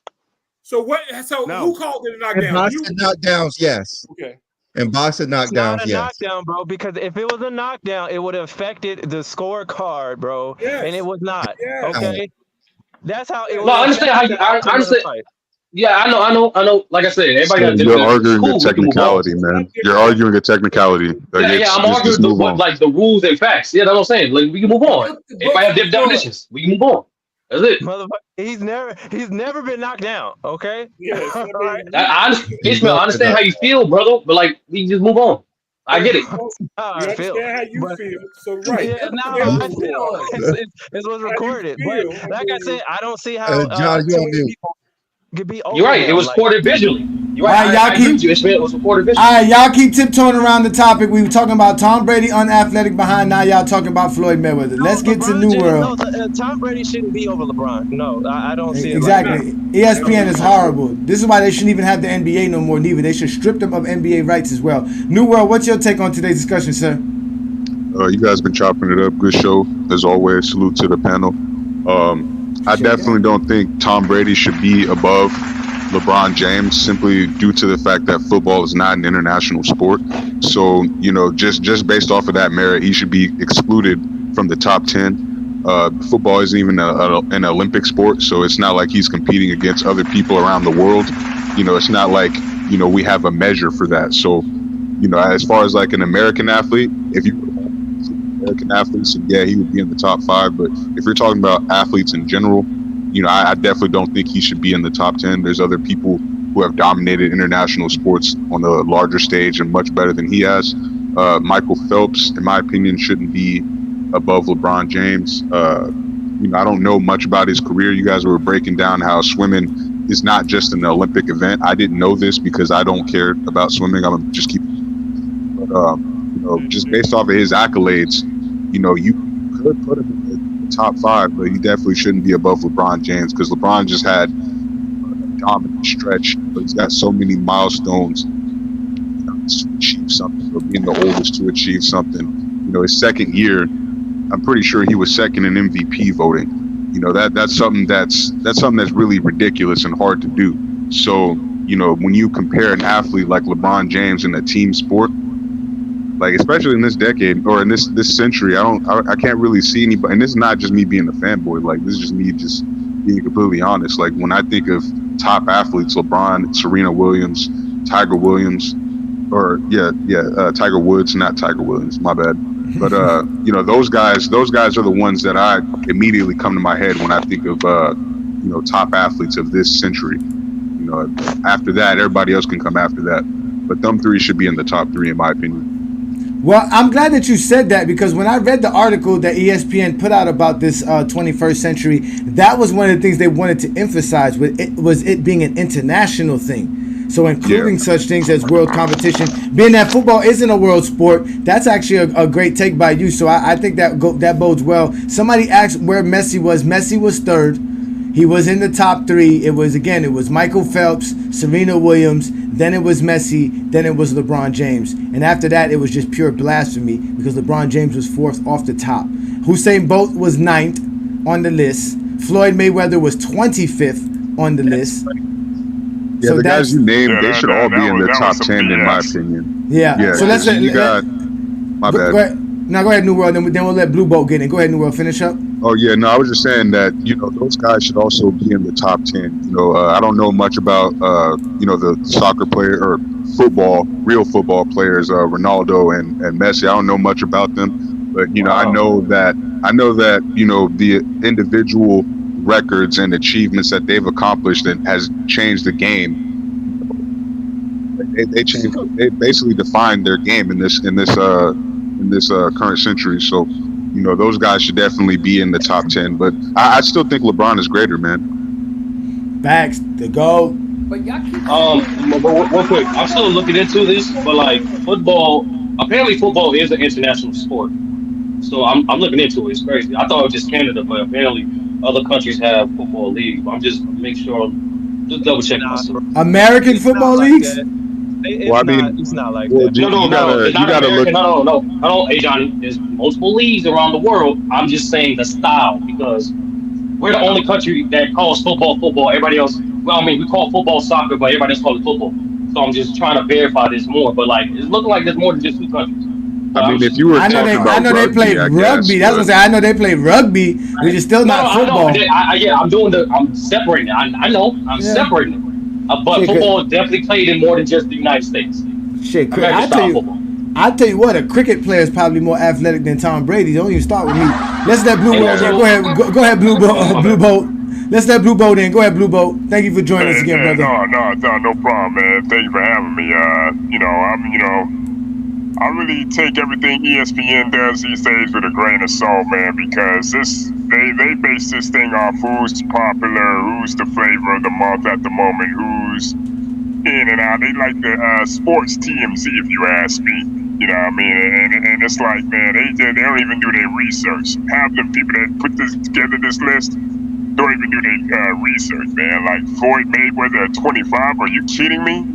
[SPEAKER 4] So what? So who called it a knockdown?
[SPEAKER 2] In boxing knockdowns, yes.
[SPEAKER 4] Okay.
[SPEAKER 2] In boxing knockdowns,
[SPEAKER 9] yes. Knockdown, bro. Because if it was a knockdown, it would have affected the scorecard, bro.
[SPEAKER 4] Yes.
[SPEAKER 9] And it was not. Yes. Okay. That's how it was.
[SPEAKER 8] No, I understand how you. I understand. Yeah, I know. Like I said, everybody.
[SPEAKER 11] You're arguing a technicality, man. You're arguing a technicality.
[SPEAKER 8] I'm arguing the rules and facts. Yeah, that's what I'm saying. Like, we can move on. Everybody have different definitions. We can move on. That's it.
[SPEAKER 9] Motherfucker, he's never been knocked down. Okay.
[SPEAKER 4] Yes.
[SPEAKER 8] Ishmael, I understand how you feel, brother, but like, we just move on. I get it.
[SPEAKER 4] You understand how you feel. So right.
[SPEAKER 9] Yeah, I feel. It was recorded. But like I said, I don't see how
[SPEAKER 2] John, you on mute.
[SPEAKER 9] Could be over.
[SPEAKER 8] You're right. It was recorded visually. You're right. It was recorded visually.
[SPEAKER 1] All right, y'all keep tiptoeing around the topic. We were talking about Tom Brady unathletic behind. Now y'all talking about Floyd Mayweather. Let's get to New World.
[SPEAKER 9] No, Tom Brady shouldn't be over LeBron. No, I don't see it.
[SPEAKER 1] Exactly. ESPN is horrible. This is why they shouldn't even have the NBA no more. Neither they should strip them of NBA rights as well. New World, what's your take on today's discussion, sir?
[SPEAKER 11] You guys been chopping it up. Good show as always. Salute to the panel. I definitely don't think Tom Brady should be above LeBron James simply due to the fact that football is not an international sport. So, just based off of that merit, he should be excluded from the top 10. Football isn't even an Olympic sport, so it's not like he's competing against other people around the world. It's not like, we have a measure for that. So, as far as like an American athlete, if you American athletes, and yeah, he would be in the top 5. But if you're talking about athletes in general, I definitely don't think he should be in the top 10. There's other people who have dominated international sports on a larger stage and much better than he has. Michael Phelps, in my opinion, shouldn't be above LeBron James. I don't know much about his career. You guys were breaking down how swimming is not just an Olympic event. I didn't know this because I don't care about swimming. I'm just keep. But just based off of his accolades, you could put him in the top 5, but he definitely shouldn't be above LeBron James because LeBron just had a dominant stretch. But he's got so many milestones to achieve something, or being the oldest to achieve something. His second year, I'm pretty sure he was second in MVP voting. That's something that's really ridiculous and hard to do. So, when you compare an athlete like LeBron James in a team sport, like especially in this decade or in this century, I can't really see anybody. And this is not just me being a fanboy. Like, this is just me just being completely honest. Like, when I think of top athletes, LeBron, Serena Williams, Tiger Williams, Tiger Woods, not Tiger Williams, my bad. But those guys are the ones that I immediately come to my head when I think of top athletes of this century. After that, everybody else can come after that. But them 3 should be in the top 3 in my opinion.
[SPEAKER 1] Well, I'm glad that you said that, because when I read the article that ESPN put out about this 21st century, that was one of the things they wanted to emphasize, was it being an international thing. So including such things as world competition, being that football isn't a world sport, that's actually a great take by you. So I think that bodes well. Somebody asked where Messi was. Messi was 3rd. He was in the top 3. It was Michael Phelps, Serena Williams, then it was Messi, then it was LeBron James. And after that, it was just pure blasphemy because LeBron James was 4th off the top. Usain Bolt was 9th on the list. Floyd Mayweather was 25th on the list.
[SPEAKER 11] Yeah, so the guys you named, they should all be in the top 10 in my opinion.
[SPEAKER 1] Yeah. So let's
[SPEAKER 11] my bad.
[SPEAKER 1] Go ahead. Now go ahead, New World. Then we'll let Blue Boat get in. Go ahead, New World. Finish up.
[SPEAKER 11] Oh yeah, no, I was just saying that those guys should also be in the top 10. I don't know much about the soccer player or real football players, Ronaldo and Messi. I don't know much about them, but I know that the individual records and achievements that they've accomplished and has changed the game. They basically defined their game in this current century. So, those guys should definitely be in the top 10. But I still think LeBron is greater, man.
[SPEAKER 1] Facts, the GOAT.
[SPEAKER 5] But y'all keep
[SPEAKER 8] real quick, I'm still looking into this, but like apparently football is an international sport. So I'm looking into it. It's crazy. I thought it was just Canada, but apparently other countries have football leagues. But I'm just just double checking myself.
[SPEAKER 1] American football leagues?
[SPEAKER 9] It's not like that.
[SPEAKER 8] No. Hey, Johnny, there's multiple leagues around the world. I'm just saying the style, because we're the only country that calls football. Everybody else, we call football soccer, but everybody else calls it football. So I'm just trying to verify this more. But it's looking like there's more than just 2 countries.
[SPEAKER 11] If you were talking about
[SPEAKER 1] I know they play rugby. That's what I'm saying. I know they play rugby, which is still not football.
[SPEAKER 8] I'm separating it. I know. I'm separating it. But football is definitely played in more than just the United States.
[SPEAKER 1] Shit, I tell you what, a cricket player is probably more athletic than Tom Brady. Don't even start with me. Let's let Blue Boat in. Go ahead, Blue Boat. Let's let Blue Boat in. Go ahead, Blue Boat. Thank you for joining us again, brother.
[SPEAKER 12] No problem, man. Thank you for having me. I really take everything ESPN does these days with a grain of salt, man, because they base this thing off who's popular, who's the flavor of the month at the moment, who's in and out. They like the sports TMZ, if you ask me. You know what I mean? And it's like, man, they don't even do their research. Half the people that put together this list don't even do their research, man. Like Floyd Mayweather at 25, are you kidding me?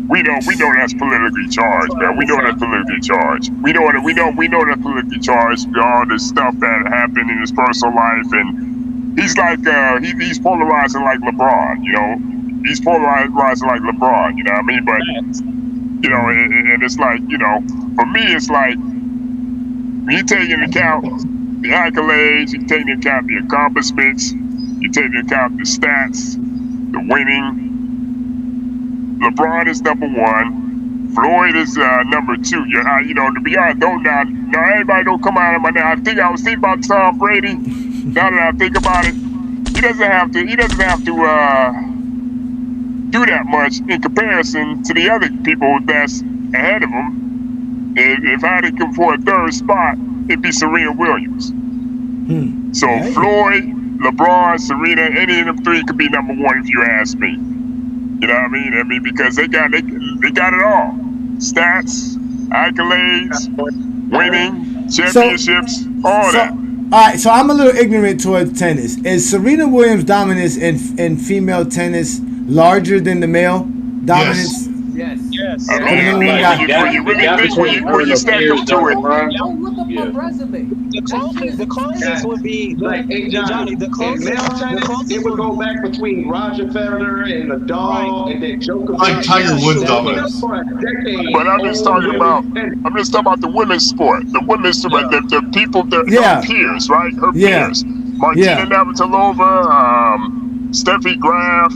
[SPEAKER 12] We know that's politically charged, man. We know that's politically charged. We know that's politically charged. All this stuff that happened in his personal life, and he's like he's polarizing like LeBron. He's polarizing like LeBron, you know what I mean? But you know, and it's like, you know, for me, it's like when you take into account the accolades, you take into account the accomplishments, you take into account the stats, the winning. LeBron is number one. Floyd is number two. You know, to be honest, now everybody don't come out of my now. I was thinking about Tom Brady. Now that I think about it, he doesn't have to do that much in comparison to the other people that's ahead of him. If I had to come for a third spot, it'd be Serena Williams. So Floyd, LeBron, Serena, any of them three could be number one if you ask me. You know what I mean? I mean, because they got it all. Stats, accolades, winning, championships, all that.
[SPEAKER 1] All right, so I'm a little ignorant towards tennis. Is Serena Williams' dominance in female tennis larger than the male dominance?
[SPEAKER 5] Yes.
[SPEAKER 12] I mean, when you really think, when you stack them to it.
[SPEAKER 5] Look up her resume.
[SPEAKER 9] The closest would be
[SPEAKER 10] like
[SPEAKER 9] Johnny. The closest,
[SPEAKER 10] it would go back between Roger Federer and Nadal, and then Djokovic.
[SPEAKER 3] Like Tiger Woods dominance.
[SPEAKER 12] But I'm just talking about the women's sport. The women's sport, the people, her peers, right? Her peers. Martina Navratilova, Steffi Graf.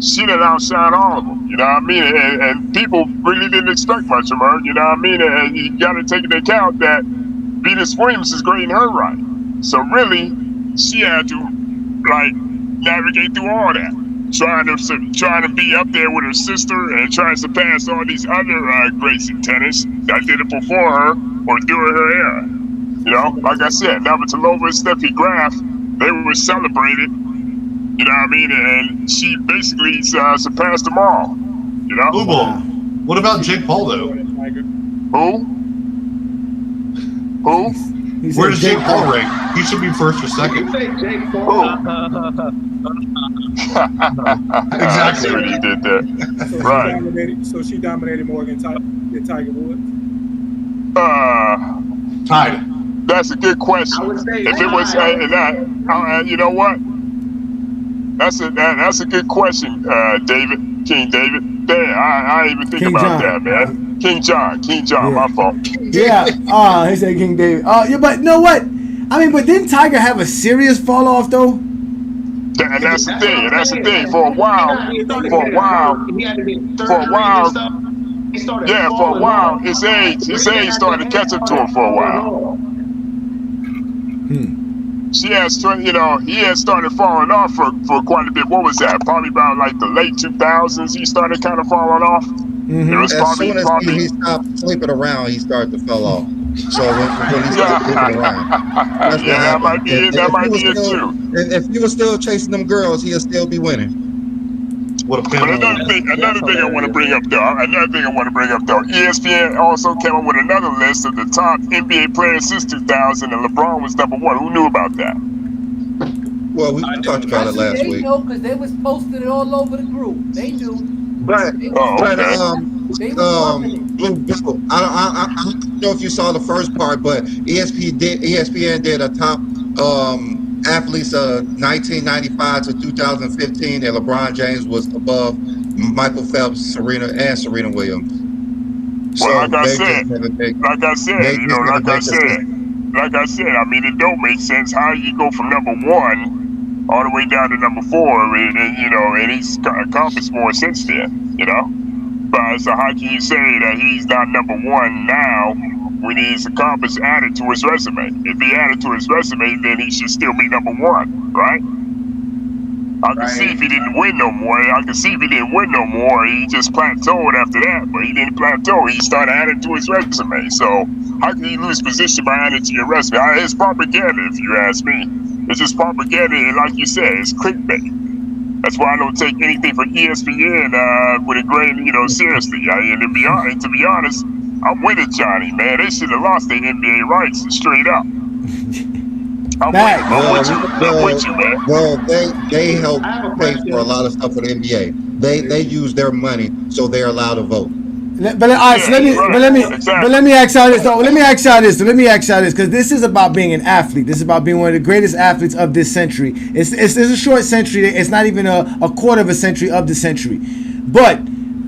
[SPEAKER 12] She done outshine all of them, you know what I mean? And people really didn't expect much of her, you know what I mean? And you got to take into account that Venus Williams is great in her right. So really, she had to like navigate through all that, trying to be up there with her sister and trying to surpass all these other greats in tennis that did it before her or during her era. You know, like I said, Navratilova and Steffi Graf, they were celebrated. You know what I mean? And she basically surpassed them all. You know?
[SPEAKER 3] Wow. What about Jake Paul, though?
[SPEAKER 12] Who?
[SPEAKER 3] Where does Jake Paul rank? He should be first or second.
[SPEAKER 10] Jake Paul.
[SPEAKER 12] Exactly what he did there. Right.
[SPEAKER 4] So she dominated more than Tiger Woods?
[SPEAKER 3] Tied.
[SPEAKER 12] That's a good question.
[SPEAKER 10] I would say
[SPEAKER 12] if it was, you know what? That's a good question, King David. Damn, I didn't even think about that, man. King John, my fault.
[SPEAKER 1] Yeah. He said King David. Yeah, but you know what? I mean, but didn't Tiger have a serious fall off though?
[SPEAKER 12] And that's the thing. For a while, his age started catching to him for a while. He had started falling off for quite a bit. What was that? Probably about like the late 2000s. He started kind of falling off. It was
[SPEAKER 2] as soon as he stopped sleeping around, he started to fall off. So when he stopped sleeping around,
[SPEAKER 12] that might be it too.
[SPEAKER 2] If he was still chasing them girls, he'll still be winning.
[SPEAKER 12] But another thing I want to bring up though, ESPN also came up with another list of the top NBA players since 2000, and LeBron was number one. Who knew about that?
[SPEAKER 2] Well, we talked about it last week.
[SPEAKER 5] They know because they was posting it all over the group. They knew.
[SPEAKER 2] But
[SPEAKER 5] they
[SPEAKER 2] I don't know if you saw the first part, but ESPN did a top athletes 1995 to 2015, and LeBron James was above Michael Phelps, Serena Williams.
[SPEAKER 12] Well, like I said, I mean, it don't make sense how you go from number one all the way down to number four, and he's accomplished more since then, you know. But so how can you say that he's not number one now when he's accomplished added to his resume? If he added to his resume, then he should still be number one, right? I can see if he didn't win no more. He just plateaued after that, but he didn't plateau. He started adding to his resume. So how can you lose position by adding to your resume? It's propaganda, if you ask me. It's just propaganda, and like you said, it's clickbait. That's why I don't take anything from ESPN with a grain, seriously. And to be honest, I'm with it, Johnny, man. They should have lost their NBA rights straight up. I'm with you, man.
[SPEAKER 2] Well, they help pay for a lot of stuff for the NBA. They use their money, so they're allowed to vote.
[SPEAKER 1] But all right, so let me ask y'all this though. Let me ask y'all this because this is about being an athlete. This is about being one of the greatest athletes of this century. It's a short century. It's not even a quarter of a century of the century. But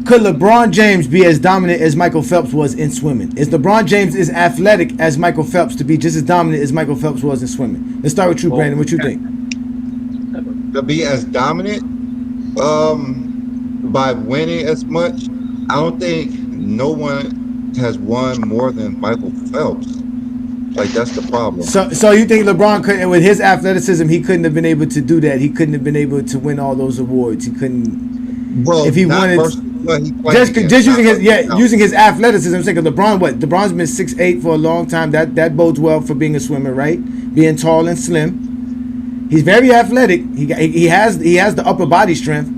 [SPEAKER 1] could LeBron James be as dominant as Michael Phelps was in swimming? Is LeBron James as athletic as Michael Phelps to be just as dominant as Michael Phelps was in swimming? Let's start with you, Brandon. What you think?
[SPEAKER 2] To be as dominant, by winning as much, I don't think no one has won more than Michael Phelps. Like, that's the problem.
[SPEAKER 1] So you think LeBron couldn't, with his athleticism, he couldn't have been able to do that? He couldn't have been able to win all those awards. He couldn't.
[SPEAKER 2] Well,
[SPEAKER 1] if he wanted, just using his athleticism. I'm saying LeBron's been 6'8" for a long time. That bodes well for being a swimmer, right? Being tall and slim. He's very athletic. He has the upper body strength.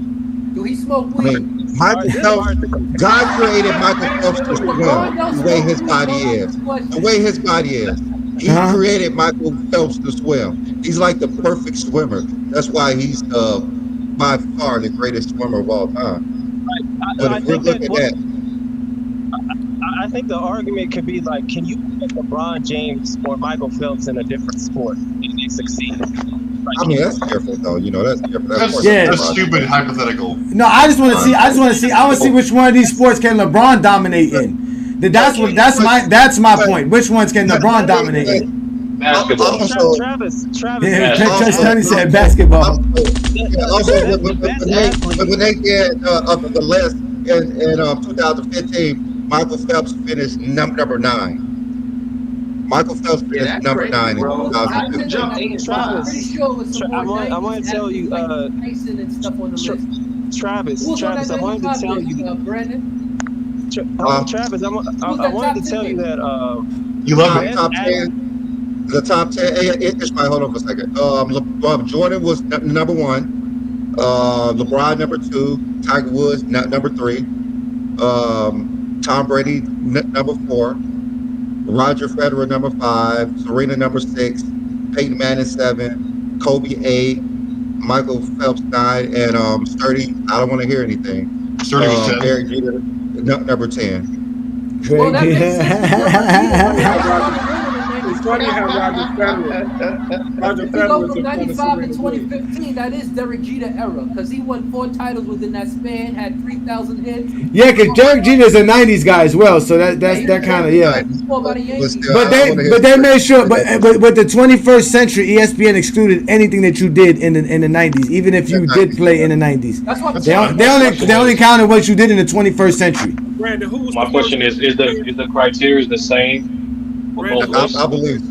[SPEAKER 5] Do he smoke weed?
[SPEAKER 2] Michael Phelps, God created Michael Phelps to swim the way his body is. The way his body is. He created Michael Phelps to swim. He's like the perfect swimmer. That's why he's by far the greatest swimmer of all time. But if we look at that,
[SPEAKER 9] I think the argument could be like, can you put LeBron James or Michael Phelps in a different sport and they succeed?
[SPEAKER 2] I mean, that's careful though. You know, that's careful.
[SPEAKER 3] That's stupid hypothetical.
[SPEAKER 1] No, I just want to see. I want to see which one of these sports can LeBron dominate in. That's my point. Which ones can LeBron dominate in?
[SPEAKER 8] Basketball.
[SPEAKER 9] Travis.
[SPEAKER 1] Tony said basketball.
[SPEAKER 2] Also, when they did the list in 2015, Michael Phelps finished number 9. Michael Phelps finished number 9 in 2015.
[SPEAKER 9] I want to tell you, Travis, I wanted to tell you,
[SPEAKER 5] Brandon.
[SPEAKER 9] Travis, I wanted to tell you that
[SPEAKER 3] you love it.
[SPEAKER 2] Top 10. The top 10. Ishmael, hold on for a second. Jordan was number 1. LeBron number 2. Tiger Woods number 3. Tom Brady number 4. Roger Federer number 5. Serena number 6. Peyton Manning 7. Kobe 8. Michael Phelps 9. And Sturdy, I don't want to hear anything.
[SPEAKER 3] Sturdy was 10.
[SPEAKER 2] Derek Jeter number 10.
[SPEAKER 5] Well, that makes sense.
[SPEAKER 4] It's funny how Roger Federer
[SPEAKER 5] If you go from 95 to 2015, that is Derek Jeter era, because he won 4 titles within that span, had 3,000 hits.
[SPEAKER 1] Yeah, because Derek Jeter is a '90s guy as well, so that kind of But they made sure. But with the 21st century, ESPN excluded anything that you did in the '90s, even if you did play in the '90s.
[SPEAKER 5] That's what
[SPEAKER 1] they only counted what you did in the 21st century.
[SPEAKER 4] Brandon, who was
[SPEAKER 8] My question is the criteria the same?
[SPEAKER 2] I believe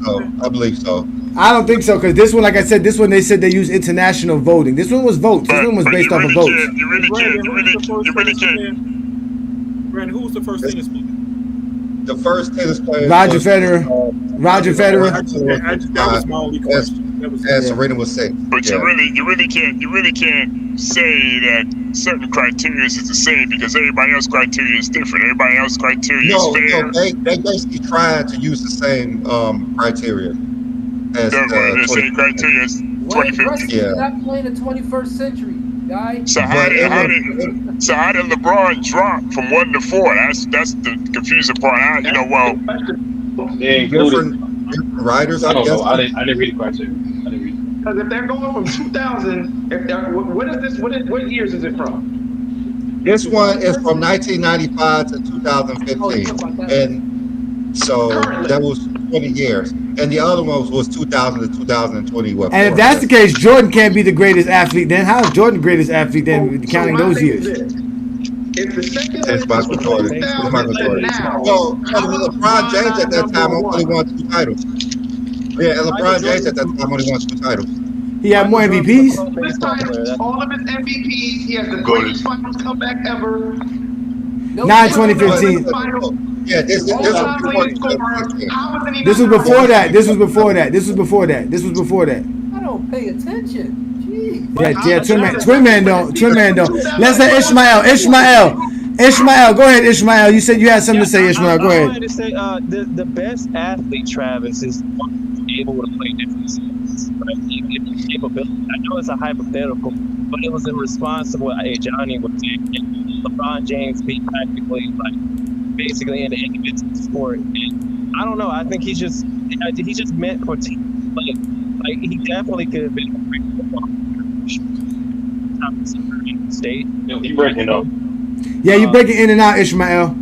[SPEAKER 2] so.
[SPEAKER 1] I don't think so, because this one, like I said, they said they use international voting. This one was votes. This one was based off of votes.
[SPEAKER 12] You really can't.
[SPEAKER 4] Brandon, who was the first tennis player?
[SPEAKER 2] The first tennis player.
[SPEAKER 1] Roger Federer.
[SPEAKER 4] That was my only question.
[SPEAKER 2] Serena was 6.
[SPEAKER 12] But you really can't say that certain criteria is the same because everybody else's criteria is different. Everybody else's criteria is fair.
[SPEAKER 2] No, they basically tried to use the same criteria as
[SPEAKER 12] the same criteria as 2015.
[SPEAKER 5] Yeah. Not playing the 21st century, guy.
[SPEAKER 12] So how did LeBron drop from 1 to 4? That's the confusing part.
[SPEAKER 2] Different writers.
[SPEAKER 8] I don't know. I didn't read the criteria.
[SPEAKER 10] Because if they're going from 2000, what years is it from?
[SPEAKER 2] This one is from 1995 to 2015, and so that was 20 years. And the other one was 2000 to 2020.
[SPEAKER 1] And if that's the case, Jordan can't be the greatest athlete. Then how is Jordan the greatest athlete? Then counting those years.
[SPEAKER 10] If the second
[SPEAKER 2] it's Michael Jordan. Well, LeBron James at that time only won 2 titles. Yeah, and LeBron James at that time only won 2 titles.
[SPEAKER 1] He had more MVPs.
[SPEAKER 10] All of his MVPs. He has the greatest finals comeback ever.
[SPEAKER 1] 2015.
[SPEAKER 2] Yeah, this was
[SPEAKER 1] before that. This was before that.
[SPEAKER 5] I don't pay attention. Jeez.
[SPEAKER 1] Yeah. Twin man don't. Let's let Ishmael, go ahead, Ishmael. You said you had something to say, Ishmael. Go ahead.
[SPEAKER 9] I wanted to say the best athlete, Travis, is able to play different sports. Right? Capability. I know it's a hypothetical, but it was in response to what Johnny was saying. LeBron James beat practically like basically in the individual sport. And I don't know. I think he's just meant for team play. Like he definitely could have been a great football player. State.
[SPEAKER 8] He breaking up.
[SPEAKER 1] Yeah, you breaking in and out, Ishmael.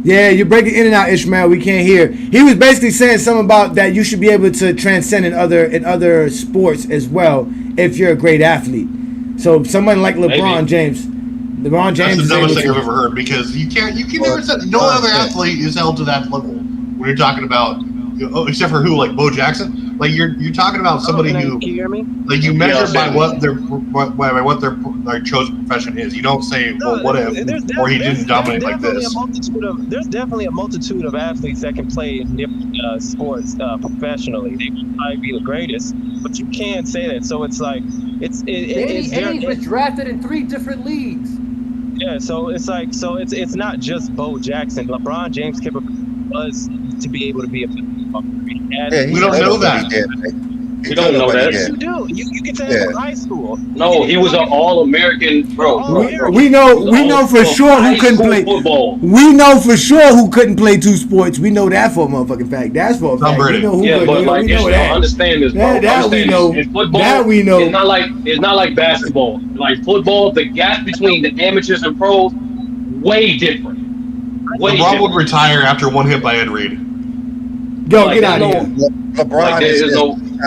[SPEAKER 1] Yeah, you're breaking in and out, Ishmael. We can't hear. He was basically saying something about that you should be able to transcend in other sports as well if you're a great athlete. So someone like LeBron James.
[SPEAKER 3] That's the dumbest thing I've ever heard because you can never say no other athlete is held to that level when you're talking about except for who, like Bo Jackson. Like you're talking about somebody who, like you measure by what their like chosen profession is. You don't say, well, what if, or he didn't dominate like this.
[SPEAKER 9] There's definitely a multitude of athletes that can play in different sports professionally. They might be the greatest, but you can't say that. So it's like it's
[SPEAKER 5] Ainge was drafted in 3 different leagues.
[SPEAKER 9] Yeah, so it's not just Bo Jackson. LeBron James was to be able to be a
[SPEAKER 3] we don't know that.
[SPEAKER 8] We don't know that.
[SPEAKER 9] Yes, you do. You can say it from high school.
[SPEAKER 8] No, he was an All-American, bro.
[SPEAKER 1] We know for sure who couldn't play
[SPEAKER 8] football.
[SPEAKER 1] We know for sure who couldn't play 2 sports. We know that for a motherfucking fact. That's for a fact. We know who
[SPEAKER 8] but understand this, bro.
[SPEAKER 1] That we know.
[SPEAKER 8] In football,
[SPEAKER 1] that we know.
[SPEAKER 8] It's not like basketball. Like football, the gap between the amateurs and pros, way different.
[SPEAKER 3] LeBron would retire after one hit by Ed Reed.
[SPEAKER 1] Yo, get out of here.
[SPEAKER 2] LeBron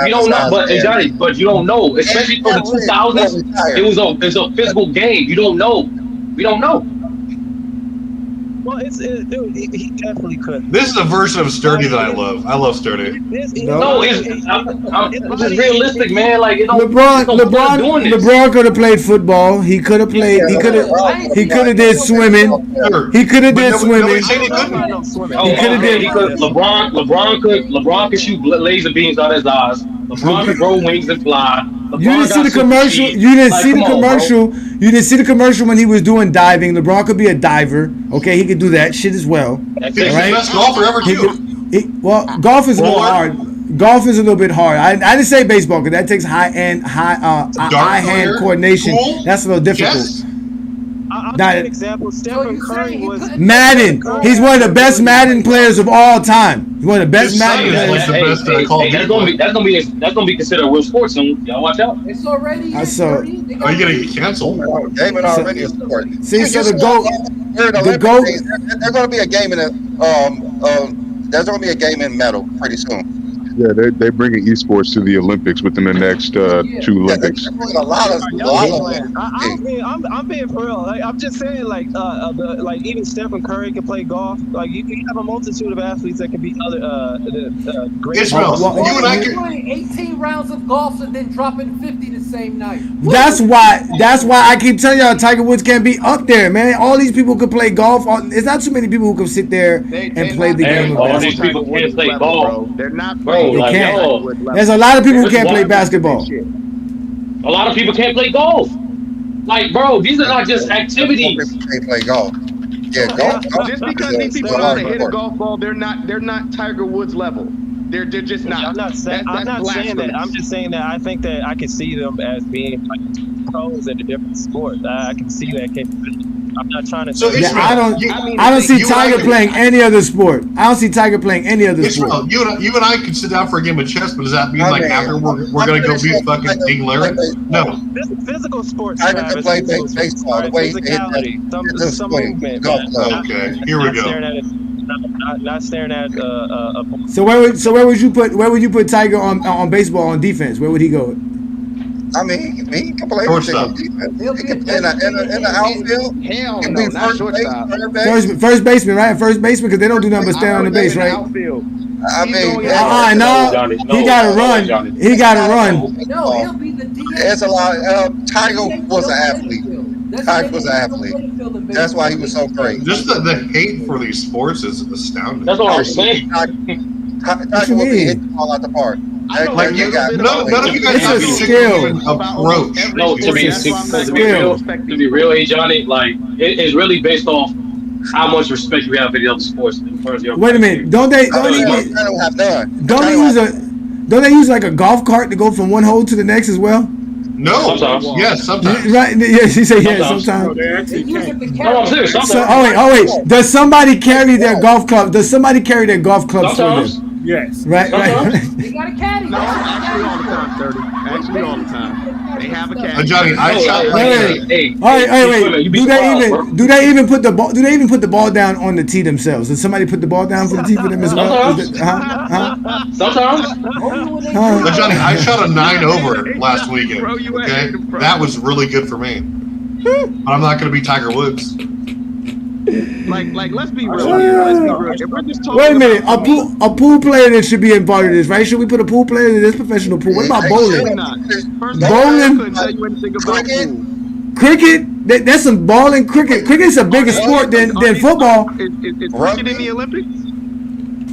[SPEAKER 8] we don't know, but Johnny, but you don't know, especially for the 2000s. It was a physical game. You don't know. We don't know.
[SPEAKER 9] Well, dude, he definitely could.
[SPEAKER 3] This is a version of Sturdy that I love. I love Sturdy.
[SPEAKER 8] It's just realistic, man. Like
[SPEAKER 1] LeBron could have played football. He could have played. He could have did swimming. He could have did swimming.
[SPEAKER 8] LeBron could shoot laser beams out his eyes. LeBron could grow wings and fly.
[SPEAKER 1] You didn't see the commercial. You didn't see the commercial. You didn't see the commercial when he was doing diving. LeBron could be a diver. Okay, he could do that shit as well.
[SPEAKER 3] He's the best golfer ever too.
[SPEAKER 1] Well, golf is a little hard. Golf is a little bit hard. I didn't say baseball because that takes high hand coordination.
[SPEAKER 3] Cool.
[SPEAKER 1] That's a little difficult.
[SPEAKER 3] Yes.
[SPEAKER 9] I'll give an example. Stephen Curry was
[SPEAKER 1] Madden. He's one of the best Madden players of all time. He's one of the best Madden players.
[SPEAKER 8] That's gonna be considered a real sports. So y'all watch out.
[SPEAKER 5] It's already.
[SPEAKER 1] I saw.
[SPEAKER 3] Are you gonna get canceled?
[SPEAKER 2] Gaming already is sport.
[SPEAKER 1] See, so the GOAT.
[SPEAKER 2] There's gonna be a game in there's gonna be a game in metal pretty soon.
[SPEAKER 11] Yeah, they're bringing esports to the Olympics within the next 2 Olympics.
[SPEAKER 9] I'm being for real. Like, I'm just saying, like even Stephen Curry can play golf. Like you can have a multitude of athletes that can be other great.
[SPEAKER 3] Ishmael, you and I can
[SPEAKER 5] 18 rounds of golf and then dropping 50 the same night.
[SPEAKER 1] That's why I keep telling y'all Tiger Woods can't be up there, man. All these people could play golf. It's not too many people who can sit there and play the game of
[SPEAKER 8] all
[SPEAKER 1] basketball.
[SPEAKER 8] these people can't play golf.
[SPEAKER 7] They're not playing.
[SPEAKER 1] They can't. There's a lot of people who can't play basketball.
[SPEAKER 8] A lot of people can't play golf. Like, bro, these are not just activities.
[SPEAKER 2] They play golf. Yeah, golf.
[SPEAKER 7] Just because these people know how to hit a golf ball, they're not Tiger Woods level. They're just not.
[SPEAKER 9] I'm not saying that. I'm just saying that I think that I can see them as being like pros in a different sport. I can see that capability. I'm not trying to.
[SPEAKER 3] So
[SPEAKER 9] say
[SPEAKER 1] I don't see Tiger playing any other sport. I don't see Tiger playing any other sport.
[SPEAKER 3] You and I could sit down for a game of chess, but does that mean like after we're gonna go beat fucking King Larry? No.
[SPEAKER 9] This is physical sports.
[SPEAKER 2] Tiger can play baseball. The way he hit
[SPEAKER 9] some movement.
[SPEAKER 3] Okay, here we go.
[SPEAKER 9] Not staring at a.
[SPEAKER 1] So where would you put Tiger on baseball on defense? Where would he go?
[SPEAKER 2] I mean, he can play everything on defense. He can play in the outfield.
[SPEAKER 7] Hell
[SPEAKER 2] He can
[SPEAKER 7] no,
[SPEAKER 2] be
[SPEAKER 7] not shortstop.
[SPEAKER 1] First baseman, right? First baseman, because they don't do nothing but stand on the base, right?
[SPEAKER 7] Outfield.
[SPEAKER 2] I mean,
[SPEAKER 1] no, he got to run. He got to run.
[SPEAKER 5] No, he'll be the DH.
[SPEAKER 2] There's a lot. Tiger was an athlete. Tiger was an athlete. That's why he was so great.
[SPEAKER 3] Just the hate for these sports is astounding.
[SPEAKER 8] That's what I'm saying.
[SPEAKER 2] Tiger will be hitting the ball out the park.
[SPEAKER 3] Like none of you guys have a
[SPEAKER 1] skill
[SPEAKER 3] approach.
[SPEAKER 8] No, to be real, Johnny, like it's really based off how much respect you have for the other sports.
[SPEAKER 1] Wait a minute, don't they use like a golf cart to go from one hole to the next as well?
[SPEAKER 3] No.
[SPEAKER 8] Sometimes.
[SPEAKER 3] Yes, sometimes.
[SPEAKER 1] Right? Yeah, she said yeah.
[SPEAKER 8] Sometimes.
[SPEAKER 4] No,
[SPEAKER 1] Sometimes.
[SPEAKER 4] they actually
[SPEAKER 5] Use it
[SPEAKER 4] can't.
[SPEAKER 5] to
[SPEAKER 8] No,
[SPEAKER 5] carry.
[SPEAKER 8] I'm serious.
[SPEAKER 1] So,
[SPEAKER 8] Sometimes.
[SPEAKER 1] oh wait. Does somebody carry their golf club? Does somebody carry their golf clubs for
[SPEAKER 8] Sometimes.
[SPEAKER 1] them?
[SPEAKER 4] Yes.
[SPEAKER 1] Right.
[SPEAKER 8] Sometimes.
[SPEAKER 5] You got a caddy.
[SPEAKER 7] No, actually all the time, 30. Actually all the time. They have a caddy.
[SPEAKER 3] Johnny, I
[SPEAKER 8] Oh,
[SPEAKER 3] shot like
[SPEAKER 8] hey.
[SPEAKER 1] All right,
[SPEAKER 8] Wait. You
[SPEAKER 1] Do
[SPEAKER 8] be
[SPEAKER 1] they
[SPEAKER 8] quiet, bro.
[SPEAKER 1] even put the ball? Do they even put the ball down on the tee themselves? Does somebody put the ball down for the tee for them as well? Is it-
[SPEAKER 8] Sometimes.
[SPEAKER 3] But Johnny, I shot a 9 over last weekend.
[SPEAKER 7] Bro, you
[SPEAKER 3] Okay,
[SPEAKER 7] ain't, bro.
[SPEAKER 3] that was really good for me. But I'm not going to be Tiger Woods.
[SPEAKER 7] Like, let's be real here. Let's be real. If we're just talking
[SPEAKER 1] Wait a minute,
[SPEAKER 7] about
[SPEAKER 1] a pool player that should be a part of this, right? Should we put a pool player in this professional pool? What about
[SPEAKER 7] Absolutely
[SPEAKER 1] bowling?
[SPEAKER 7] not. First of all,
[SPEAKER 1] Bowling?
[SPEAKER 7] I couldn't tell you anything about pool.
[SPEAKER 1] Cricket? That's some bowling. Cricket. Cricket's a bigger sport than football.
[SPEAKER 7] Is cricket in the Olympics?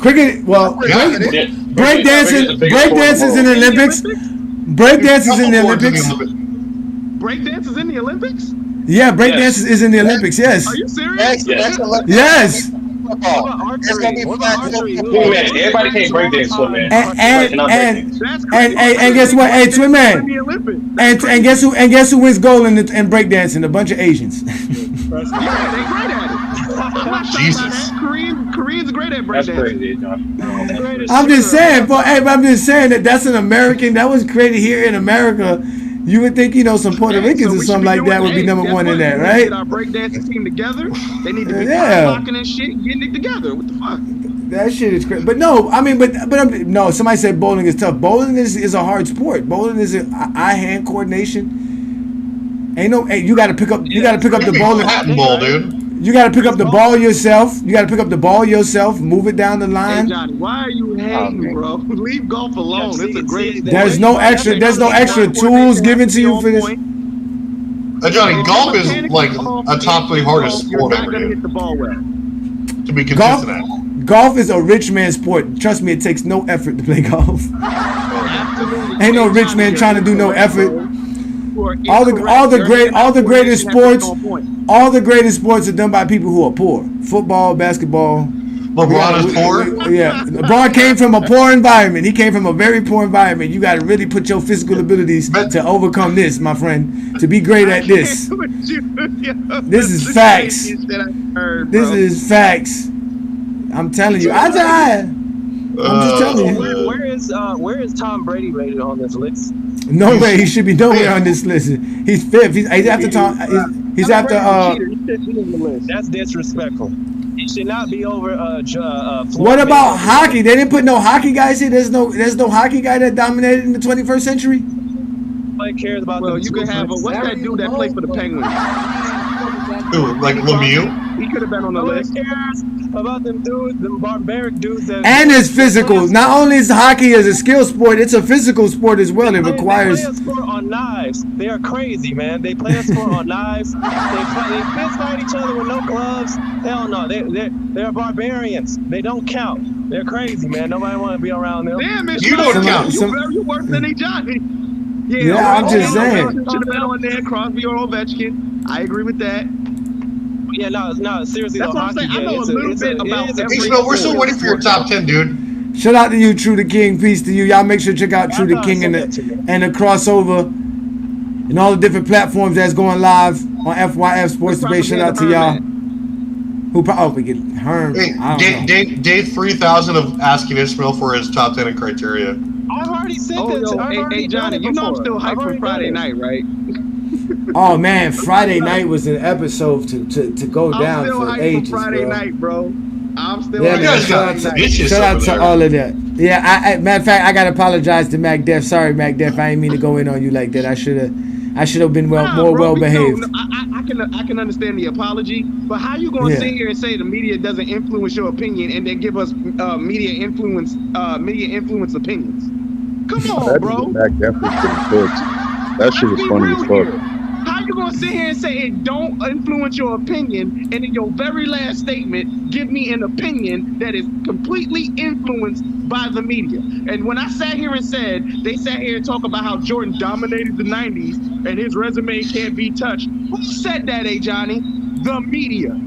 [SPEAKER 1] Cricket, well,
[SPEAKER 3] Yeah.
[SPEAKER 1] breakdancing is in the Olympics. Breakdance is in the Olympics.
[SPEAKER 7] Breakdance is in the Olympics?
[SPEAKER 1] Yeah, breakdance is in the Olympics. Yes.
[SPEAKER 7] Are you serious?
[SPEAKER 1] Yes.
[SPEAKER 2] It's gonna be flag football.
[SPEAKER 8] Hey, man, everybody can't breakdance, swim man.
[SPEAKER 1] And guess what? Hey, twin
[SPEAKER 7] In
[SPEAKER 1] man.
[SPEAKER 7] the Olympics.
[SPEAKER 1] And guess who wins gold in breakdancing? A bunch of Asians.
[SPEAKER 7] Yeah, they great at it. I'm not shocked by
[SPEAKER 3] Jesus.
[SPEAKER 7] that. Koreans are great at
[SPEAKER 8] That's
[SPEAKER 7] breakdancing.
[SPEAKER 8] crazy, John.
[SPEAKER 1] I'm just saying, but I'm just saying that's an American. That was created here in America. You would think, some Puerto Ricans or something like that would be number one in that, right?
[SPEAKER 7] Get our breakdancing team together. They need to be
[SPEAKER 1] Yeah.
[SPEAKER 7] locking and shit, getting it together. What the fuck?
[SPEAKER 1] That shit is crazy. But no, I mean, no. Somebody said bowling is tough. Bowling is a hard sport. Bowling is eye-hand coordination. Hey, you got to pick up the bowling.
[SPEAKER 3] Latin ball, dude.
[SPEAKER 1] You got to pick up the ball yourself. Move it down the
[SPEAKER 7] Hey
[SPEAKER 1] line.
[SPEAKER 7] Johnny, why are you hating, bro? Leave golf alone. It's a great sport.
[SPEAKER 1] There's no extra tools given to you for this.
[SPEAKER 3] Johnny, golf is like a top 3 hardest
[SPEAKER 7] You're
[SPEAKER 3] sport
[SPEAKER 7] not
[SPEAKER 3] ever,
[SPEAKER 7] gonna hit
[SPEAKER 3] dude,
[SPEAKER 7] the ball well.
[SPEAKER 3] to be
[SPEAKER 1] Golf,
[SPEAKER 3] consistent at.
[SPEAKER 1] golf is a rich man sport. Trust me, it takes no effort to play golf.
[SPEAKER 7] Absolutely.
[SPEAKER 1] Ain't no
[SPEAKER 7] Hey,
[SPEAKER 1] rich man
[SPEAKER 7] Johnny,
[SPEAKER 1] trying to do no
[SPEAKER 7] you're
[SPEAKER 1] effort.
[SPEAKER 7] incorrect, bro. You are
[SPEAKER 1] All
[SPEAKER 7] incorrect.
[SPEAKER 1] the
[SPEAKER 7] Your
[SPEAKER 1] greatest
[SPEAKER 7] coordination
[SPEAKER 1] sports,
[SPEAKER 7] has to be on point.
[SPEAKER 1] all the greatest sports are done by people who are poor. Football, basketball.
[SPEAKER 3] LeBron is poor.
[SPEAKER 1] Yeah, LeBron came from a poor environment. He came from a very poor environment. You got to really put your physical abilities to overcome this, my friend. To be great at this. This is facts. This is facts. I'm telling you. I'm just telling you.
[SPEAKER 9] Where is Tom Brady rated on this list?
[SPEAKER 1] No way. He should be nowhere on this list. He's fifth. He's after Tom. He's after.
[SPEAKER 9] That's disrespectful. He should not be over.
[SPEAKER 1] What about hockey? They didn't put no hockey guys here. There's no hockey guy that dominated in the 21st century.
[SPEAKER 9] Nobody cares about.
[SPEAKER 7] Well, you could have what's that dude that played for the Penguins?
[SPEAKER 3] Who, like Lemieux?
[SPEAKER 7] He could have been on the list.
[SPEAKER 9] Cares about them dudes, them barbaric dudes.
[SPEAKER 1] And it's physical. Not only is hockey as a skill sport, it's a physical sport as well. It requires.
[SPEAKER 9] They play a sport on knives. They are crazy, man. They play a sport on knives. They fist fight each other with no gloves. Hell no. They're barbarians. They don't count. They're crazy, man. Nobody want to be around them.
[SPEAKER 7] Damn, it's
[SPEAKER 3] You don't count.
[SPEAKER 7] You're worse than Johnny.
[SPEAKER 1] Yeah, I'm just saying.
[SPEAKER 7] Should have been on there, Crosby or Ovechkin. I agree with that.
[SPEAKER 9] Yeah, no, seriously.
[SPEAKER 7] That's
[SPEAKER 9] though,
[SPEAKER 7] what I'm saying.
[SPEAKER 9] hockey,
[SPEAKER 7] I know a little bit about every
[SPEAKER 3] Hey, Snow, we're still waiting for your top 10, dude.
[SPEAKER 1] Shout out to you, True the King. Peace to you. Y'all make sure to check out True the King and the crossover and all the different platforms that's going live on FYF Sports Debate. Shout out to y'all. We get Herm.
[SPEAKER 3] Hey, day 3,000 of asking Ishmael for his top 10 and criteria.
[SPEAKER 9] I've already sent it.
[SPEAKER 7] Hey, Johnny, you know I'm still hyped for Friday night, right?
[SPEAKER 1] Oh man, Friday night was an episode to go down
[SPEAKER 7] still
[SPEAKER 1] for
[SPEAKER 7] hyped
[SPEAKER 1] ages,
[SPEAKER 7] for Friday
[SPEAKER 1] bro.
[SPEAKER 7] night, bro. I'm still
[SPEAKER 1] Yeah,
[SPEAKER 7] hyped
[SPEAKER 1] man,
[SPEAKER 7] for
[SPEAKER 1] shout
[SPEAKER 7] Friday night.
[SPEAKER 1] shout out to all of that. Yeah, matter of fact, I gotta apologize to Mac Def. Sorry, Mac Def, I didn't mean to go in on you like that. I should have been more well behaved.
[SPEAKER 7] I can understand the apology, but how you gonna sit here and say the media doesn't influence your opinion and then give us media influence opinions? Come on, bro.
[SPEAKER 11] That shit was funny as fuck.
[SPEAKER 7] How you gonna sit here and say it don't influence your opinion, and in your very last statement, give me an opinion that is completely influenced by the media? And when I sat here and said, they sat here and talk about how Jordan dominated the 90s and his resume can't be touched. Who said that, Johnny? The media.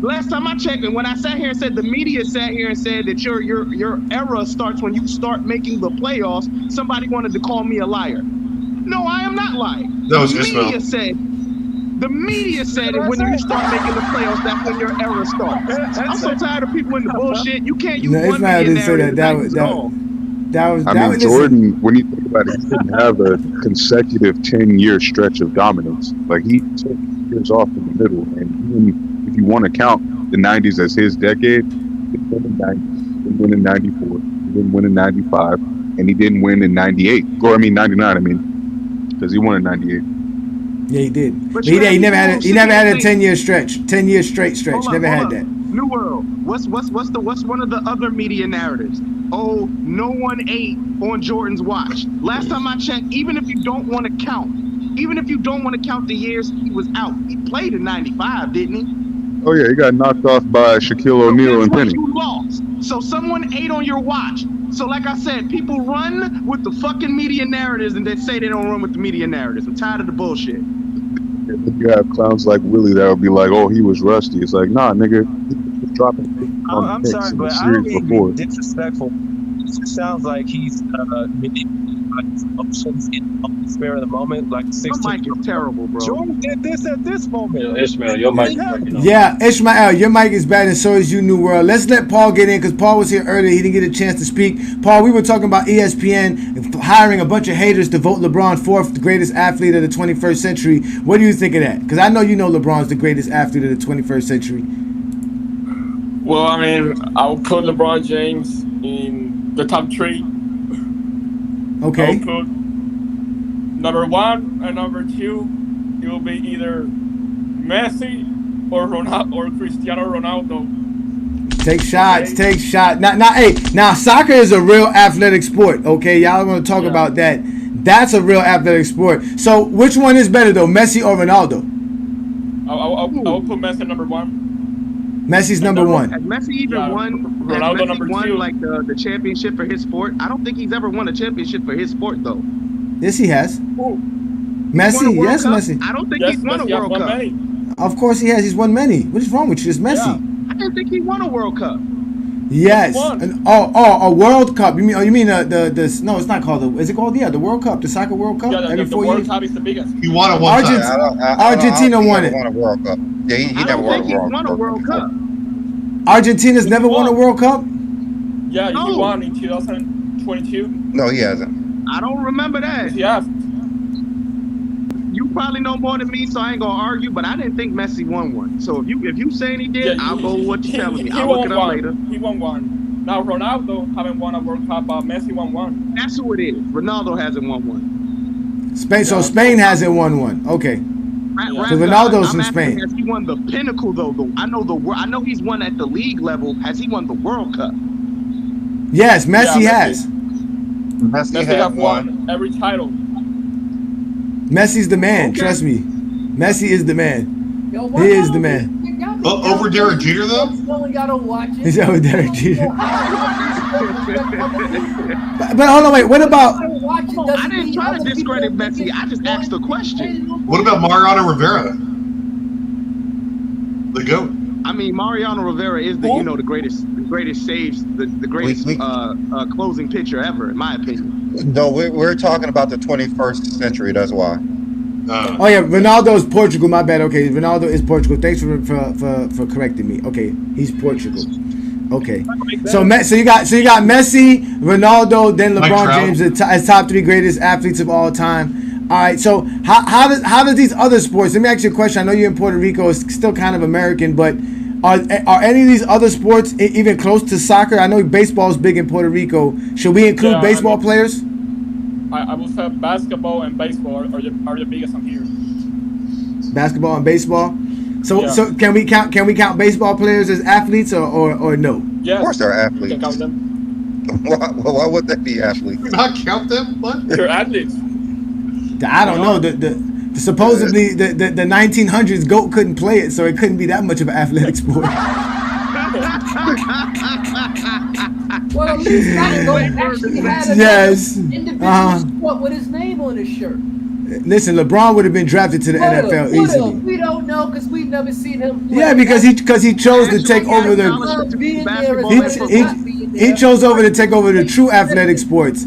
[SPEAKER 7] Last time I checked, and when I sat here and said the media sat here and said that your era starts when you start making the playoffs, somebody wanted to call me a liar. No, I am not like?
[SPEAKER 3] That was
[SPEAKER 7] The
[SPEAKER 3] Ismail.
[SPEAKER 7] media said it when you start making the playoffs, that's when your era starts. I'm so tired of people in the bullshit. You can't use
[SPEAKER 1] No,
[SPEAKER 7] one
[SPEAKER 1] Ismail
[SPEAKER 7] media
[SPEAKER 1] didn't say
[SPEAKER 7] narrative.
[SPEAKER 1] that was
[SPEAKER 11] I
[SPEAKER 1] that
[SPEAKER 11] mean,
[SPEAKER 1] was
[SPEAKER 11] Jordan, when you think about it, he didn't have a consecutive 10-year stretch of dominance. Like, he took years off in the middle. And even if you want to count the 90s as his decade, he didn't win in 90, he didn't win in 94, he didn't win in 95, and he didn't win in 98. Or, 99, because he won in 98.
[SPEAKER 1] Yeah, he did.
[SPEAKER 7] But
[SPEAKER 1] He never had a 10-year stretch, 10-year straight stretch.
[SPEAKER 7] Hold on,
[SPEAKER 1] Never had that.
[SPEAKER 7] New World. What's one of the other media narratives? Oh, no one ate on Jordan's watch. Last time I checked, even if you don't want to count the years he was out, he played in 95, didn't he?
[SPEAKER 11] Oh, yeah, he got knocked off by Shaquille O'Neal and Penny.
[SPEAKER 7] You lost. So someone ate on your watch. So like I said, people run with the fucking media narratives and they say they don't run with the media narratives. I'm tired of the bullshit.
[SPEAKER 11] You have clowns like Willie that would be like, "Oh, he was rusty." It's like, nah, nigga, he was dropping.
[SPEAKER 9] I'm sorry, but I don't mean to be disrespectful. It just sounds like he's manipulating like his emotions in the spare of the moment. Like 16.
[SPEAKER 7] Your mic is terrible, bro.
[SPEAKER 9] Jordan did this at this moment.
[SPEAKER 8] Ishmael, your mic is breaking up.
[SPEAKER 1] Yeah, Ishmael, your mic is bad, and so is you, New World. Let's let Paul get in because Paul was here earlier. He didn't get a chance to speak. Paul, we were talking about ESPN hiring a bunch of haters to vote LeBron fourth greatest athlete of the 21st century. What do you think of that? Because I know you know LeBron's the greatest athlete of the 21st century.
[SPEAKER 13] Well, I mean, I'll put LeBron James in the top 3.
[SPEAKER 1] Okay.
[SPEAKER 13] I'll put number 1 and number 2. It will be either Messi or Ronaldo or Cristiano Ronaldo.
[SPEAKER 1] Take shots. Now soccer is a real athletic sport. Okay, y'all want to talk about that. That's a real athletic sport. So which one is better though, Messi or Ronaldo?
[SPEAKER 13] I'll put Messi number 1.
[SPEAKER 1] Messi's number 1.
[SPEAKER 7] Has Messi even won?
[SPEAKER 13] Ronaldo number 2.
[SPEAKER 7] Like the championship for his sport? I don't think he's ever won a championship for his sport though.
[SPEAKER 1] Yes, he has.
[SPEAKER 13] Ooh.
[SPEAKER 1] Messi, yes,
[SPEAKER 7] Cup?
[SPEAKER 1] Messi.
[SPEAKER 7] I don't think he's won a World Cup.
[SPEAKER 13] Many.
[SPEAKER 1] Of course he has. He's won many. What is wrong with you? It's Messi.
[SPEAKER 13] Yeah.
[SPEAKER 7] I didn't think he won a World Cup.
[SPEAKER 1] Yes. A World Cup. You mean the no? It's not called the. Is it called the World Cup? The soccer World Cup.
[SPEAKER 13] Yeah,
[SPEAKER 1] every
[SPEAKER 13] the
[SPEAKER 1] 4
[SPEAKER 13] World
[SPEAKER 1] years.
[SPEAKER 13] Cup is the biggest.
[SPEAKER 3] He won it one time.
[SPEAKER 1] Argentina won it.
[SPEAKER 2] Won a World Cup. Yeah, he never won a World Cup.
[SPEAKER 1] Argentina's never won a World Cup.
[SPEAKER 13] Yeah, he won in 2022.
[SPEAKER 2] No, he hasn't.
[SPEAKER 7] I don't remember that.
[SPEAKER 13] Yeah.
[SPEAKER 7] You probably know more than me, so I ain't gonna argue. But I didn't think Messi won one. So if you saying he did, I'll go with what you're telling me. I'll look it up later.
[SPEAKER 13] He won one. Now Ronaldo haven't won a World Cup, but Messi won one.
[SPEAKER 7] That's who it is. Ronaldo hasn't won one.
[SPEAKER 1] Spain. So Spain hasn't won one. Okay. So Ronaldo's from Spain.
[SPEAKER 7] Has he won the pinnacle though? I know he's won at the league level. Has he won the World Cup?
[SPEAKER 1] Yes, Messi has.
[SPEAKER 2] Messi
[SPEAKER 13] has won every title.
[SPEAKER 1] Messi's the man. Okay. Trust me. Messi is the man.
[SPEAKER 5] Yo,
[SPEAKER 1] he is the man.
[SPEAKER 3] Over Derek Jeter though?
[SPEAKER 5] Y'all don't watch it.
[SPEAKER 1] He's over Derek Jeter. But hold on, wait. What about?
[SPEAKER 7] I didn't try to discredit Messi. I just asked the question.
[SPEAKER 3] What about Mariano Rivera? The GOAT.
[SPEAKER 7] I mean, Mariano Rivera is the greatest saves, the greatest closing pitcher ever, in my opinion.
[SPEAKER 2] No, we're talking about the 21st century. That's why.
[SPEAKER 1] Oh yeah, Ronaldo is Portugal. My bad. Okay, Ronaldo is Portugal. Thanks for correcting me. Okay, he's Portugal. Okay, so you got Messi, Ronaldo, then LeBron James as top 3 greatest athletes of all time. All right, so how does these other sports? Let me ask you a question. I know you're in Puerto Rico. It's still kind of American, but are any of these other sports even close to soccer? I know baseball is big in Puerto Rico. Should we include baseball players?
[SPEAKER 13] I would say basketball and baseball are the biggest on here.
[SPEAKER 1] Basketball and baseball. So can we count baseball players as athletes or no?
[SPEAKER 13] Yes.
[SPEAKER 2] Of course they're athletes.
[SPEAKER 13] You can count them.
[SPEAKER 2] Why would they be athletes?
[SPEAKER 3] Not count them? What?
[SPEAKER 13] They're athletes.
[SPEAKER 1] I don't know. The supposedly the 1900s GOAT couldn't play it, so it couldn't be that much of an athletic sport.
[SPEAKER 5] Well, at least that GOAT actually had an individual sport with his name on his shirt.
[SPEAKER 1] Listen, LeBron would have been drafted to the NFL easily.
[SPEAKER 5] We don't know because we've never seen him play.
[SPEAKER 1] Yeah, because he chose to take over he chose over to take over the true athletic sports.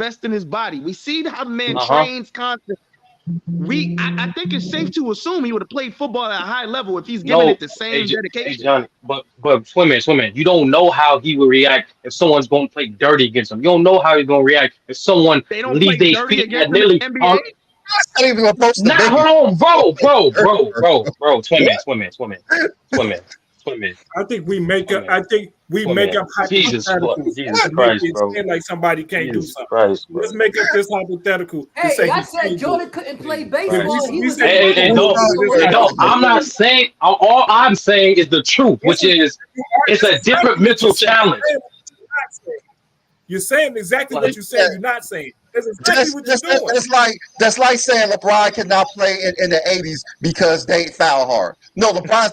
[SPEAKER 7] invest in his body. We see how the man
[SPEAKER 8] Uh-huh.
[SPEAKER 7] trains constantly. I think it's safe to assume he would have played football at a high level if he's giving it the same dedication.
[SPEAKER 8] Hey Johnny, but swim. You don't know how he will react if someone's going to play dirty against him. You don't know how he's going to react if someone
[SPEAKER 7] They don't
[SPEAKER 8] leaves
[SPEAKER 7] play
[SPEAKER 8] their
[SPEAKER 7] dirty
[SPEAKER 8] feet
[SPEAKER 7] against
[SPEAKER 8] at
[SPEAKER 7] him in
[SPEAKER 8] nearly
[SPEAKER 7] the NBA.
[SPEAKER 2] Not even supposed to
[SPEAKER 8] Nah,
[SPEAKER 2] be.
[SPEAKER 8] hold on, bro. Swim in.
[SPEAKER 4] I think we make up. I think we
[SPEAKER 8] Come
[SPEAKER 4] make
[SPEAKER 8] on.
[SPEAKER 4] up
[SPEAKER 8] Jesus
[SPEAKER 4] hypotheticals
[SPEAKER 8] Jesus
[SPEAKER 4] to make
[SPEAKER 8] Christ,
[SPEAKER 4] it
[SPEAKER 8] bro.
[SPEAKER 4] seem like somebody can't do
[SPEAKER 8] Jesus
[SPEAKER 4] something.
[SPEAKER 8] Christ, bro.
[SPEAKER 4] Let's make up this hypothetical. to
[SPEAKER 5] Hey,
[SPEAKER 4] say
[SPEAKER 5] I
[SPEAKER 4] he
[SPEAKER 5] said
[SPEAKER 4] can't do
[SPEAKER 5] Jordan
[SPEAKER 4] it.
[SPEAKER 5] couldn't play
[SPEAKER 4] But
[SPEAKER 5] baseball.
[SPEAKER 4] we
[SPEAKER 5] He was
[SPEAKER 4] said
[SPEAKER 8] Hey,
[SPEAKER 4] he
[SPEAKER 8] no,
[SPEAKER 4] can't do it.
[SPEAKER 8] I'm not saying. All I'm saying is the truth, which is it's a different mental challenge.
[SPEAKER 4] You're saying exactly what you said. You're not saying. That's exactly what you're doing.
[SPEAKER 2] That's like saying LeBron cannot play in the 80s because they foul hard. No, LeBron's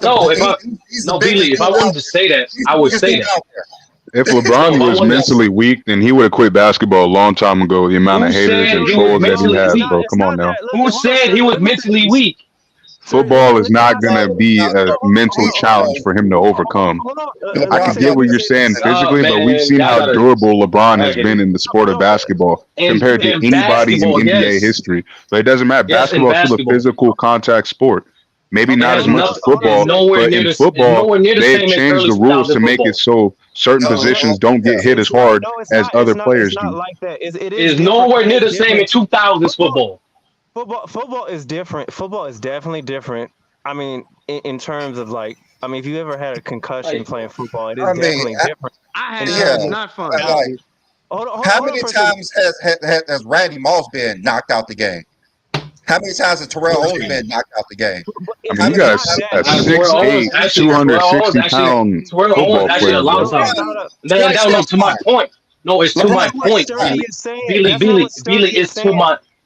[SPEAKER 2] he's the biggest
[SPEAKER 8] Billy, if I
[SPEAKER 2] dude
[SPEAKER 8] wanted
[SPEAKER 2] out
[SPEAKER 8] to say that,
[SPEAKER 2] He's
[SPEAKER 8] I
[SPEAKER 2] the
[SPEAKER 8] would
[SPEAKER 2] biggest
[SPEAKER 8] say
[SPEAKER 2] dude
[SPEAKER 8] that.
[SPEAKER 2] out there.
[SPEAKER 11] If LeBron was mentally weak, then he would have quit basketball a long time ago. The amount of
[SPEAKER 8] Who
[SPEAKER 11] haters
[SPEAKER 8] said
[SPEAKER 11] and
[SPEAKER 8] he was
[SPEAKER 11] trolls that he
[SPEAKER 8] mentally
[SPEAKER 11] has,
[SPEAKER 8] weak?
[SPEAKER 11] bro. Come on now.
[SPEAKER 8] Who said he was mentally weak?
[SPEAKER 11] Football is not going to be a mental challenge for him to overcome. I can get what you're saying physically, but we've seen how durable LeBron has been in the sport of basketball compared to anybody in NBA history. But it doesn't matter. Basketball is still a physical contact sport. Maybe not as much as football, but in football, they've changed the rules to make it so certain positions don't get hit as hard as other players do.
[SPEAKER 9] It's not like that. It
[SPEAKER 8] is nowhere near the same in 2000s football.
[SPEAKER 9] Football is different. Football is definitely different. I mean, in terms of like, I mean, if you ever had a concussion playing football, it is definitely different.
[SPEAKER 7] I had it's not fun.
[SPEAKER 2] How many times has Randy Moss been knocked out the game? How many times has Terrell Owens been knocked out the game?
[SPEAKER 11] I mean, you got a 6'8", 260-pound football player.
[SPEAKER 8] A long time. That's to my point. No, it's to my point.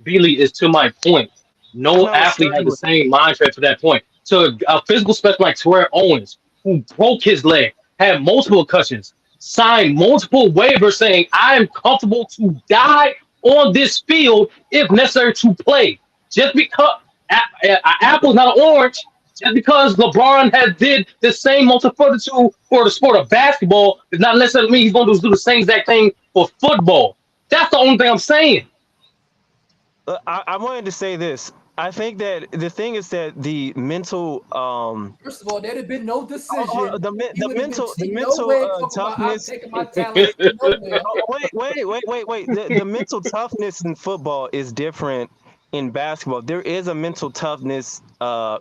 [SPEAKER 8] Billy is to my point. No athlete has the same mindset to that point. So a physical specialist like Terrell Owens, who broke his leg, had multiple concussions, signed multiple waivers saying, I am comfortable to die on this field if necessary to play. Just because an apple's not an orange, just because LeBron has did the same multi-fortitude for the sport of basketball does not necessarily mean he's going to do the same exact thing for football. That's the only thing I'm saying.
[SPEAKER 9] I wanted to say this. I think that the thing is that the mental.
[SPEAKER 5] First of all, there'd have been no decision.
[SPEAKER 9] The mental toughness. Wait. The mental toughness in football is different in basketball. There is a mental toughness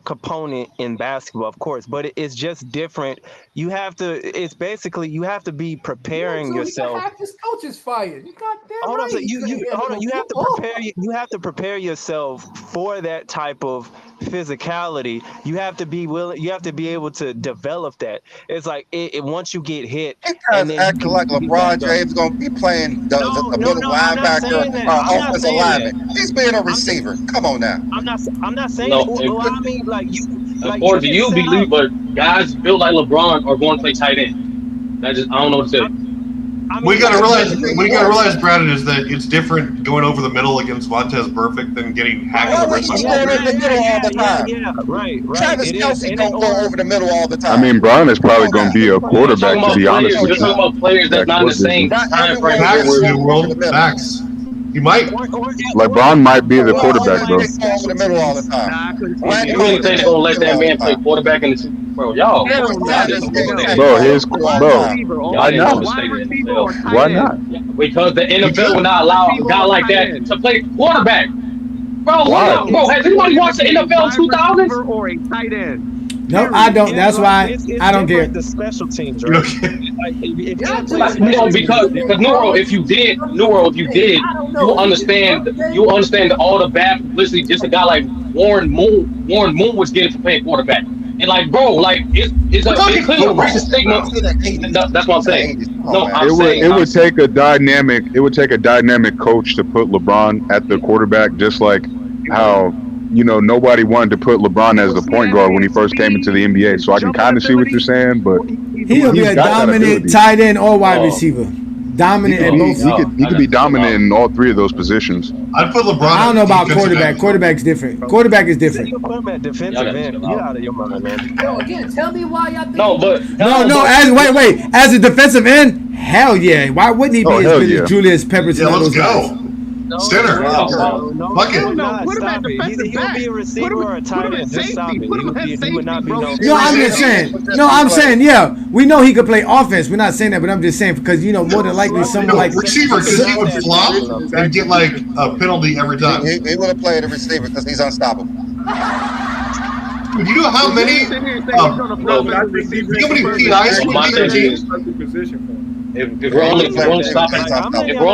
[SPEAKER 9] component in basketball, of course, but it's just different. You have to. It's basically you have to be preparing yourself.
[SPEAKER 5] Half his coach is fired. You got damn
[SPEAKER 9] hold
[SPEAKER 5] right.
[SPEAKER 9] on, you have to prepare. You have to prepare yourself for that type of physicality. You have to be willing. You have to be able to develop that. It's like once you get hit,
[SPEAKER 2] and then acting like LeBron James going to be playing the middle linebacker or offensive lineman. He's being a receiver. Come on now.
[SPEAKER 9] I'm not saying.
[SPEAKER 8] No,
[SPEAKER 9] I mean, like you.
[SPEAKER 8] According to you, believe, but guys built like LeBron are going to play tight end. I don't know what to say.
[SPEAKER 3] We gotta realize, Brandon, is that it's different going over the middle against Montez Perfect than getting hacked in the wrist.
[SPEAKER 2] He's going over the middle all the time.
[SPEAKER 9] Yeah, right.
[SPEAKER 2] Travis Kelce don't go over the middle all the time.
[SPEAKER 11] I mean, Brian is probably going to be a quarterback, to be honest with you.
[SPEAKER 8] You're talking about players that's not in the same time frame.
[SPEAKER 3] Facts. He might.
[SPEAKER 11] LeBron might be the quarterback, bro.
[SPEAKER 2] Over the middle all the time.
[SPEAKER 8] You really think they're gonna let that man play quarterback in the bro? Y'all,
[SPEAKER 11] why not? Why not?
[SPEAKER 8] Because the NFL will not allow a guy like that to play quarterback. Bro, has anybody watched the NFL 2000s?
[SPEAKER 7] Or a tight end.
[SPEAKER 1] No, I don't. That's why I don't care.
[SPEAKER 9] The special teams, right?
[SPEAKER 8] Because Nuro, if you did, you understand all the bad publicity. Just a guy like Warren Moon was getting for playing quarterback, and like, bro, like it's clearly a racist stigma. That's what I'm saying. No,
[SPEAKER 11] it would take a dynamic coach to put LeBron at the quarterback, just like how. Nobody wanted to put LeBron as the point guard when he first came into the NBA. So I can kind of see what you're saying, but
[SPEAKER 1] he'll be a dominant tight end or wide receiver. Dominant at both.
[SPEAKER 11] He could be dominant in all three of those positions.
[SPEAKER 3] I'd put LeBron.
[SPEAKER 1] I don't know about quarterback. Quarterback's different. Quarterback is different.
[SPEAKER 9] Defensive end. Get out of your mind, man.
[SPEAKER 5] Yo, again, tell me why y'all think.
[SPEAKER 1] Wait. As a defensive end, hell yeah. Why wouldn't he be as good as Julius Peppers and all those guys?
[SPEAKER 3] Center.
[SPEAKER 9] No,
[SPEAKER 3] Fuck
[SPEAKER 9] he
[SPEAKER 3] it.
[SPEAKER 9] would
[SPEAKER 7] No,
[SPEAKER 9] not.
[SPEAKER 7] put him at
[SPEAKER 9] Stop it.
[SPEAKER 7] defensive
[SPEAKER 9] He would be a
[SPEAKER 7] back.
[SPEAKER 9] receiver or a tight
[SPEAKER 7] Put him
[SPEAKER 9] end.
[SPEAKER 7] at
[SPEAKER 9] Just stop
[SPEAKER 7] safety.
[SPEAKER 9] it.
[SPEAKER 7] Put him at
[SPEAKER 9] He would not
[SPEAKER 7] safety,
[SPEAKER 9] be
[SPEAKER 7] bro.
[SPEAKER 9] no.
[SPEAKER 1] No, I'm just saying. No, I'm saying, yeah, we know he could play offense. We're not saying that, but I'm just saying because more than likely someone like
[SPEAKER 3] receiver, because he would flop and get like a penalty every time.
[SPEAKER 2] He would have played a receiver because he's unstoppable.
[SPEAKER 3] Do you know how many?
[SPEAKER 4] But I think
[SPEAKER 3] You know how many PIs he would be
[SPEAKER 4] he's
[SPEAKER 3] team?
[SPEAKER 4] perfect position for him.
[SPEAKER 8] If we're only stopping, if we're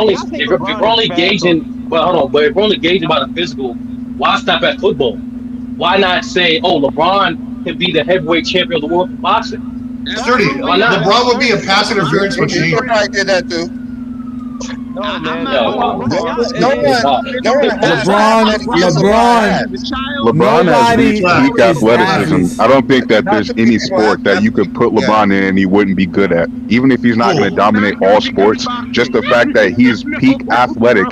[SPEAKER 8] only gauging, well, hold on, but if we're only gauging by the physical, why stop at football? Why not say, oh, LeBron can be the heavyweight champion of the world for boxing?
[SPEAKER 3] Sturdy. LeBron would be a pass interference machine.
[SPEAKER 2] I did that too.
[SPEAKER 9] No, man.
[SPEAKER 11] LeBron has reached peak athleticism. I don't think that there's any sport that you could put LeBron in and he wouldn't be good at. Even if he's not going to dominate all sports, just the fact that he's peak athletic,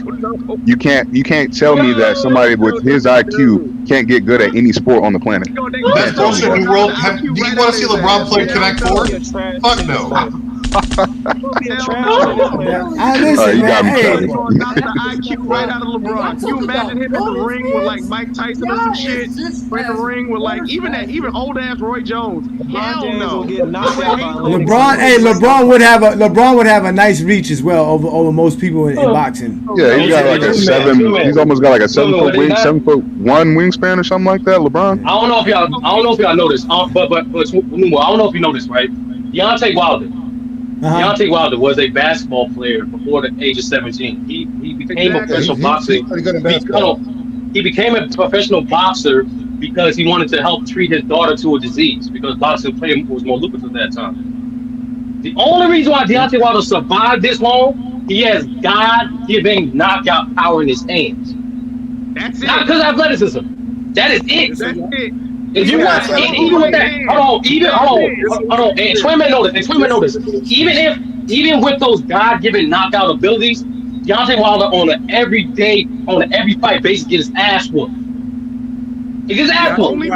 [SPEAKER 11] you can't tell me that somebody with his IQ can't get good at any sport on the planet.
[SPEAKER 3] Best bullshit in the world. Do you want to see LeBron play Connect Four? Fuck no.
[SPEAKER 1] Listen,
[SPEAKER 11] you got me,
[SPEAKER 1] hey.
[SPEAKER 7] Knock the IQ right out of LeBron. Can you imagine him in the ring with like Mike Tyson or some shit? In the ring with like even old ass Roy Jones. Hell no.
[SPEAKER 1] LeBron would have a nice reach as well over most people in boxing.
[SPEAKER 11] Yeah, he's got like a he's almost got like a 7 foot wing, 7'1" wingspan or something like that. LeBron.
[SPEAKER 8] I don't know if y'all know this, but I don't know if you know this, right? Deontay Wilder. Deontay Wilder was a basketball player before the age of 17. He became a professional boxer. He became a professional boxer because he wanted to help treat his daughter to a disease because boxing was more lucrative at that time. The only reason why Deontay Wilder survived this long, he has God-given knockout power in his hands.
[SPEAKER 7] That's it.
[SPEAKER 8] Not because of athleticism. That is it.
[SPEAKER 7] That's it.
[SPEAKER 8] If you watch, even with that, hold on, and Twinman know this. Even with those God-given knockout abilities, Deontay Wilder on an every fight basis get his ass whooped. He gets ass whooped.
[SPEAKER 11] He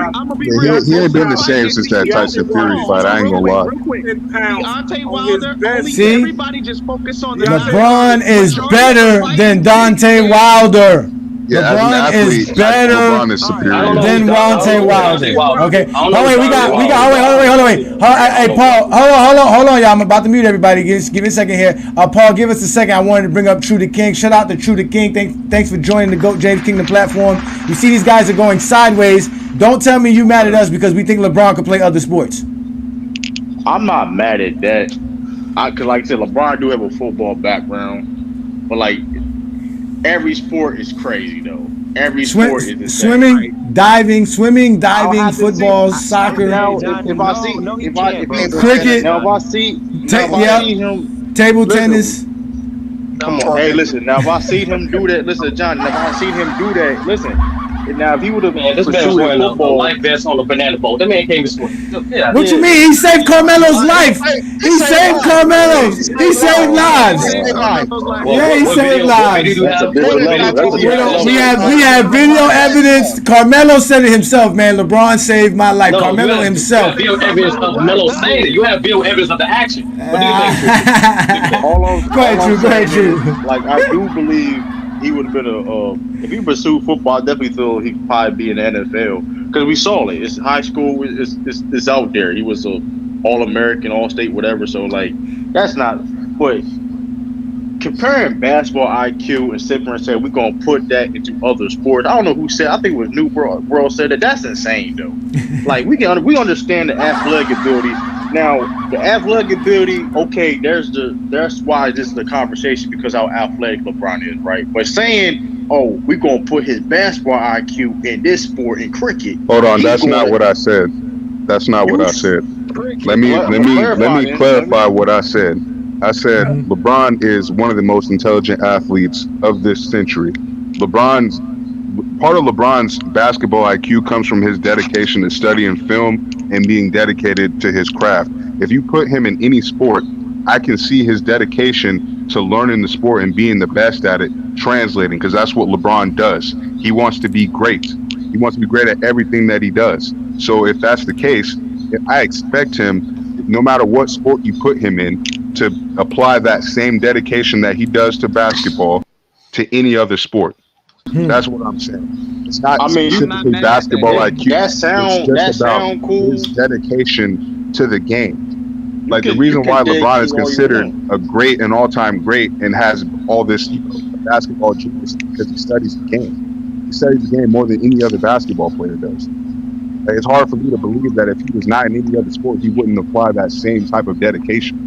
[SPEAKER 11] ain't been the same since that Tyson Fury fight. I ain't gonna lie.
[SPEAKER 7] Deontay Wilder, everybody just focus on the
[SPEAKER 1] LeBron is better than Deontay Wilder.
[SPEAKER 11] Yeah,
[SPEAKER 1] LeBron
[SPEAKER 11] athlete,
[SPEAKER 1] is better
[SPEAKER 11] LeBron is superior
[SPEAKER 1] than Deontay Wilder. Okay. Oh wait, we got. Hold on. Hey, Paul. Hold on, y'all. I'm about to mute everybody. Give me a second here. Paul, give us a second. I wanted to bring up True the King. Shout out to True the King. Thanks for joining the GOAT James Kingdom platform. You see these guys are going sideways. Don't tell me you mad at us because we think LeBron could play other sports.
[SPEAKER 14] I'm not mad at that. Cause like I said, LeBron do have a football background, but like. Every sport is crazy though. Every sport is the
[SPEAKER 1] swimming, diving, football, soccer.
[SPEAKER 14] Now, if I see
[SPEAKER 1] cricket,
[SPEAKER 14] now if I see him,
[SPEAKER 1] table tennis.
[SPEAKER 14] Come on, hey, listen. Now if I see him do that, listen, John. If I see him do that, listen. Now if he would have
[SPEAKER 8] this man was wearing a life vest on a banana boat. That man can't even swim. Yeah,
[SPEAKER 1] what you mean? He saved Carmelo's life. He saved Carmelo's. He saved lives. Yeah, he saved lives. We have video evidence. Carmelo said it himself, man. LeBron saved my life. Carmelo himself.
[SPEAKER 8] You have video evidence of Melo saying it. You have video evidence of the action. What do you think?
[SPEAKER 1] Go ahead, Drew.
[SPEAKER 14] Like I do believe. He would have been if he pursued football, I definitely feel he'd probably be in the NFL because we saw it. It's high school. It's out there. He was a All-American, All-State, whatever. So like that's not. But comparing basketball IQ and sitting and saying we're gonna put that into other sports. I don't know who said. I think it was New World said that. That's insane though. Like we understand the athletic ability. Now the athletic ability, okay, that's why this is the conversation because how athletic LeBron is, right? But saying, oh, we're gonna put his basketball IQ in this sport in cricket.
[SPEAKER 11] Hold on, that's not what I said. That's not what I said. Let me clarify what I said. I said LeBron is one of the most intelligent athletes of this century. Part of LeBron's basketball IQ comes from his dedication to studying film and being dedicated to his craft. If you put him in any sport, I can see his dedication to learning the sport and being the best at it, translating, because that's what LeBron does. He wants to be great. He wants to be great at everything that he does. So if that's the case, I expect him, no matter what sport you put him in, to apply that same dedication that he does to basketball to any other sport. That's what I'm saying. It's not specifically basketball IQ. It's just about
[SPEAKER 7] cool.
[SPEAKER 11] his dedication to the game. Like the reason why LeBron is considered a great and all-time great and has all this basketball genius because he studies the game. He studies the game more than any other basketball player does. Like, it's hard for me to believe that if he was not in any other sport, he wouldn't apply that same type of dedication.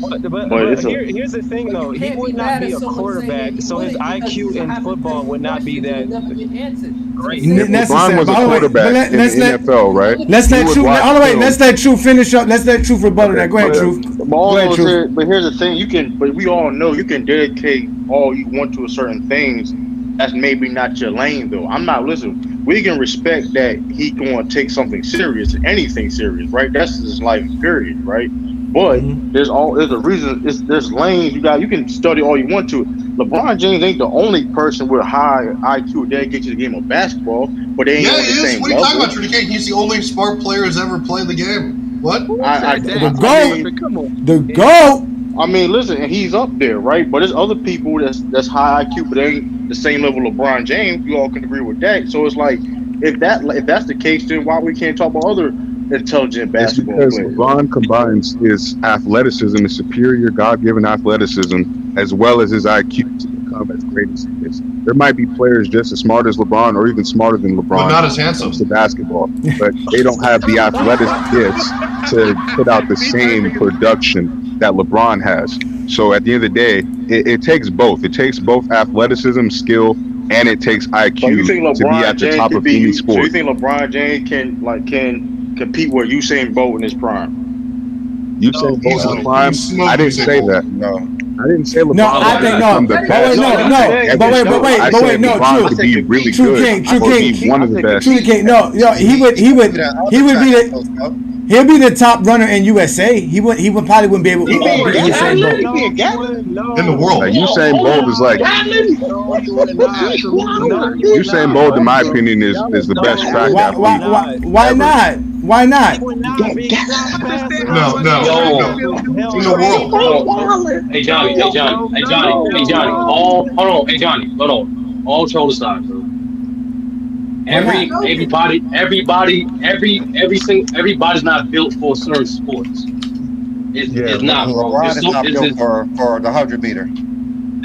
[SPEAKER 9] But here's the thing, though. He would not be a quarterback, so his IQ in football would not be that great.
[SPEAKER 11] LeBron was a quarterback in the NFL, right?
[SPEAKER 1] Let's let Truth finish up. Let's let Truth rebuttal that. Go ahead, Truth.
[SPEAKER 14] But here's the thing: but we all know you can dedicate all you want to a certain things. That's maybe not your lane, though. We can respect that he going to take something serious, anything serious, right? That's his life, period, right? But there's a reason. There's lanes you can study all you want to. LeBron James ain't the only person with high IQ dedicated to the game of basketball, but they ain't on the same level.
[SPEAKER 3] What are you talking about, Trudy King? He's the only smart player who's ever played the game. What?
[SPEAKER 1] The GOAT.
[SPEAKER 14] I mean, listen, and he's up there, right? But there's other people that's high IQ, but they ain't the same level of LeBron James. You all can agree with that. So it's like, if that's the case, then why we can't talk about other intelligent basketball players?
[SPEAKER 11] Because LeBron combines his athleticism, his superior God-given athleticism, as well as his IQ to become as great as he is. There might be players just as smart as LeBron or even smarter than LeBron.
[SPEAKER 3] But not as handsome.
[SPEAKER 11] To basketball, but they don't have the athletic gifts to put out the same production that LeBron has. So at the end of the day, it takes both. It takes both athleticism, skill, and it takes IQ to be at the top of any sport.
[SPEAKER 14] So you think LeBron James can compete with Usain Bolt in his prime?
[SPEAKER 11] Usain Bolt in his prime? I didn't say that.
[SPEAKER 2] No.
[SPEAKER 11] I didn't say LeBron.
[SPEAKER 1] No, I think no. But wait, no.
[SPEAKER 11] LeBron could be really good.
[SPEAKER 1] True King,
[SPEAKER 11] be one of the best.
[SPEAKER 1] True King, no, he would be he'll be the top runner in USA. He probably wouldn't be able to beat Usain Bolt.
[SPEAKER 3] In the world.
[SPEAKER 11] Like, Usain Bolt is like Usain Bolt, in my opinion, is the best track athlete.
[SPEAKER 1] Why not? Why not?
[SPEAKER 3] No. In the world.
[SPEAKER 8] Hey Johnny. Hold on. All troll aside, bro. Everybody's not built for certain sports. It's not, bro.
[SPEAKER 2] LeBron is not built for the 100-meter.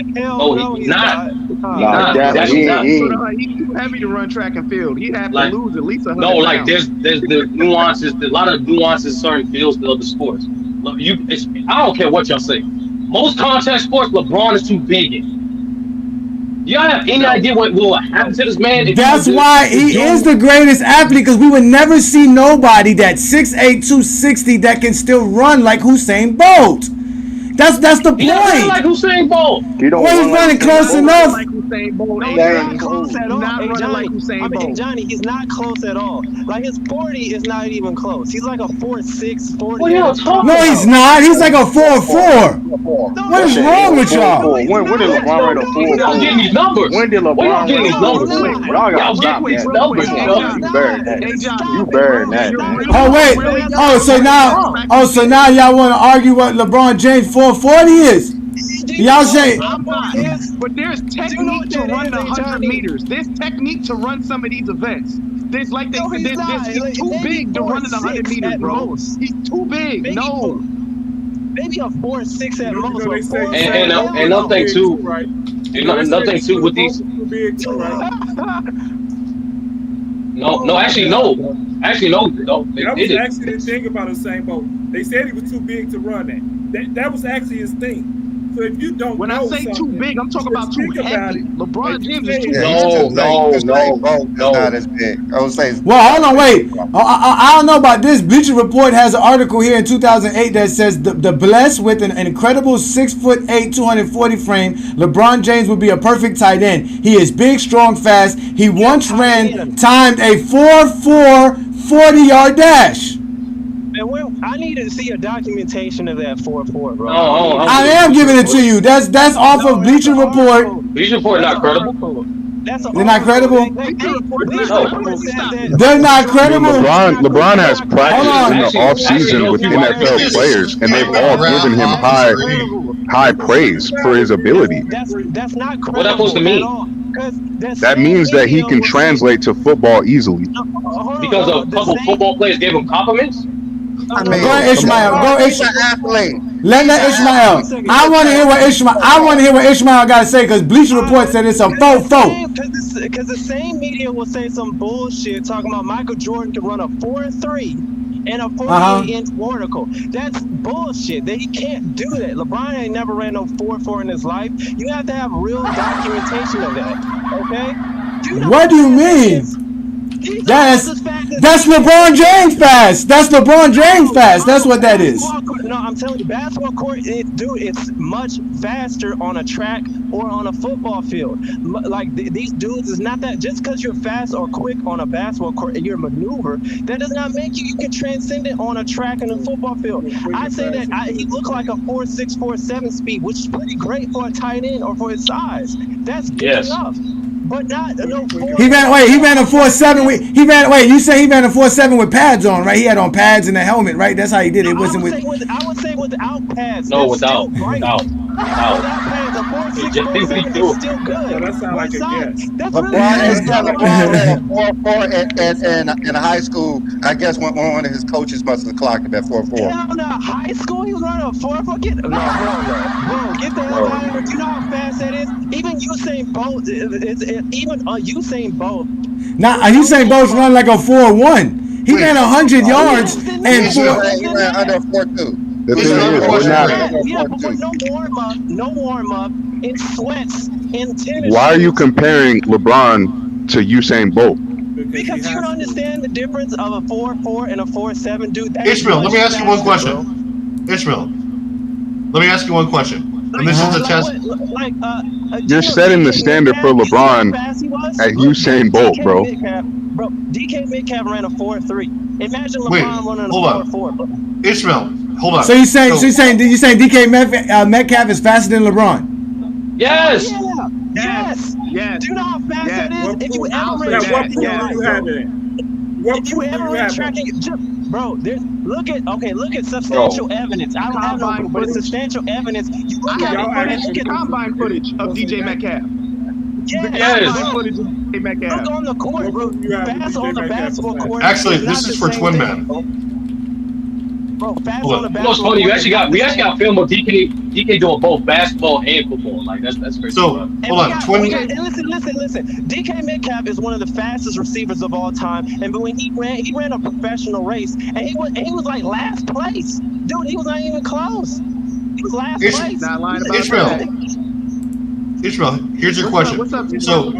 [SPEAKER 8] No, he's not.
[SPEAKER 10] He's too heavy to run track and field. He'd have to lose at least 100 pounds.
[SPEAKER 8] There's the nuances. There's a lot of nuances in certain fields to other sports. I don't care what y'all say. Most contact sports, LeBron is too big in. Y'all have any idea what will happen to this man?
[SPEAKER 1] That's why he is the greatest athlete, because we would never see nobody that's 6'8", 260 that can still run like Usain Bolt. That's the point.
[SPEAKER 8] He doesn't like Usain Bolt.
[SPEAKER 1] He's running close enough.
[SPEAKER 10] Like Usain Bolt.
[SPEAKER 9] No, he's not close at all. Hey, Johnny, he's not close at all. Like, his 40 is not even close. He's like a 4.6, 40.
[SPEAKER 1] No, he's not. He's like a 4.4. What is wrong with y'all?
[SPEAKER 14] When did LeBron write a 4.4?
[SPEAKER 8] Y'all getting these numbers.
[SPEAKER 14] When did LeBron write
[SPEAKER 8] these numbers?
[SPEAKER 14] Y'all gotta stop that. You buried that, man.
[SPEAKER 1] Oh wait. So now y'all want to argue what LeBron James 440 is? Y'all say,
[SPEAKER 10] but there's technique to run the 100 meters. There's technique to run some of these events. There's like he's too big to run in the 100 meters, bro. He's too big.
[SPEAKER 9] Maybe a 4.6 at most.
[SPEAKER 8] And another thing too. Another thing too with these. Actually, no.
[SPEAKER 4] That was actually the thing about Usain Bolt. They said he was too big to run that was actually his thing. So if you don't
[SPEAKER 10] when I say too big, I'm talking about too heavy. LeBron James is too
[SPEAKER 2] big.
[SPEAKER 8] No.
[SPEAKER 2] Not as big. I would say.
[SPEAKER 1] Well, hold on, wait. I don't know about this. Bleacher Report has an article here in 2008 that says the blessed with an incredible 6'8", 240 frame, LeBron James would be a perfect tight end. He is big, strong, fast. He once timed a 4.4 40-yard dash.
[SPEAKER 9] I need to see a documentation of that 4.4, bro.
[SPEAKER 1] I am giving it to you. That's off of Bleacher Report.
[SPEAKER 8] Bleacher Report not credible.
[SPEAKER 1] They're not credible. They're not credible.
[SPEAKER 11] LeBron has practiced in the
[SPEAKER 8] Actually,
[SPEAKER 11] offseason with NFL players, and they've all given him high praise for his ability.
[SPEAKER 9] That's not credible.
[SPEAKER 8] What that supposed to mean?
[SPEAKER 9] At all.
[SPEAKER 11] That means that he can translate to football easily.
[SPEAKER 8] Because a couple football players gave him compliments?
[SPEAKER 2] I mean,
[SPEAKER 1] Go ahead, Ishmael. Go
[SPEAKER 2] he's an
[SPEAKER 1] Ishmael.
[SPEAKER 2] athlete.
[SPEAKER 1] Let Ishmael. I want to hear what Ishmael got to say because Bleacher Report said it's a faux.
[SPEAKER 9] Because the same media will say some bullshit talking about Michael Jordan can run a 4.3 and a 48-inch vertical. That's bullshit. That he can't do that. LeBron ain't never ran no 4.4 in his life. You have to have real documentation of that. Okay?
[SPEAKER 1] What do you mean? That's LeBron James fast. That's LeBron James fast. That's what that is.
[SPEAKER 9] No, I'm telling you, basketball court, it's much faster on a track or on a football field. Like these dudes is not that. Just because you're fast or quick on a basketball court and you're maneuver, that does not make you can transcend it on a track and a football field. I say that he looked like a 4.6, 4.7 speed, which is pretty great for a tight end or for his size. That's good enough. But not no 4.
[SPEAKER 1] He ran a 4.7 with you say he ran a 4.7 with pads on, right? He had on pads and a helmet, right? That's how he did it.
[SPEAKER 9] I would say without pads.
[SPEAKER 8] No, without pads,
[SPEAKER 9] a 4.6, 4.7 is still good.
[SPEAKER 4] No, that sounds like a guess.
[SPEAKER 9] That's
[SPEAKER 2] LeBron ran 4.4 in high school. I guess one of his coaches must have clocked him at 4.4.
[SPEAKER 9] Hell no, high school he was running a 4.4. Get the hell out of here. Do you know how fast that is? Even Usain Bolt, Usain Bolt.
[SPEAKER 1] Nah, Usain Bolt's running like a 4.1. He ran 100 yards and
[SPEAKER 2] he ran under 4.2.
[SPEAKER 11] The thing is,
[SPEAKER 9] no warm up, in sweats, in tennis.
[SPEAKER 11] why are you comparing LeBron to Usain Bolt?
[SPEAKER 9] Because you don't understand the difference of a 4.4 and a 4.7, dude.
[SPEAKER 3] Ishmael, let me ask you one question. Ishmael, let me ask you one question. And this is a test.
[SPEAKER 11] You're setting the standard for LeBron at Usain Bolt, bro.
[SPEAKER 9] Bro, DK Metcalf ran a 4.3. Imagine LeBron running a 4.4, bro.
[SPEAKER 3] Ishmael, hold on.
[SPEAKER 1] So you saying DK Metcalf is faster than LeBron?
[SPEAKER 8] Yes.
[SPEAKER 9] Yes. Do you know how fast that is? If you ever ran tracking, bro, look at substantial evidence. I don't have no proof, but it's substantial evidence. You look at
[SPEAKER 10] combine footage of DJ Metcalf.
[SPEAKER 9] Yes. Look on the court, bro. Fast on the basketball court.
[SPEAKER 3] Actually, this is for Twin Man.
[SPEAKER 9] Bro, fast on the basketball.
[SPEAKER 8] You know what's funny? We actually got film of DK doing both basketball and football. Like that's crazy.
[SPEAKER 3] So hold on,
[SPEAKER 9] listen. DK Metcalf is one of the fastest receivers of all time, and when he ran a professional race, and he was like last place, dude. He was not even close. He was last place.
[SPEAKER 10] Not lying about
[SPEAKER 3] Ishmael, here's your question.
[SPEAKER 10] What's up?
[SPEAKER 3] So,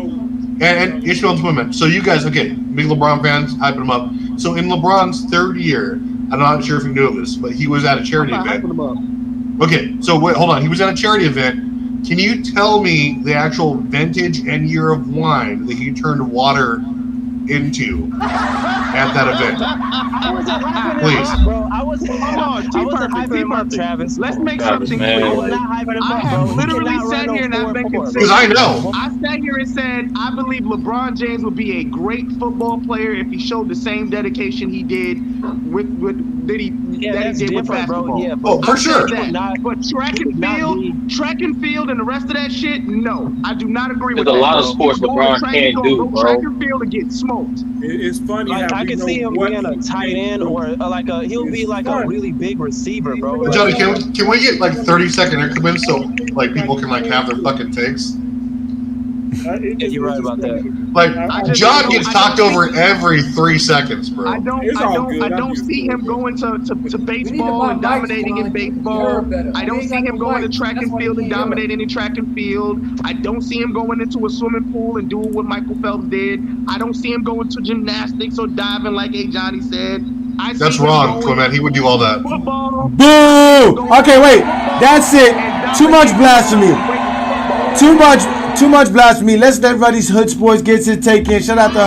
[SPEAKER 3] and Ishmael and Twin Man. So you guys, okay, big LeBron fans, hyping him up. So in LeBron's third year, I'm not sure if you knew of this, but he was at a charity event. Okay, so wait, hold on. He was at a charity event. Can you tell me the actual vintage and year of wine that he turned water into at that event? Please.
[SPEAKER 9] Bro, I wasn't hyping him up, Travis.
[SPEAKER 10] Let's make something clear. I have literally sat here and I've been considering.
[SPEAKER 3] Because I know.
[SPEAKER 10] I sat here and said I believe LeBron James would be a great football player if he showed the same dedication he did with basketball.
[SPEAKER 9] Yeah,
[SPEAKER 3] for sure.
[SPEAKER 10] But track and field, and the rest of that shit, no, I do not agree with that.
[SPEAKER 8] There's a lot of sports LeBron can't do, bro.
[SPEAKER 10] Track and field and get smoked.
[SPEAKER 4] It's funny.
[SPEAKER 9] Like, I can see him being a tight end or he'll be like a really big receiver, bro.
[SPEAKER 3] Johnny, can we get like 30-second increments so like people can like have their fucking takes?
[SPEAKER 9] You're right about that.
[SPEAKER 3] Like John gets talked over every 3 seconds, bro.
[SPEAKER 10] I don't see him going to baseball and dominating in baseball. I don't see him going to track and field and dominating in track and field. I don't see him going into a swimming pool and doing what Michael Phelps did. I don't see him going to gymnastics or diving like Johnny said.
[SPEAKER 3] That's wrong, Clement. He would do all that.
[SPEAKER 10] Football.
[SPEAKER 1] Boo! Okay, wait. That's it. Too much blasphemy. Too much blasphemy. Let's let Ruddy's Hood Sports get his take in. Shout out to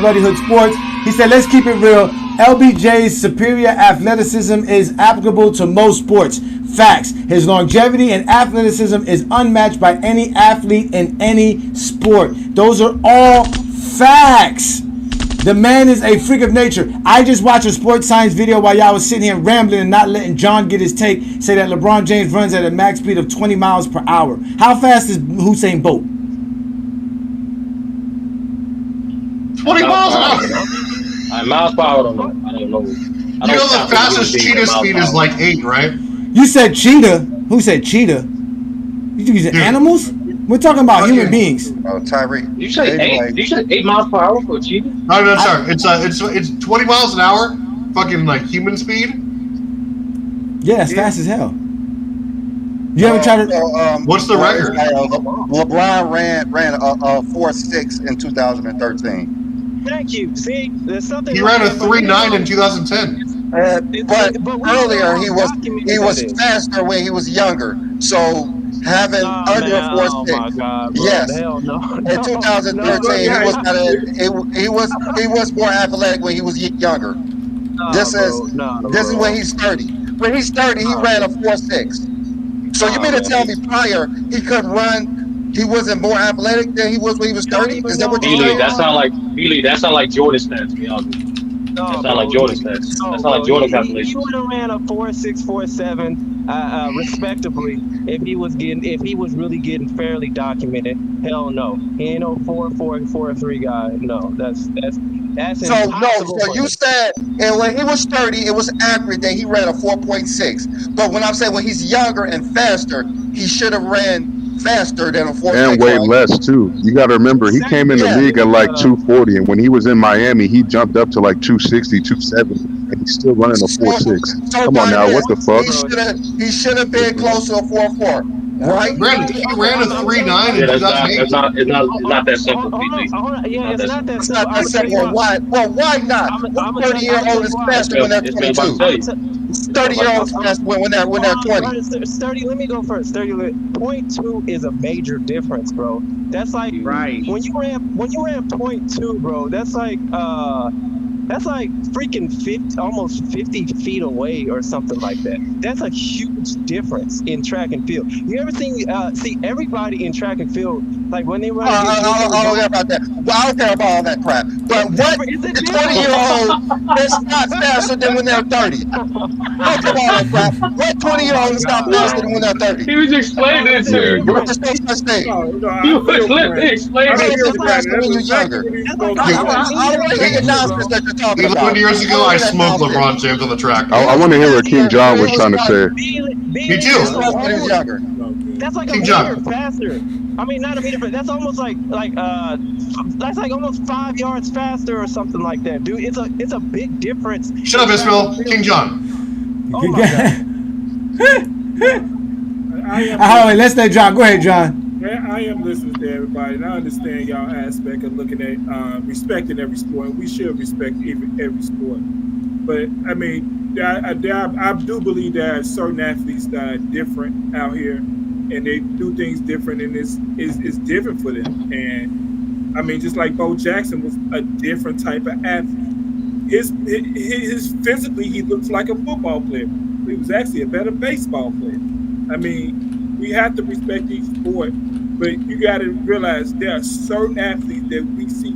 [SPEAKER 1] Ruddy Hood Sports. He said, let's keep it real. LBJ's superior athleticism is applicable to most sports. Facts. His longevity and athleticism is unmatched by any athlete in any sport. Those are all facts. The man is a freak of nature. I just watched a sports science video while y'all was sitting here rambling and not letting John get his take. Say that LeBron James runs at a max speed of 20 miles per hour. How fast is Usain Bolt?
[SPEAKER 3] 20 miles an hour.
[SPEAKER 8] Miles per hour, I don't know.
[SPEAKER 3] You know the fastest cheetah speed is like 8, right?
[SPEAKER 1] You said cheetah. Who said cheetah? You using animals? We're talking about human beings.
[SPEAKER 2] Tyree.
[SPEAKER 8] Did you say 8? Did you say 8 miles per hour for a cheetah?
[SPEAKER 3] No, sorry. It's 20 miles an hour. Fucking like human speed.
[SPEAKER 1] Yeah, that's fast as hell. You ever try to?
[SPEAKER 3] What's the record?
[SPEAKER 2] LeBron ran a 4.6 in 2013.
[SPEAKER 9] Thank you. See, there's something.
[SPEAKER 3] He ran a 3.9 in 2010.
[SPEAKER 2] But earlier he was faster when he was younger. So having under 4.6, yes.
[SPEAKER 9] Hell no.
[SPEAKER 2] In 2013, he was more athletic when he was younger. This is when he's 30. When he's 30, he ran a 4.6. So you mean to tell me prior he couldn't run? He wasn't more athletic than he was when he was 30? Is that what you're saying?
[SPEAKER 8] That sound like Jordan stats, to be honest with you. That sound like Jordan stats. That sound like Jordan calculations.
[SPEAKER 9] He would have ran a 4.6, 4.7, respectively, if he was really getting fairly documented. Hell no, he ain't no 4.4, 4.3 guy. No, that's impossible.
[SPEAKER 2] So you said, and when he was 30, it was accurate that he ran a 4.6. But when I'm saying when he's younger and faster, he should have ran faster than a 4.6.
[SPEAKER 11] And way less too. You got to remember, he came in the league at like 240, and when he was in Miami, he jumped up to like 260, 270, and he's still running a 4.6. Come on now, what the fuck?
[SPEAKER 2] He should have been close to a 4.4. Right?
[SPEAKER 3] Brandon, he ran a 3.9 in 2008.
[SPEAKER 8] It's not that simple, PG.
[SPEAKER 9] Yeah, it's not that
[SPEAKER 2] It's not that simple. Why? Well, why not? 30-year-old is faster when they're 22. 30-year-olds faster when they're 20.
[SPEAKER 9] 30. Let me go first. 0.2 is a major difference, bro. That's like when you ran 0.2, bro. That's like freaking almost 50 feet away or something like that. That's a huge difference in track and field. You ever see everybody in track and field, like when they run?
[SPEAKER 2] I don't care about that. Well, I don't care about all that crap. But what the 20-year-old is not faster than when they're 30? I don't care about all that crap. What 20-year-old is not faster than when they're 30?
[SPEAKER 8] He was explaining it to you.
[SPEAKER 2] There's no such thing.
[SPEAKER 8] He was explaining it to you.
[SPEAKER 2] Faster when you're younger. I want to hear your nonsense that you're talking about.
[SPEAKER 3] 11 years ago, I smoked LeBron James on the track.
[SPEAKER 11] I want to hear what King John was trying to say.
[SPEAKER 3] Me too.
[SPEAKER 2] When he was younger.
[SPEAKER 9] That's like a
[SPEAKER 3] King
[SPEAKER 9] meter
[SPEAKER 3] John.
[SPEAKER 9] faster. I mean, not a meter, but that's almost that's like almost 5 yards faster or something like that, dude. It's a big difference.
[SPEAKER 3] Shut up, Ismail. King John.
[SPEAKER 9] Oh my God.
[SPEAKER 1] Let's let John. Go ahead, John.
[SPEAKER 4] Yeah, I am listening to everybody, and I understand y'all aspect of looking at respecting every sport, and we should respect every sport. But I mean, I do believe there are certain athletes that are different out here, and they do things different, and it's different for them. And I mean, just like Bo Jackson was a different type of athlete. His physically, he looks like a football player. He was actually a better baseball player. I mean, we have to respect each sport, but you got to realize there are certain athletes that we see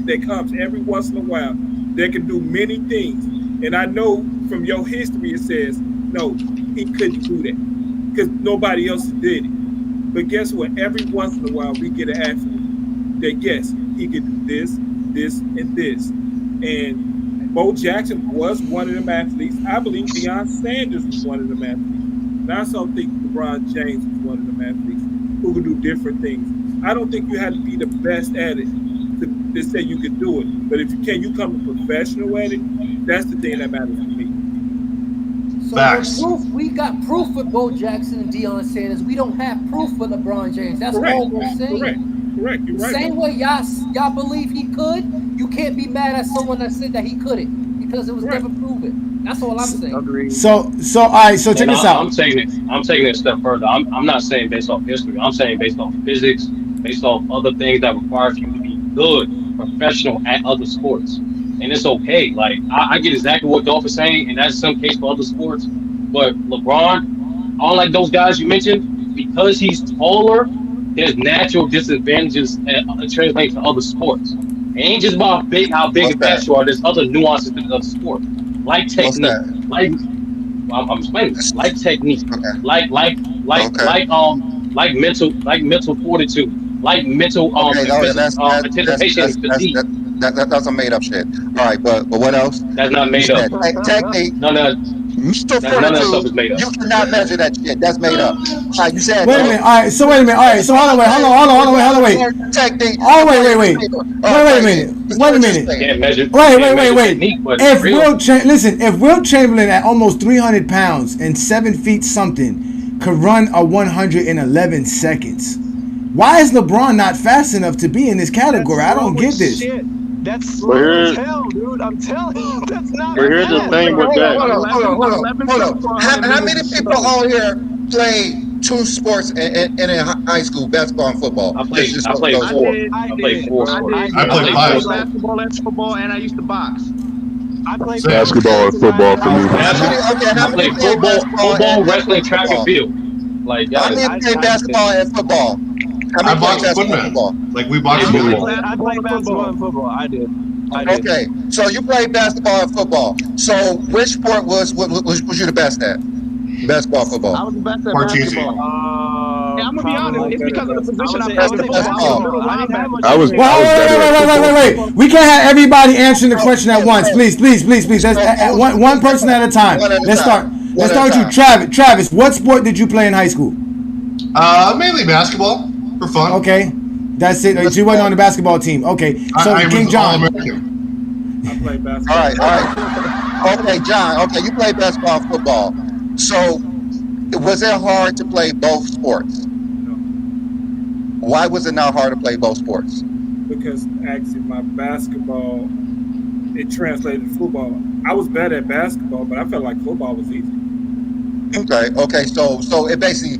[SPEAKER 4] that comes every once in a while that can do many things. And I know from your history it says, no, he couldn't do that because nobody else did it. But guess what? Every once in a while we get an athlete that, yes, he could do this, this, and this. And Bo Jackson was one of them athletes. I believe Deion Sanders was one of them athletes. And I also think LeBron James was one of them athletes who can do different things. I don't think you have to be the best at it to say you can do it. But if you can, you come a professional at it, that's the thing that matters to me.
[SPEAKER 5] So we got proof with Bo Jackson and Deion Sanders. We don't have proof for LeBron James. That's all we're saying.
[SPEAKER 4] Correct. You're right.
[SPEAKER 5] Same way y'all believe he could, you can't be mad at someone that said that he couldn't because it was never proven. That's all I'm saying.
[SPEAKER 1] Agreed. So all right. So check this out.
[SPEAKER 8] I'm taking it a step further. I'm not saying based off history. I'm saying based off physics, based off other things that require you to be good, professional at other sports. And it's okay. Like I get exactly what Dolph is saying, and that's some case for other sports. But LeBron, unlike those guys you mentioned, because he's taller, there's natural disadvantages translating to other sports. It ain't just about how big
[SPEAKER 2] What's
[SPEAKER 8] and
[SPEAKER 2] that?
[SPEAKER 8] fast you are. There's other nuances to the other sports, like
[SPEAKER 2] What's
[SPEAKER 8] technique,
[SPEAKER 2] that?
[SPEAKER 8] like I'm explaining, like technique,
[SPEAKER 2] Okay.
[SPEAKER 8] like like like
[SPEAKER 2] Okay.
[SPEAKER 8] like like mental fortitude, like mental
[SPEAKER 2] Okay. Oh, yeah,
[SPEAKER 8] anticipation and physique.
[SPEAKER 2] that's a made up shit. All right, but what else?
[SPEAKER 8] That's not
[SPEAKER 2] You
[SPEAKER 8] made up.
[SPEAKER 2] said technique,
[SPEAKER 8] None of
[SPEAKER 2] mental
[SPEAKER 8] none of that stuff
[SPEAKER 2] fortitude.
[SPEAKER 8] is made up.
[SPEAKER 2] You cannot measure that shit. That's made up. All right, you said
[SPEAKER 1] Wait a minute. All right. So wait a minute. All right. So hold on. Wait.
[SPEAKER 2] technique.
[SPEAKER 1] Oh, wait. Wait a
[SPEAKER 2] Crazy.
[SPEAKER 1] minute. Wait a minute.
[SPEAKER 8] Can't measure
[SPEAKER 1] Wait.
[SPEAKER 8] technique, but
[SPEAKER 1] If
[SPEAKER 8] real.
[SPEAKER 1] if Wilt Chamberlain at almost 300 pounds and 7 feet something could run a 111 seconds, why is LeBron not fast enough to be in this category? I don't get this.
[SPEAKER 9] Shit. That's
[SPEAKER 14] But
[SPEAKER 9] slow
[SPEAKER 14] here's
[SPEAKER 9] as hell, dude. I'm telling you, that's not
[SPEAKER 14] but here's the
[SPEAKER 9] fast,
[SPEAKER 14] thing
[SPEAKER 9] bro.
[SPEAKER 14] with that.
[SPEAKER 2] Hold on. How many people on here play two sports in high school, basketball and football?
[SPEAKER 8] I played
[SPEAKER 2] Just
[SPEAKER 8] four. I played four
[SPEAKER 4] I
[SPEAKER 8] sports.
[SPEAKER 4] did.
[SPEAKER 3] I played
[SPEAKER 4] I
[SPEAKER 3] five.
[SPEAKER 4] played basketball and football, and I used to box.
[SPEAKER 9] I played
[SPEAKER 3] Same.
[SPEAKER 11] Basketball and football for me.
[SPEAKER 2] How
[SPEAKER 8] I
[SPEAKER 2] many
[SPEAKER 8] played
[SPEAKER 2] play basketball
[SPEAKER 8] football,
[SPEAKER 2] and
[SPEAKER 8] wrestling, track and
[SPEAKER 2] football?
[SPEAKER 8] field. Like
[SPEAKER 2] How
[SPEAKER 8] guys,
[SPEAKER 2] many play basketball and football? How
[SPEAKER 3] I
[SPEAKER 2] many play
[SPEAKER 3] boxed
[SPEAKER 2] basketball and
[SPEAKER 3] footman.
[SPEAKER 2] football?
[SPEAKER 3] Like we boxed
[SPEAKER 8] Yeah,
[SPEAKER 3] football.
[SPEAKER 9] I played basketball and football. I did.
[SPEAKER 2] Okay, so you played basketball and football. So which sport was you the best at? Basketball, football.
[SPEAKER 10] I was the best at
[SPEAKER 3] Parcheesi.
[SPEAKER 10] basketball. Yeah, I'm gonna be honest.
[SPEAKER 9] Probably.
[SPEAKER 10] It's because of the position I
[SPEAKER 9] I
[SPEAKER 10] played
[SPEAKER 9] would
[SPEAKER 10] in
[SPEAKER 9] say
[SPEAKER 10] football. I was a middle
[SPEAKER 9] basketball. I didn't have
[SPEAKER 10] linebacker.
[SPEAKER 9] much
[SPEAKER 11] I was
[SPEAKER 9] experience.
[SPEAKER 11] better at football.
[SPEAKER 1] Wait. We can't have everybody answering the question at once. Please. Let's one person at a time.
[SPEAKER 2] One at a
[SPEAKER 1] Let's start.
[SPEAKER 2] time.
[SPEAKER 1] Let's
[SPEAKER 2] One
[SPEAKER 1] start
[SPEAKER 2] at
[SPEAKER 1] with
[SPEAKER 2] a
[SPEAKER 1] you,
[SPEAKER 2] time.
[SPEAKER 1] Travis. What sport did you play in high school?
[SPEAKER 3] Mainly basketball for fun.
[SPEAKER 1] Okay, that's it. So you wasn't on the basketball team. Okay, so
[SPEAKER 3] I
[SPEAKER 1] King
[SPEAKER 3] was
[SPEAKER 1] John.
[SPEAKER 3] All-American.
[SPEAKER 4] I played basketball.
[SPEAKER 2] All right. Okay, John. Okay, you played basketball and football. So was it hard to play both sports? Why was it not hard to play both sports?
[SPEAKER 4] Because actually my basketball, it translated to football. I was better at basketball, but I felt like football was easy.
[SPEAKER 2] Okay. So it basically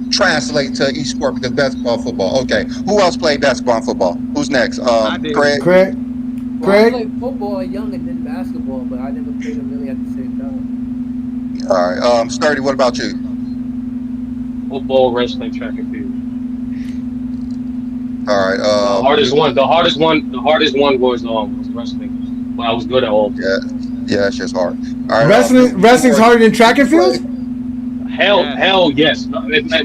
[SPEAKER 2] translates to each sport because basketball, football. Okay. Who else played basketball and football? Who's next?
[SPEAKER 10] I did.
[SPEAKER 2] Craig.
[SPEAKER 5] Well, I played football young and then basketball, but I never played them really at the same time.
[SPEAKER 2] All right. Sturdy. What about you?
[SPEAKER 8] football, wrestling, track and field.
[SPEAKER 2] All right.
[SPEAKER 8] The hardest one was wrestling, but I was good at all.
[SPEAKER 2] Yeah, it's just hard. All right.
[SPEAKER 1] Wrestling's harder than track and field.
[SPEAKER 8] Hell, yes.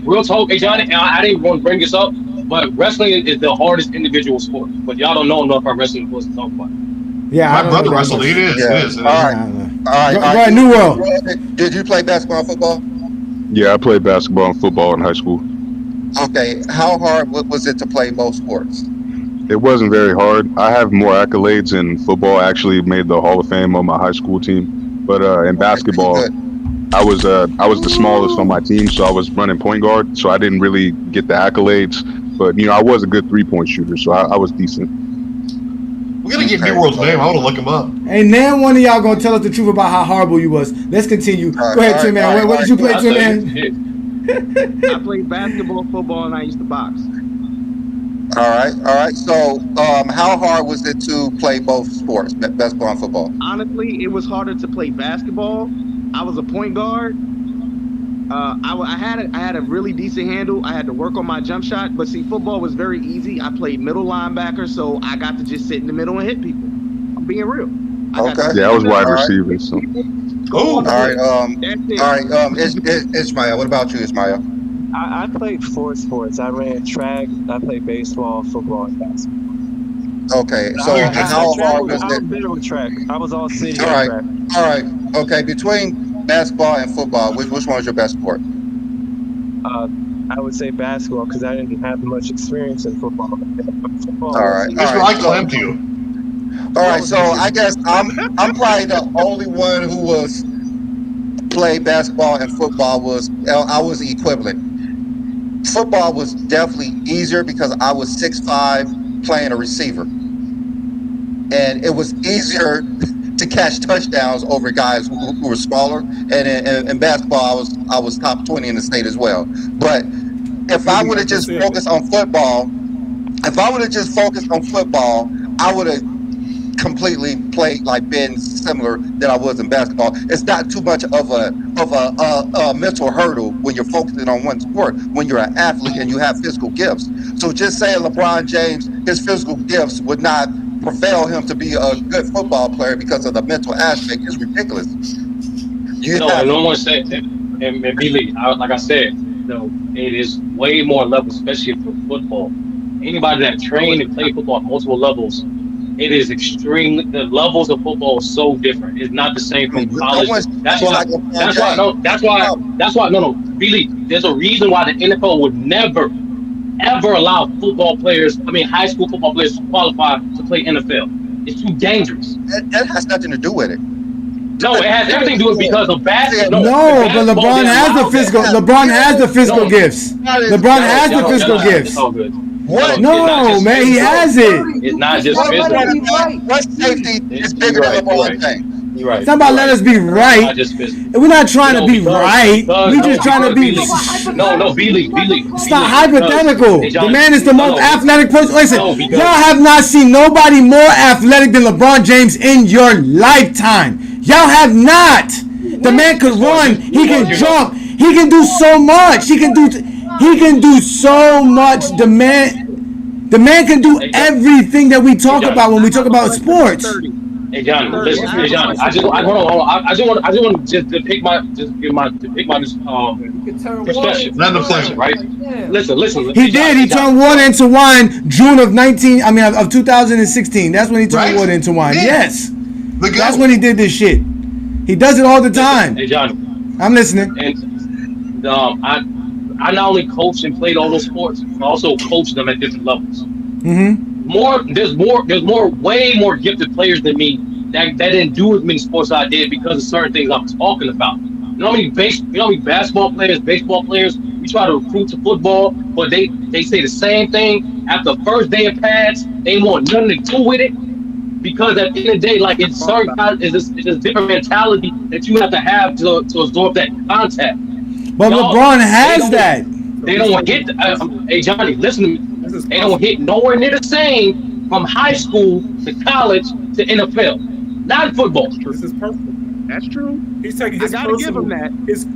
[SPEAKER 8] Real talk, hey Johnny, I didn't want to bring this up, but wrestling is the hardest individual sport. But y'all don't know enough about wrestling for us to talk about it.
[SPEAKER 1] Yeah,
[SPEAKER 3] my brother wrestled. It is.
[SPEAKER 2] All right.
[SPEAKER 1] Go ahead, New World.
[SPEAKER 2] Did you play basketball and football?
[SPEAKER 11] Yeah, I played basketball and football in high school.
[SPEAKER 2] Okay. How hard was it to play both sports?
[SPEAKER 11] It wasn't very hard. I have more accolades in football. I actually made the Hall of Fame on my high school team. But in basketball, I was the smallest on my team, so I was running point guard. So I didn't really get the accolades. But I was a good 3-point shooter, so I was decent.
[SPEAKER 3] We gotta get New World's name. I want to look him up.
[SPEAKER 1] And then one of y'all gonna tell us the truth about how horrible you was. Let's continue. Go ahead, Tim Man. What did you play, Tim Man?
[SPEAKER 10] I played basketball, football, and I used to box.
[SPEAKER 2] All right. So, how hard was it to play both sports, basketball and football?
[SPEAKER 10] Honestly, it was harder to play basketball. I was a point guard. I had a really decent handle. I had to work on my jump shot, but see, football was very easy. I played middle linebacker, so I got to just sit in the middle and hit people. I'm being real.
[SPEAKER 11] I was wide receiver. So.
[SPEAKER 2] All right. Ismail. What about you, Ismail?
[SPEAKER 9] I played 4 sports. I ran track. I played baseball, football, and basketball.
[SPEAKER 2] Okay. So how hard was
[SPEAKER 9] I was
[SPEAKER 2] it?
[SPEAKER 9] better with track. I was all city.
[SPEAKER 2] All right.
[SPEAKER 9] Track.
[SPEAKER 2] All right. Okay. Between basketball and football, which one was your best sport?
[SPEAKER 9] I would say basketball because I didn't have much experience in football.
[SPEAKER 2] All right.
[SPEAKER 3] I clamped you.
[SPEAKER 2] All right. So I guess I'm probably the only one who was played basketball and football. I was equivalent. Football was definitely easier because I was 6'5", playing a receiver, and it was easier to catch touchdowns over guys who were smaller. And in basketball, I was top 20 in the state as well. But if I would have just focused on football, I would have completely played like been similar that I was in basketball. It's not too much of a mental hurdle when you're focusing on one sport when you're an athlete and you have physical gifts. So just saying LeBron James, his physical gifts would not prevail him to be a good football player because of the mental aspect is ridiculous.
[SPEAKER 8] I don't want to say, and Billy, like I said, it is way more levels, especially for football. Anybody that trained and played football at multiple levels, it is extremely. The levels of football is so different. It's not the same from college. That's why. No. Billy, there's a reason why the NFL would never, ever allow football players. I mean, high school football players to qualify to play NFL. It's too dangerous.
[SPEAKER 2] That has nothing to do with it.
[SPEAKER 8] No, it has everything to do with because of basketball.
[SPEAKER 1] No, but LeBron has the physical. LeBron has the physical gifts. LeBron has the physical gifts.
[SPEAKER 2] What?
[SPEAKER 1] No, man, he has it.
[SPEAKER 8] It's not just physical.
[SPEAKER 2] What safety is bigger than LeBron James?
[SPEAKER 8] You're right.
[SPEAKER 1] It's not about let us be right. We're not trying to be right. We're just trying to be.
[SPEAKER 8] No, Billy.
[SPEAKER 1] It's not hypothetical. The man is the most athletic person. Listen, y'all have not seen nobody more athletic than LeBron James in your lifetime. Y'all have not. The man could run. He can jump. He can do so much. He can do so much. The man can do everything that we talk about when we talk about sports.
[SPEAKER 8] Hey Johnny, listen. Hey Johnny, I just want to depict my perspective. Right? Listen.
[SPEAKER 1] He did. He turned water into wine June of 2016. That's when he turned water into wine. Yes. That's when he did this shit. He does it all the time.
[SPEAKER 8] Hey Johnny,
[SPEAKER 1] I'm listening.
[SPEAKER 8] And I not only coached and played all those sports, but also coached them at different levels.
[SPEAKER 1] Mm-hmm.
[SPEAKER 8] There's way more gifted players than me that didn't do as many sports as I did because of certain things I'm talking about. You know how many basketball players, baseball players, we try to recruit to football, but they say the same thing after the first day of pads. They want nothing to do with it because at the end of the day, like it's a different mentality that you have to have to absorb that contact.
[SPEAKER 1] But LeBron has that.
[SPEAKER 8] They don't hit. Hey Johnny, listen to me. They don't hit nowhere near the same from high school to college to NFL. Not in football.
[SPEAKER 4] This is personal.
[SPEAKER 10] That's true.
[SPEAKER 4] He's taking his personal life. This is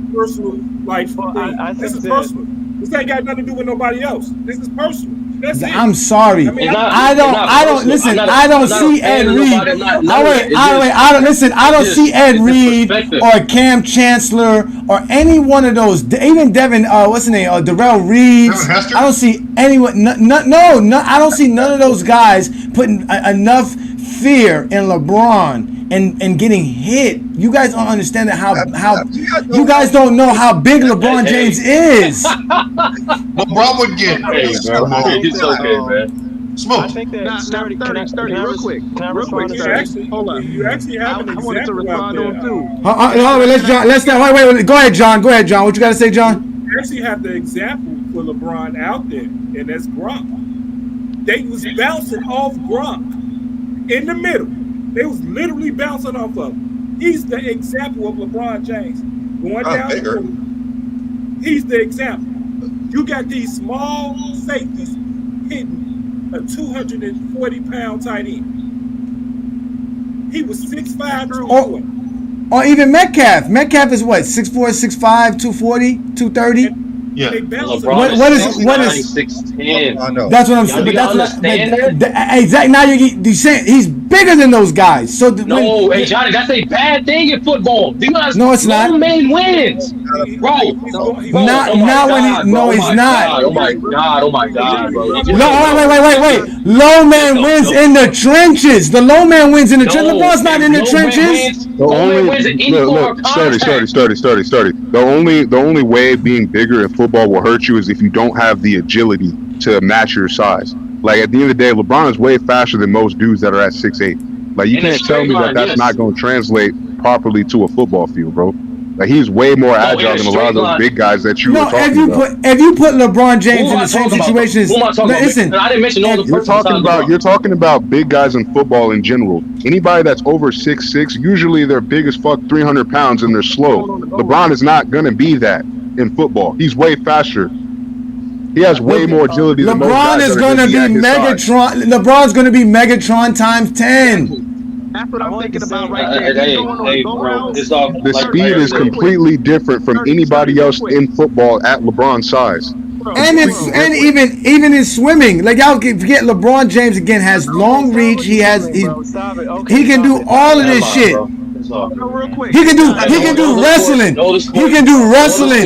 [SPEAKER 4] personal. This ain't got nothing to do with nobody else. This is personal. That's it.
[SPEAKER 1] I'm sorry. I don't see Ed Reed. I don't see Ed Reed or Cam Chancellor or any one of those. Even Devin, what's his name? Darrell Reeves. I don't see anyone. No. I don't see none of those guys putting enough fear in LeBron and getting hit. You guys don't understand how you guys don't know how big LeBron James is.
[SPEAKER 3] LeBron would get
[SPEAKER 8] it's okay, man.
[SPEAKER 3] Smoke.
[SPEAKER 9] I think that
[SPEAKER 10] sturdy, real quick. Hold on.
[SPEAKER 4] You actually have an example.
[SPEAKER 10] I wanted to respond on too.
[SPEAKER 1] Wait. Go ahead, John. What you got to say, John?
[SPEAKER 4] You actually have the example for LeBron out there, and that's Gronk. They was bouncing off Gronk in the middle. They was literally bouncing off of him. He's the example of LeBron James. Going down the middle. He's the example. You got these small safeties hitting a 240-pound tight end. He was 6'5", 240.
[SPEAKER 1] Or even Metcalf. Metcalf is what? 6'4", 6'5", 240, 230?
[SPEAKER 3] Yeah.
[SPEAKER 1] What is
[SPEAKER 8] 6'10".
[SPEAKER 1] That's what I'm saying. But that's not exactly. Now you're saying he's bigger than those guys. So
[SPEAKER 8] hey Johnny, that's a bad thing in football.
[SPEAKER 1] No, it's not.
[SPEAKER 8] Low man wins, bro.
[SPEAKER 1] He's not.
[SPEAKER 8] Oh my god, bro.
[SPEAKER 1] No, wait. Low man wins in the trenches. The low man wins in the trenches. LeBron's not in the trenches.
[SPEAKER 11] Sturdy. The only way being bigger in football will hurt you is if you don't have the agility to match your size. Like at the end of the day, LeBron is way faster than most dudes that are at 6'8". Like you can't tell me that's not going to translate properly to a football field, bro. Like he's way more agile than a lot of those big guys that you were talking about.
[SPEAKER 1] If you put LeBron James in the same situations, listen.
[SPEAKER 8] I didn't mention all the
[SPEAKER 11] You're talking about big guys in football in general. Anybody that's over 6'6", usually they're big as fuck, 300 pounds, and they're slow. LeBron is not gonna be that in football. He's way faster. He has way more agility than most guys.
[SPEAKER 1] LeBron's gonna be Megatron times 10.
[SPEAKER 10] That's what I'm
[SPEAKER 9] wanted to
[SPEAKER 10] thinking about
[SPEAKER 9] say-
[SPEAKER 10] right there. He's going on a go route.
[SPEAKER 11] The
[SPEAKER 14] like
[SPEAKER 11] speed is
[SPEAKER 10] real quick.
[SPEAKER 11] completely different from
[SPEAKER 10] Sorry,
[SPEAKER 11] anybody
[SPEAKER 10] real
[SPEAKER 11] else
[SPEAKER 10] quick.
[SPEAKER 11] in football at LeBron's size.
[SPEAKER 1] And even in swimming, like y'all forget, LeBron James again has long reach. He has he can do all of this shit.
[SPEAKER 10] Real quick.
[SPEAKER 1] He can do wrestling. He can do wrestling.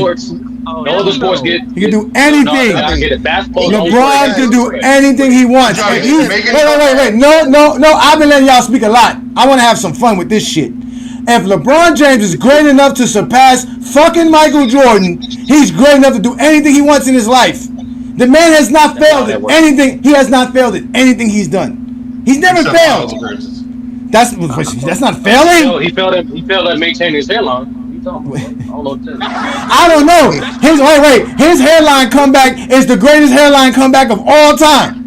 [SPEAKER 8] No, the sports get.
[SPEAKER 1] He can do anything.
[SPEAKER 8] I get it. Basketball.
[SPEAKER 1] LeBron can do anything he wants. Wait. No. I've been letting y'all speak a lot. I want to have some fun with this shit. If LeBron James is great enough to surpass fucking Michael Jordan, he's great enough to do anything he wants in his life. The man has not failed at anything. He has not failed at anything he's done. He's never failed. That's not failing.
[SPEAKER 8] No, he failed at maintaining his hairline. I
[SPEAKER 1] don't know. His hairline comeback is the greatest hairline comeback of all time.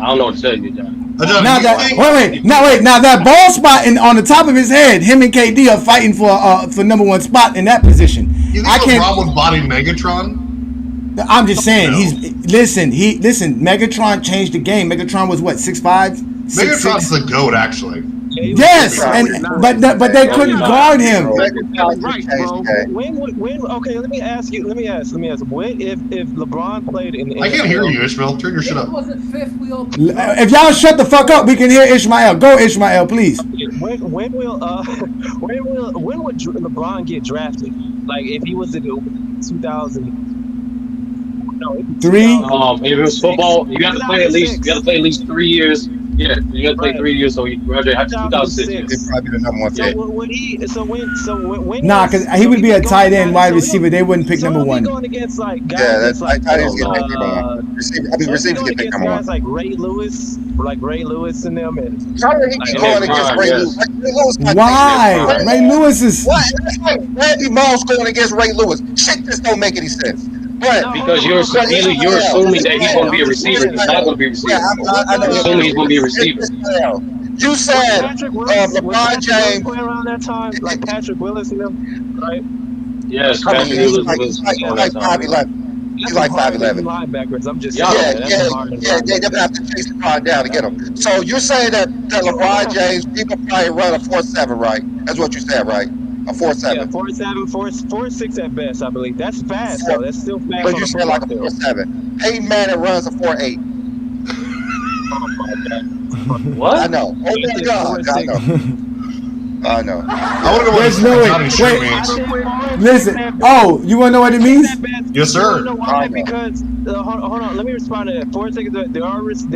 [SPEAKER 8] I don't know what to tell you, John.
[SPEAKER 1] Now that bald spot on the top of his head, him and KD are fighting for #1 spot in that position.
[SPEAKER 3] You think LeBron would body Megatron?
[SPEAKER 1] I'm just saying listen. Megatron changed the game. Megatron was what 6'5".
[SPEAKER 3] Megatron's the GOAT, actually.
[SPEAKER 1] Yes, but they couldn't guard him.
[SPEAKER 9] Okay, let me ask. When if LeBron played in the
[SPEAKER 3] I can't hear you, Ishmael. Turn your shit up.
[SPEAKER 1] If y'all shut the fuck up, we can hear Ishmael. Go, Ishmael, please.
[SPEAKER 9] When would LeBron get drafted? Like if he was in
[SPEAKER 1] 2003.
[SPEAKER 8] If it was football, you have to play at least 3 years. Yeah, you got to play 3 years, so he graduated 2006.
[SPEAKER 2] He's probably the #1 pick.
[SPEAKER 1] Nah, because he would be a tight end, wide receiver. They wouldn't pick #1.
[SPEAKER 9] Going against like guys
[SPEAKER 2] Yeah, that's
[SPEAKER 9] like
[SPEAKER 2] tight ends get picked #1. Receivers get picked #1.
[SPEAKER 9] guys like Ray Lewis and them. And
[SPEAKER 2] How did he keep going against Ray Lewis?
[SPEAKER 1] Why? Ray Lewis is.
[SPEAKER 2] What? That's like Randy Moss going against Ray Lewis. Shit, this don't make any sense. But
[SPEAKER 8] because you're assuming that he's going to be a receiver. He's not going to be a receiver.
[SPEAKER 2] Yeah, I know.
[SPEAKER 8] You're assuming he's going to be a receiver.
[SPEAKER 2] You said LeBron James
[SPEAKER 9] playing around that time, like Patrick Willis and them, right?
[SPEAKER 8] Yes, Patrick Willis was
[SPEAKER 2] like 5'11". He's like 5'11".
[SPEAKER 9] Linebackers. I'm just
[SPEAKER 2] They're gonna have to chase the car down to get him. So you're saying that LeBron James, people probably run a 4.7, right? That's what you said, right? A 4.7.
[SPEAKER 9] Yeah, 4.7, 4.6 at best, I believe. That's fast, though. That's still fast.
[SPEAKER 2] But you said like a 4.7. Peyton Manning runs a 4.8.
[SPEAKER 8] What?
[SPEAKER 2] I know. Oh my God. I know.
[SPEAKER 3] I want to go
[SPEAKER 1] There's no way. Wait. Listen. Oh, you want to know what it means?
[SPEAKER 3] Yes, sir.
[SPEAKER 9] Why? Because hold on. Let me respond to that. 4 seconds. There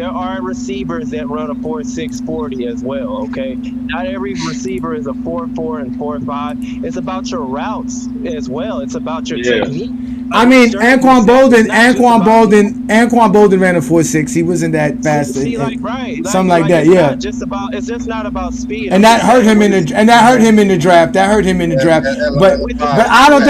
[SPEAKER 9] are receivers that run a 4.6 40 as well. Okay. Not every receiver is a 4.4 and 4.5. It's about your routes as well. It's about your technique.
[SPEAKER 1] I mean, Anquan Bolden ran a 4.6. He wasn't that fast. Something like that. Yeah.
[SPEAKER 9] It's just not about speed.
[SPEAKER 1] And that hurt him in the draft. But I don't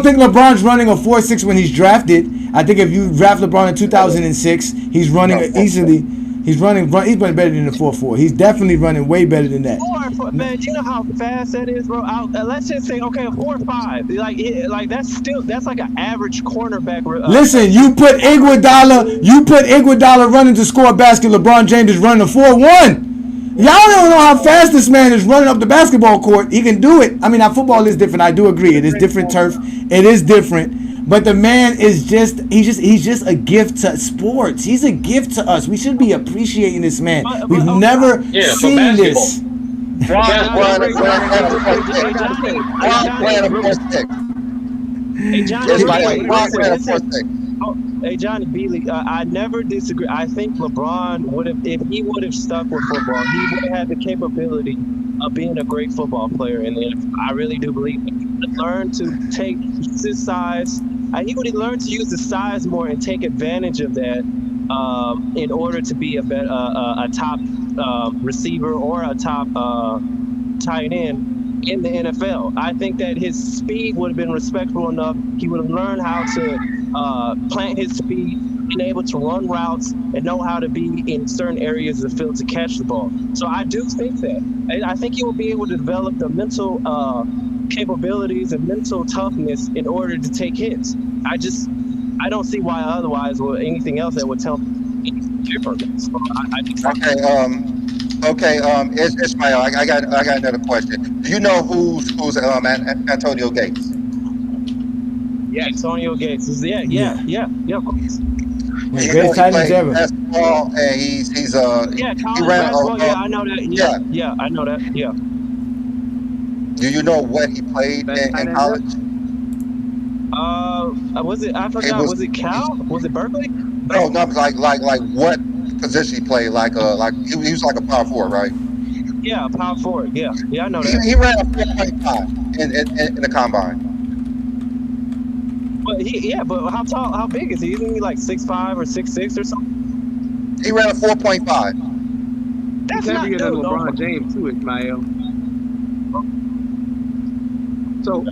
[SPEAKER 1] think LeBron's running a 4.6 when he's drafted. I think if you draft LeBron in 2006, he's running easily. He's running better than the 4.4. He's definitely running way better than that.
[SPEAKER 9] Man, you know how fast that is, bro. Let's just say, okay, a 4.5. Like that's like an average cornerback.
[SPEAKER 1] Listen, you put Iguodala running to score a basket. LeBron James is running a 4.1. Y'all don't know how fast this man is running up the basketball court. He can do it. I mean, our football is different. I do agree. It is different turf. It is different. But the man is he's just a gift to sports. He's a gift to us. We should be appreciating this man. We've never seen this.
[SPEAKER 9] Hey Johnny Beasley, I never disagree. I think LeBron would have, if he would have stuck with football, he would have had the capability of being a great football player. And I really do believe he would learn to use his size. He would learn to use the size more and take advantage of that in order to be a top receiver or a top tight end in the NFL. I think that his speed would have been respectful enough. He would have learned how to plant his feet, been able to run routes, and know how to be in certain areas of the field to catch the ball. So I do think that. I think he will be able to develop the mental capabilities and mental toughness in order to take hits. I don't see why otherwise or anything else that would tell me different. So
[SPEAKER 2] Okay, Ishmael, I got another question. Do you know who's Antonio Gates?
[SPEAKER 7] Yes.
[SPEAKER 9] Antonio Gates is of course.
[SPEAKER 1] One of the
[SPEAKER 2] You know
[SPEAKER 1] greatest
[SPEAKER 2] he
[SPEAKER 1] tight ends
[SPEAKER 2] played
[SPEAKER 1] ever.
[SPEAKER 2] basketball and
[SPEAKER 9] Yeah,
[SPEAKER 2] he
[SPEAKER 9] college
[SPEAKER 2] ran
[SPEAKER 9] basketball. Yeah, I know that.
[SPEAKER 2] yeah.
[SPEAKER 9] Yeah, I know that. Yeah.
[SPEAKER 2] Do you know what he played
[SPEAKER 10] Best tight
[SPEAKER 2] in
[SPEAKER 10] end ever.
[SPEAKER 2] college?
[SPEAKER 9] Was it? I
[SPEAKER 2] It
[SPEAKER 9] forgot.
[SPEAKER 2] was
[SPEAKER 9] Was it Cal? Was it Berkeley?
[SPEAKER 2] no, like what position he played? Like he was like a power forward, right?
[SPEAKER 9] Yeah, power forward. Yeah, yeah, I know that.
[SPEAKER 2] He ran a 4.5 in the combine.
[SPEAKER 9] But but how tall? How big is he? Isn't he like 6'5" or 6'6" or something?
[SPEAKER 2] He ran a 4.5.
[SPEAKER 10] He's
[SPEAKER 9] That's not
[SPEAKER 10] heavier than
[SPEAKER 9] no.
[SPEAKER 10] LeBron James too, Ishmael.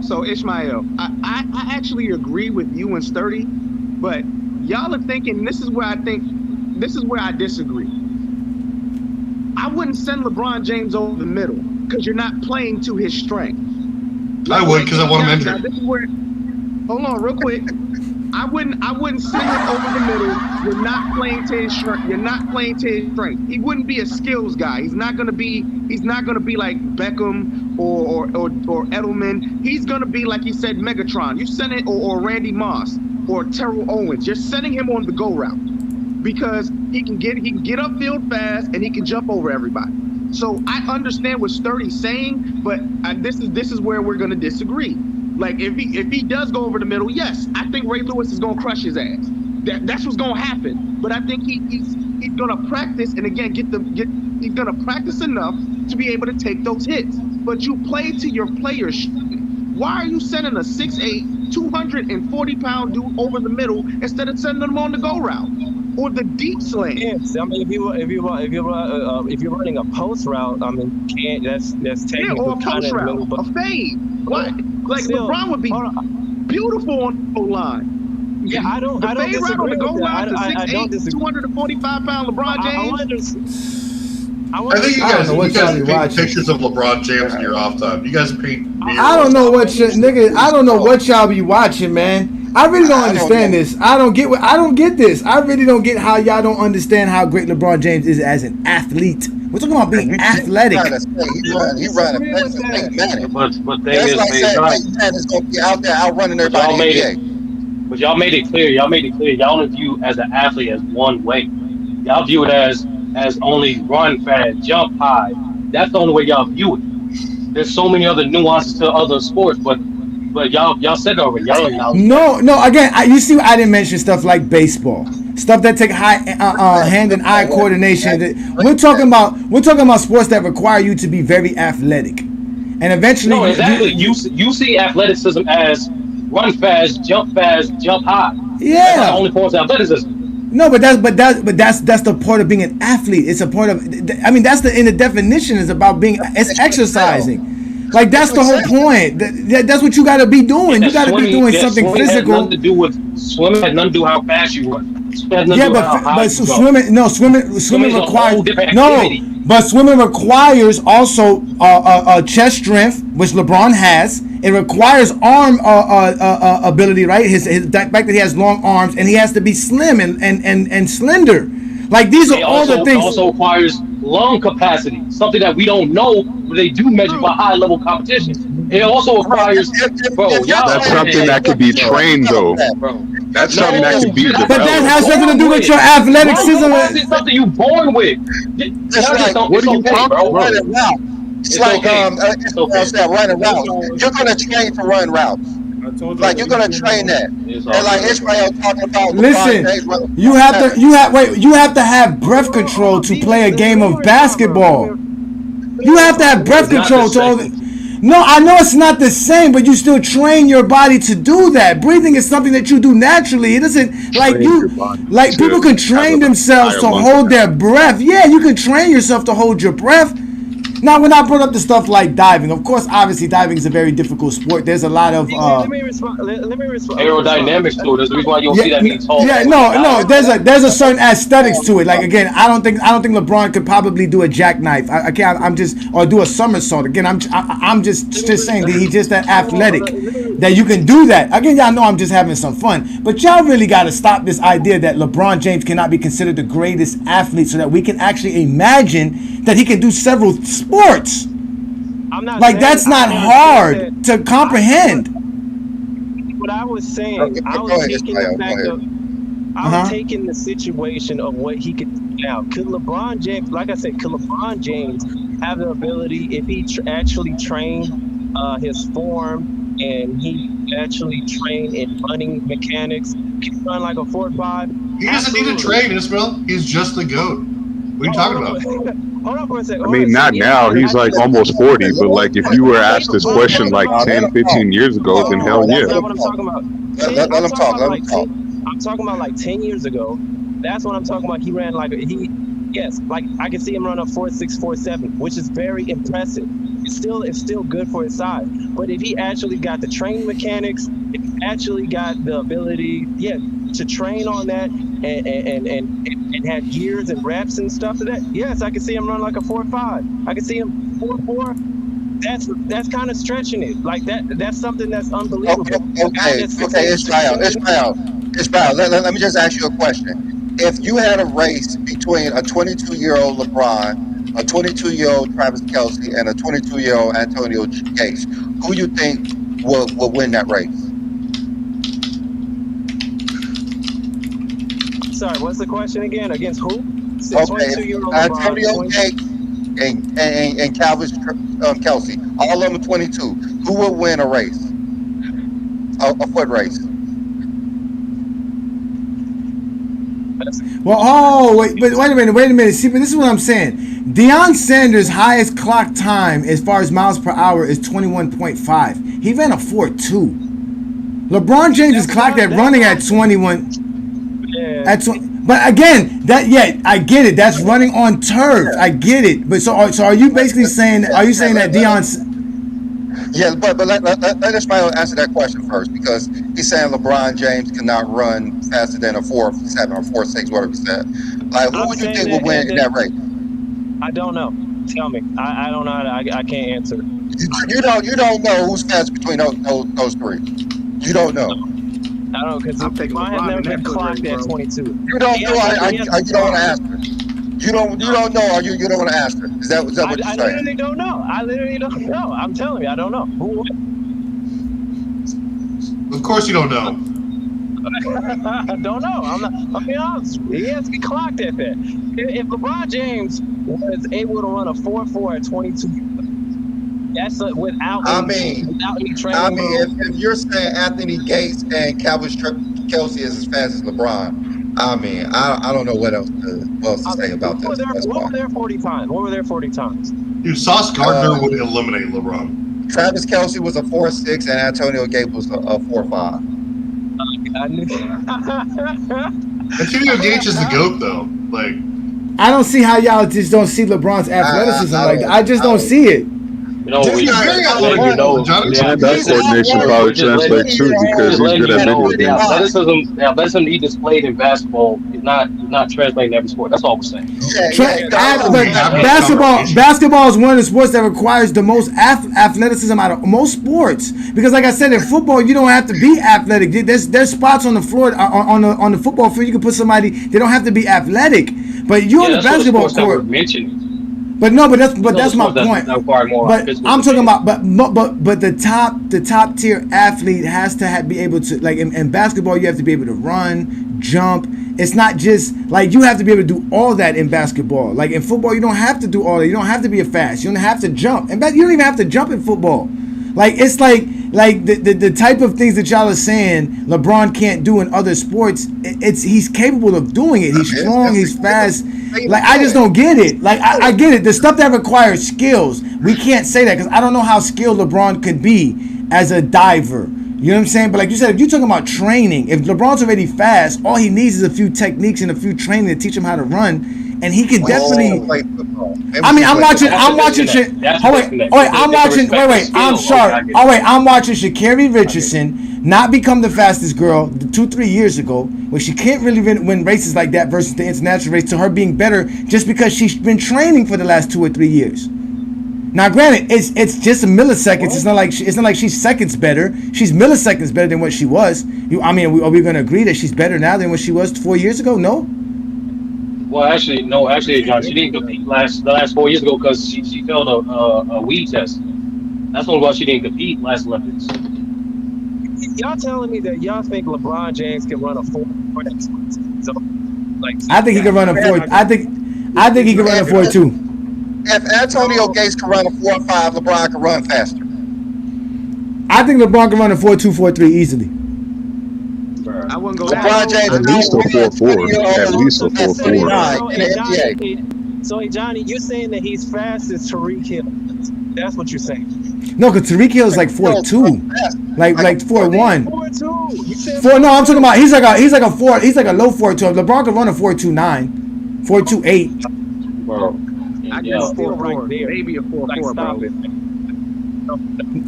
[SPEAKER 10] So Ishmael, I actually agree with you and Sturdy, but y'all are thinking this is where I disagree. I wouldn't send LeBron James over the middle because you're not playing to his strength.
[SPEAKER 3] I would because I want him
[SPEAKER 10] Now
[SPEAKER 3] injured.
[SPEAKER 10] this is where, hold on real quick. I wouldn't send him over the middle. You're not playing to his strength. You're not playing to his strength. He wouldn't be a skills guy. He's not gonna be like Beckham or Edelman. He's gonna be like he said, Megatron. You send it or Randy Moss or Terrell Owens. You're sending him on the go route because he can get upfield fast and he can jump over everybody. So I understand what Sturdy's saying, but this is where we're gonna disagree. Like if he does go over the middle, yes, I think Ray Lewis is gonna crush his ass. That's what's gonna happen. But I think he's gonna practice and again he's gonna practice enough to be able to take those hits. But you play to your players. Why are you sending a 6'8", 240-pound dude over the middle instead of sending them on the go route or the deep slant?
[SPEAKER 9] Yes, I mean if you're running a post route, I mean that's technically
[SPEAKER 10] or a
[SPEAKER 9] kind
[SPEAKER 10] post
[SPEAKER 9] of
[SPEAKER 10] route, a fade. What? Like
[SPEAKER 9] still,
[SPEAKER 10] LeBron would be beautiful on the line.
[SPEAKER 9] Yeah, I don't
[SPEAKER 10] fade route on
[SPEAKER 9] disagree
[SPEAKER 10] the go
[SPEAKER 9] with that.
[SPEAKER 10] route to
[SPEAKER 9] I don't
[SPEAKER 10] 6'8",
[SPEAKER 9] disagree.
[SPEAKER 10] 245-pound LeBron James.
[SPEAKER 3] I think you guys
[SPEAKER 1] y'all be
[SPEAKER 3] paint
[SPEAKER 1] watching.
[SPEAKER 3] pictures of LeBron James in your off time. You guys paint.
[SPEAKER 1] I don't know what nigga. I don't know what y'all be watching, man. I really don't understand this. I don't get this. I really don't get how y'all don't understand how great LeBron James is as an athlete. We're talking about being athletic.
[SPEAKER 2] He run a man.
[SPEAKER 8] But thing
[SPEAKER 2] That's
[SPEAKER 8] is,
[SPEAKER 2] like saying
[SPEAKER 8] John,
[SPEAKER 2] Peyton Manning's gonna be out there outrunning everybody in the NBA.
[SPEAKER 8] But y'all made it clear. Y'all don't view as an athlete as one way. Y'all view it as only run fast, jump high. That's the only way y'all view it. There's so many other nuances to other sports, but y'all said it already. Y'all acknowledge.
[SPEAKER 1] No. Again, you see, I didn't mention stuff like baseball, stuff that take high hand and eye coordination. We're talking about sports that require you to be very athletic, and eventually.
[SPEAKER 8] No, exactly. You see athleticism as run fast, jump high.
[SPEAKER 1] Yeah.
[SPEAKER 8] That's not the only form of athleticism.
[SPEAKER 1] No, but that's the part of being an athlete. It's a part of. I mean, that's in the definition is about being. It's exercising. Like that's the whole point. That's what you got to be doing. You got to be doing something physical.
[SPEAKER 8] Nothing to do with swimming. Had nothing to do with how fast you run.
[SPEAKER 1] Yeah, but swimming requires but swimming requires also chest strength, which LeBron has. It requires arm ability, right? The fact that he has long arms and he has to be slim and slender. Like these are all the things.
[SPEAKER 8] It also requires lung capacity, something that we don't know, but they do measure by high level competition. It also requires,
[SPEAKER 11] That's something that could be trained, though. That's something that could be developed.
[SPEAKER 1] But that has nothing to do with your athleticism.
[SPEAKER 8] It's something you born with.
[SPEAKER 2] What are you talking about? It's like running routes. You're gonna train to run routes. Like you're gonna train that. And like Ishmael talking about.
[SPEAKER 1] Listen, you have to have breath control to play a game of basketball. You have to have breath control to. No, I know it's not the same, but you still train your body to do that. Breathing is something that you do naturally. It doesn't like people can train themselves to hold their breath. Yeah, you can train yourself to hold your breath. Now, when I brought up the stuff like diving, of course, obviously diving is a very difficult sport. There's a lot of
[SPEAKER 9] Let me respond. Let me respond.
[SPEAKER 8] Aerodynamics to it. There's the reason why you don't see that many tall.
[SPEAKER 1] No. There's a certain aesthetics to it. Like again, I don't think LeBron could probably do a jackknife. I can't. I'm just or do a somersault. Again, I'm just saying that he's just that athletic that you can do that. Again, y'all know I'm just having some fun, but y'all really got to stop this idea that LeBron James cannot be considered the greatest athlete, so that we can actually imagine that he can do several sports.
[SPEAKER 9] I'm not
[SPEAKER 1] like that's not hard to comprehend.
[SPEAKER 9] What I was saying, I was taking the fact of, I was taking the situation of what he could do now. Could LeBron James, like I said, could LeBron James have the ability if he actually trained his form and he actually trained in running mechanics, can run like a 4.5?
[SPEAKER 3] He doesn't need to train, Ismail. He's just the GOAT. What are you talking about?
[SPEAKER 9] Hold on for a second.
[SPEAKER 11] I mean, not now. He's like almost 40. But like, if you were asked this question like 10, 15 years ago, then hell yeah.
[SPEAKER 9] That's not what I'm talking about.
[SPEAKER 2] Let him talk.
[SPEAKER 9] I'm talking about like 10 years ago. That's what I'm talking about. He ran like yes, like I can see him run a 4.6, 4.7, which is very impressive. It's still good for his size. But if he actually got the training mechanics, if he actually got the ability, to train on that and had years and reps and stuff to that, yes, I can see him run like a 4.5. I can see him 4.4. That's kind of stretching it. Like that's something that's unbelievable.
[SPEAKER 2] Okay, Ishmael, let me just ask you a question. If you had a race between a 22-year-old LeBron, a 22-year-old Travis Kelce, and a 22-year-old Antonio Gates, who you think will win that race?
[SPEAKER 9] Sorry, what's the question again? Against who?
[SPEAKER 2] Okay, Antonio Gates and Travis Kelce, all of them 22. Who will win a race? A foot race?
[SPEAKER 1] Well, wait a minute. See, but this is what I'm saying. Deion Sanders' highest clock time as far as miles per hour is 21.5. He ran a 4.2. LeBron James is clocked at running at 21. Yeah. But again, I get it. That's running on turf. I get it. But so are you basically saying? Are you saying that Deion's?
[SPEAKER 2] Yeah, but let Ismail answer that question first, because he's saying LeBron James cannot run faster than a 4.7 or 4.6, whatever he said. Like, who would you think will win in that race?
[SPEAKER 9] I don't know. Tell me. I don't know. I can't answer.
[SPEAKER 2] You don't know who's fast between those three. You don't know.
[SPEAKER 9] I don't know, because LeBron has never been clocked at 22.
[SPEAKER 2] You don't know. You don't want to ask her. You don't know, or you don't want to ask her. Is that what you're saying?
[SPEAKER 9] I literally don't know. I'm telling you, I don't know. Who
[SPEAKER 3] Of course you don't know.
[SPEAKER 9] I don't know. I'm being honest. He has to be clocked at that. If LeBron James was able to run a 4.4 at 22, that's without any training.
[SPEAKER 2] If you're saying Anthony Gates and Kelce is as fast as LeBron, I don't know what else to say about this.
[SPEAKER 9] What were their 40 times? What were their 40 times?
[SPEAKER 3] Dude, Sauce Gardner would eliminate LeBron.
[SPEAKER 2] Travis Kelce was a 4.6 and Antonio Gates was a 4.5.
[SPEAKER 3] Antonio Gates is the GOAT, though. Like,
[SPEAKER 1] I don't see how y'all just don't see LeBron's athleticism. I just don't see it.
[SPEAKER 11] That coordination probably translates too, because he's good at many of them.
[SPEAKER 8] The athleticism he displayed in basketball is not translating every sport. That's all we're saying.
[SPEAKER 1] Basketball is one of the sports that requires the most athleticism out of most sports. Because, like I said, in football, you don't have to be athletic. There's spots on the floor on the football field you can put somebody. They don't have to be athletic. But you're on the basketball court. But that's my point. But I'm talking about but the top tier athlete has to be able to, like in basketball, you have to be able to run, jump. It's not just like you have to be able to do all that in basketball. Like in football, you don't have to do all that. You don't have to be a fast. You don't have to jump. And you don't even have to jump in football. Like it's like the type of things that y'all are saying LeBron can't do in other sports. He's capable of doing it. He's strong. He's fast. Like I just don't get it. Like I get it. The stuff that requires skills, we can't say that because I don't know how skilled LeBron could be as a diver. You know what I'm saying? But like you said, if you're talking about training, if LeBron's already fast, all he needs is a few techniques and a few training to teach him how to run. and he can
[SPEAKER 2] Well,
[SPEAKER 1] definitely.
[SPEAKER 2] play football. Maybe
[SPEAKER 1] I mean,
[SPEAKER 2] he
[SPEAKER 1] I'm
[SPEAKER 2] play
[SPEAKER 1] watching.
[SPEAKER 2] football.
[SPEAKER 1] I'm watching.
[SPEAKER 8] That's
[SPEAKER 1] Oh
[SPEAKER 8] a
[SPEAKER 1] wait,
[SPEAKER 8] disconnect.
[SPEAKER 1] oh wait,
[SPEAKER 8] They
[SPEAKER 1] I'm
[SPEAKER 8] can
[SPEAKER 1] watching.
[SPEAKER 8] respect
[SPEAKER 1] Wait,
[SPEAKER 8] the
[SPEAKER 1] I'm
[SPEAKER 8] skill. Okay, I
[SPEAKER 1] sorry.
[SPEAKER 8] get it.
[SPEAKER 1] Oh wait, I'm watching Sha'Carri Richardson not become the fastest girl 2-3 years ago, where she can't really win races like that versus the international race, to her being better just because she's been training for the last 2 or 3 years. Now, granted, it's just a milliseconds. It's not like she's seconds better. She's milliseconds better than what she was. I mean, are we going to agree that she's better now than what she was 4 years ago? No.
[SPEAKER 8] Well, actually, no. Actually, John, she didn't compete the last 4 years ago because she failed a weed test. That's only why she didn't compete last Olympics.
[SPEAKER 9] Y'all telling me that y'all think LeBron James can run a 4? Like,
[SPEAKER 1] I think he can run a 4. I think he can run a 4.2.
[SPEAKER 2] If Antonio Gates can run a 4.5, LeBron can run faster.
[SPEAKER 1] I think LeBron can run a 4.2, 4.3 easily.
[SPEAKER 10] I wouldn't go
[SPEAKER 2] LeBron James
[SPEAKER 11] At least a 4.4. At least a 4.4.
[SPEAKER 2] in the NBA.
[SPEAKER 9] So, Johnny, you're saying that he's fast as Tariq Hill. That's what you're saying.
[SPEAKER 1] No, because Tariq Hill is like 4.2, like 4.1.
[SPEAKER 9] 4.2. You said
[SPEAKER 1] 4. No, I'm talking about he's like a 4. He's like a low 4.2. LeBron can run a 4.29, 4.28.
[SPEAKER 8] Bro.
[SPEAKER 10] I
[SPEAKER 8] Yeah.
[SPEAKER 10] can still right there. Maybe a 4.4, bro.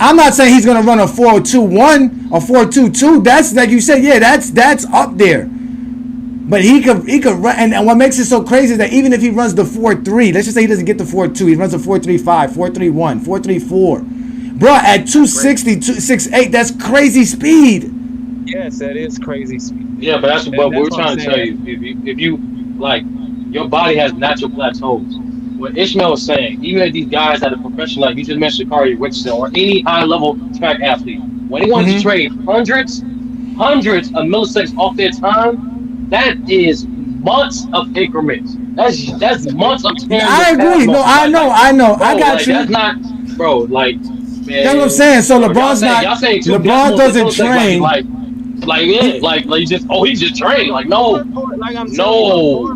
[SPEAKER 1] I'm not saying he's gonna run a 4.21 or 4.22. That's like you said, yeah, that's up there. But he could run, and what makes it so crazy is that even if he runs the 4.3, let's just say he doesn't get the 4.2, he runs a 4.35, 4.31, 4.34. Bro, at 260, 268, that's crazy speed.
[SPEAKER 9] Yes, that is crazy speed.
[SPEAKER 8] Yeah, but that's what we're
[SPEAKER 9] what I'm
[SPEAKER 8] trying to tell you. If you like, your body has natural plateaus. What Ishmael was saying, even if these guys at a professional, like you just mentioned, Sha'Carri Richardson or any high-level track athlete, when they want to trade hundreds of milliseconds off their time, that is months of increments. That's months of time.
[SPEAKER 1] I agree. No, I know.
[SPEAKER 8] Bro,
[SPEAKER 1] I got
[SPEAKER 8] like,
[SPEAKER 1] you.
[SPEAKER 8] That's not, bro. Like, man,
[SPEAKER 1] that's what I'm saying. So
[SPEAKER 8] bro,
[SPEAKER 1] LeBron's
[SPEAKER 8] y'all saying two
[SPEAKER 1] LeBron
[SPEAKER 8] decimals,
[SPEAKER 1] doesn't train.
[SPEAKER 8] Like he just trained. Like, no,
[SPEAKER 9] Like I'm
[SPEAKER 8] no.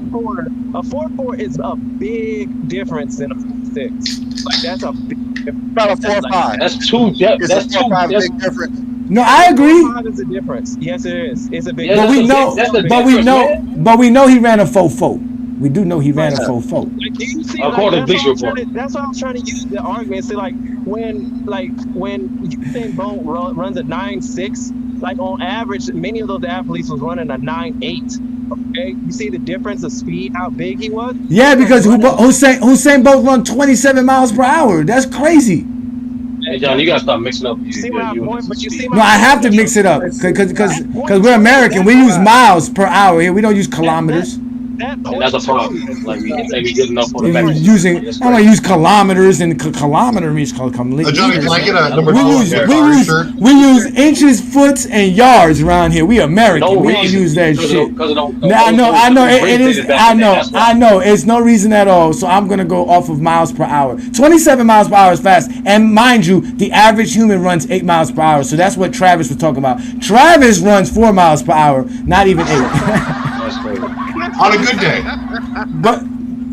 [SPEAKER 9] A 4.4 is a big difference in a 4.6. Like that's a big difference.
[SPEAKER 2] About a 4.5.
[SPEAKER 8] That's two. That's two. That's
[SPEAKER 2] big difference.
[SPEAKER 1] No, I agree.
[SPEAKER 9] 4.5 is a difference. Yes, it is. It's a big.
[SPEAKER 8] Yeah,
[SPEAKER 1] But but we know he ran a 4.4. We do know he ran a 4.4.
[SPEAKER 9] Like, do you see,
[SPEAKER 8] According to Bleacher Report.
[SPEAKER 9] That's why I was trying to use the argument. Say when Usain Bolt runs a 9.6, like on average, many of those athletes was running a 9.8. Okay, you see the difference of speed, how big he was.
[SPEAKER 1] Yeah, because Usain Bolt run 27 miles per hour. That's crazy.
[SPEAKER 8] Hey, John, you gotta stop mixing up.
[SPEAKER 1] No, I have to mix it up because we're American. We use miles per hour here. We don't use kilometers.
[SPEAKER 8] And that's a problem. Like, we ain't good enough for the
[SPEAKER 1] I'm
[SPEAKER 8] Mexicans.
[SPEAKER 1] gonna use kilometers, and kilometer means
[SPEAKER 3] Johnny, can I get a number
[SPEAKER 1] we use inches, foots, and yards around here. We American. We don't use that shit. I know. It is. I know. It's no reason at all. So I'm gonna go off of miles per hour. 27 miles per hour is fast. And mind you, the average human runs 8 miles per hour. So that's what Travis was talking about. Travis runs 4 miles per hour, not even 8.
[SPEAKER 8] That's crazy.
[SPEAKER 3] On a good day.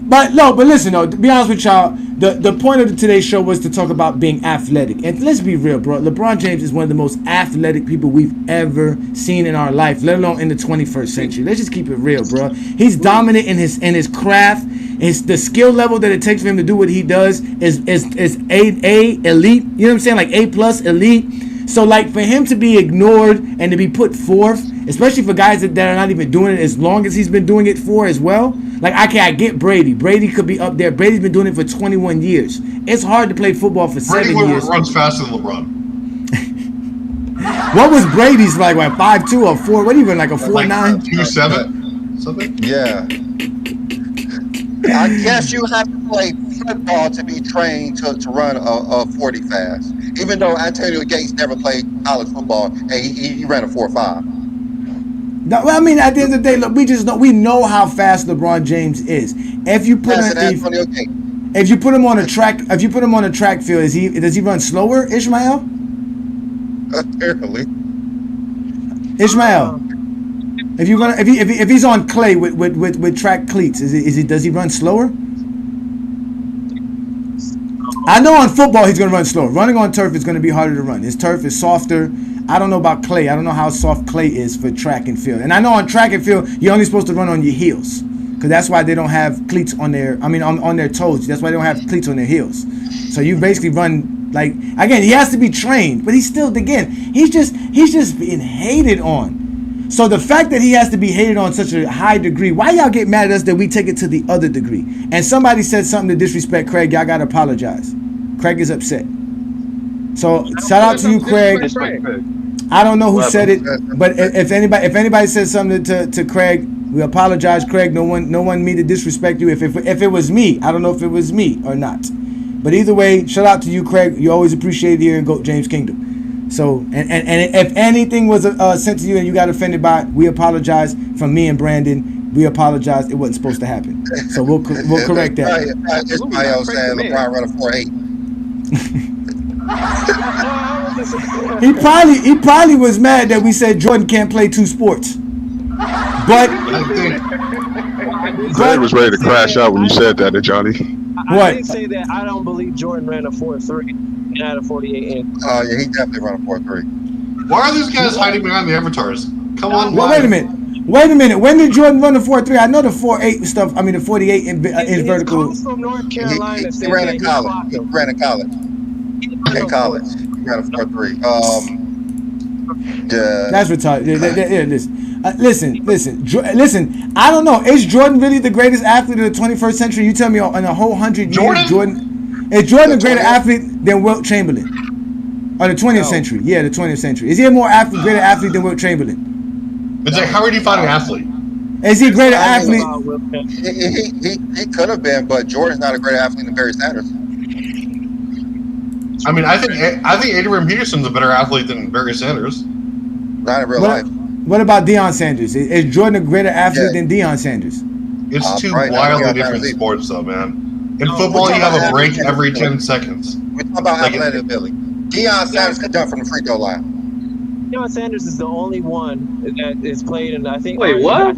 [SPEAKER 1] But listen though, to be honest with y'all, the point of today's show was to talk about being athletic. And let's be real, bro. LeBron James is one of the most athletic people we've ever seen in our life, let alone in the 21st century. Let's just keep it real, bro. He's dominant in his craft. The skill level that it takes for him to do what he does is A elite. You know what I'm saying? Like A+ elite. So, like, for him to be ignored and to be put forth, especially for guys that are not even doing it as long as he's been doing it for as well. Like, I get Brady. Brady could be up there. Brady's been doing it for 21 years. It's hard to play football for 7 years.
[SPEAKER 3] Brady runs faster than LeBron.
[SPEAKER 1] What was Brady's like 5'2" or 4? What even, like a 4'9"?
[SPEAKER 3] 2'7" something?
[SPEAKER 2] Yeah. I guess you have to play football to be trained to run a 40 fast. Even though Antonio Gates never played college football, and he ran a 4.5.
[SPEAKER 1] No, I mean, at the end of the day, look, we know how fast LeBron James is. If you put him on a track field, does he run slower, Ishmael?
[SPEAKER 2] Apparently.
[SPEAKER 1] Ishmael, if he's on clay with track cleats, does he run slower? I know on football he's going to run slower. Running on turf is going to be harder to run. His turf is softer. I don't know about clay. I don't know how soft clay is for track and field. And I know on track and field, you're only supposed to run on your heels. because that's why they don't have cleats on their. I mean, on their toes. That's why they don't have cleats on their heels. So you basically run like again. He has to be trained, but he's still he's just being hated on. So the fact that he has to be hated on such a high degree, why y'all get mad at us that we take it to the other degree? And somebody said something to disrespect Craig. Y'all gotta apologize. Craig is upset. So shout out to you, Craig. I don't know who said it, but if anybody said something to Craig, we apologize, Craig. No one mean to disrespect you. If it was me, I don't know if it was me or not. But either way, shout out to you, Craig. You always appreciated here in GOAT James Kingdom. So and if anything was sent to you and you got offended by it, we apologize. From me and Brandon, we apologize. It wasn't supposed to happen. So we'll correct that.
[SPEAKER 2] It's my saying LeBron run a 4.8.
[SPEAKER 1] He probably was mad that we said Jordan can't play two sports. But
[SPEAKER 11] Brad was ready to crash out when you said that, Johnny.
[SPEAKER 9] I did say that I don't believe Jordan ran a 4.3 and had a 48 inch.
[SPEAKER 2] Oh yeah, he definitely ran a 4.3.
[SPEAKER 3] Why are these guys hiding behind the avatars? Come on,
[SPEAKER 1] well, wait a minute. When did Jordan run the 4.3? I know the 4.8 stuff. I mean the 48 inch vertical.
[SPEAKER 9] He's from North Carolina.
[SPEAKER 2] He ran in college. He ran in college. He ran a 4.3.
[SPEAKER 1] That's retarded. Listen. I don't know. Is Jordan really the greatest athlete of the 21st century? You tell me in a whole 100 years, Jordan. Is Jordan a greater athlete than Wilt Chamberlain? Or the 20th century? Yeah, the 20th century. Is he a greater athlete than Wilt Chamberlain?
[SPEAKER 3] It's like, how are you defining athlete?
[SPEAKER 1] Is he a greater athlete?
[SPEAKER 2] He could have been, but Jordan's not a greater athlete than Barry Sanders.
[SPEAKER 3] I mean, I think Adrian Peterson's a better athlete than Barry Sanders.
[SPEAKER 2] Not in real life.
[SPEAKER 1] What about Deion Sanders? Is Jordan a greater athlete than Deion Sanders?
[SPEAKER 3] It's two wildly different sports, though, man. In football, you have a break every 10 seconds.
[SPEAKER 2] We're talking about athletic ability. Deion Sanders could jump from the free throw line.
[SPEAKER 9] Deion Sanders is the only one that is played in, I think.
[SPEAKER 8] Wait, what?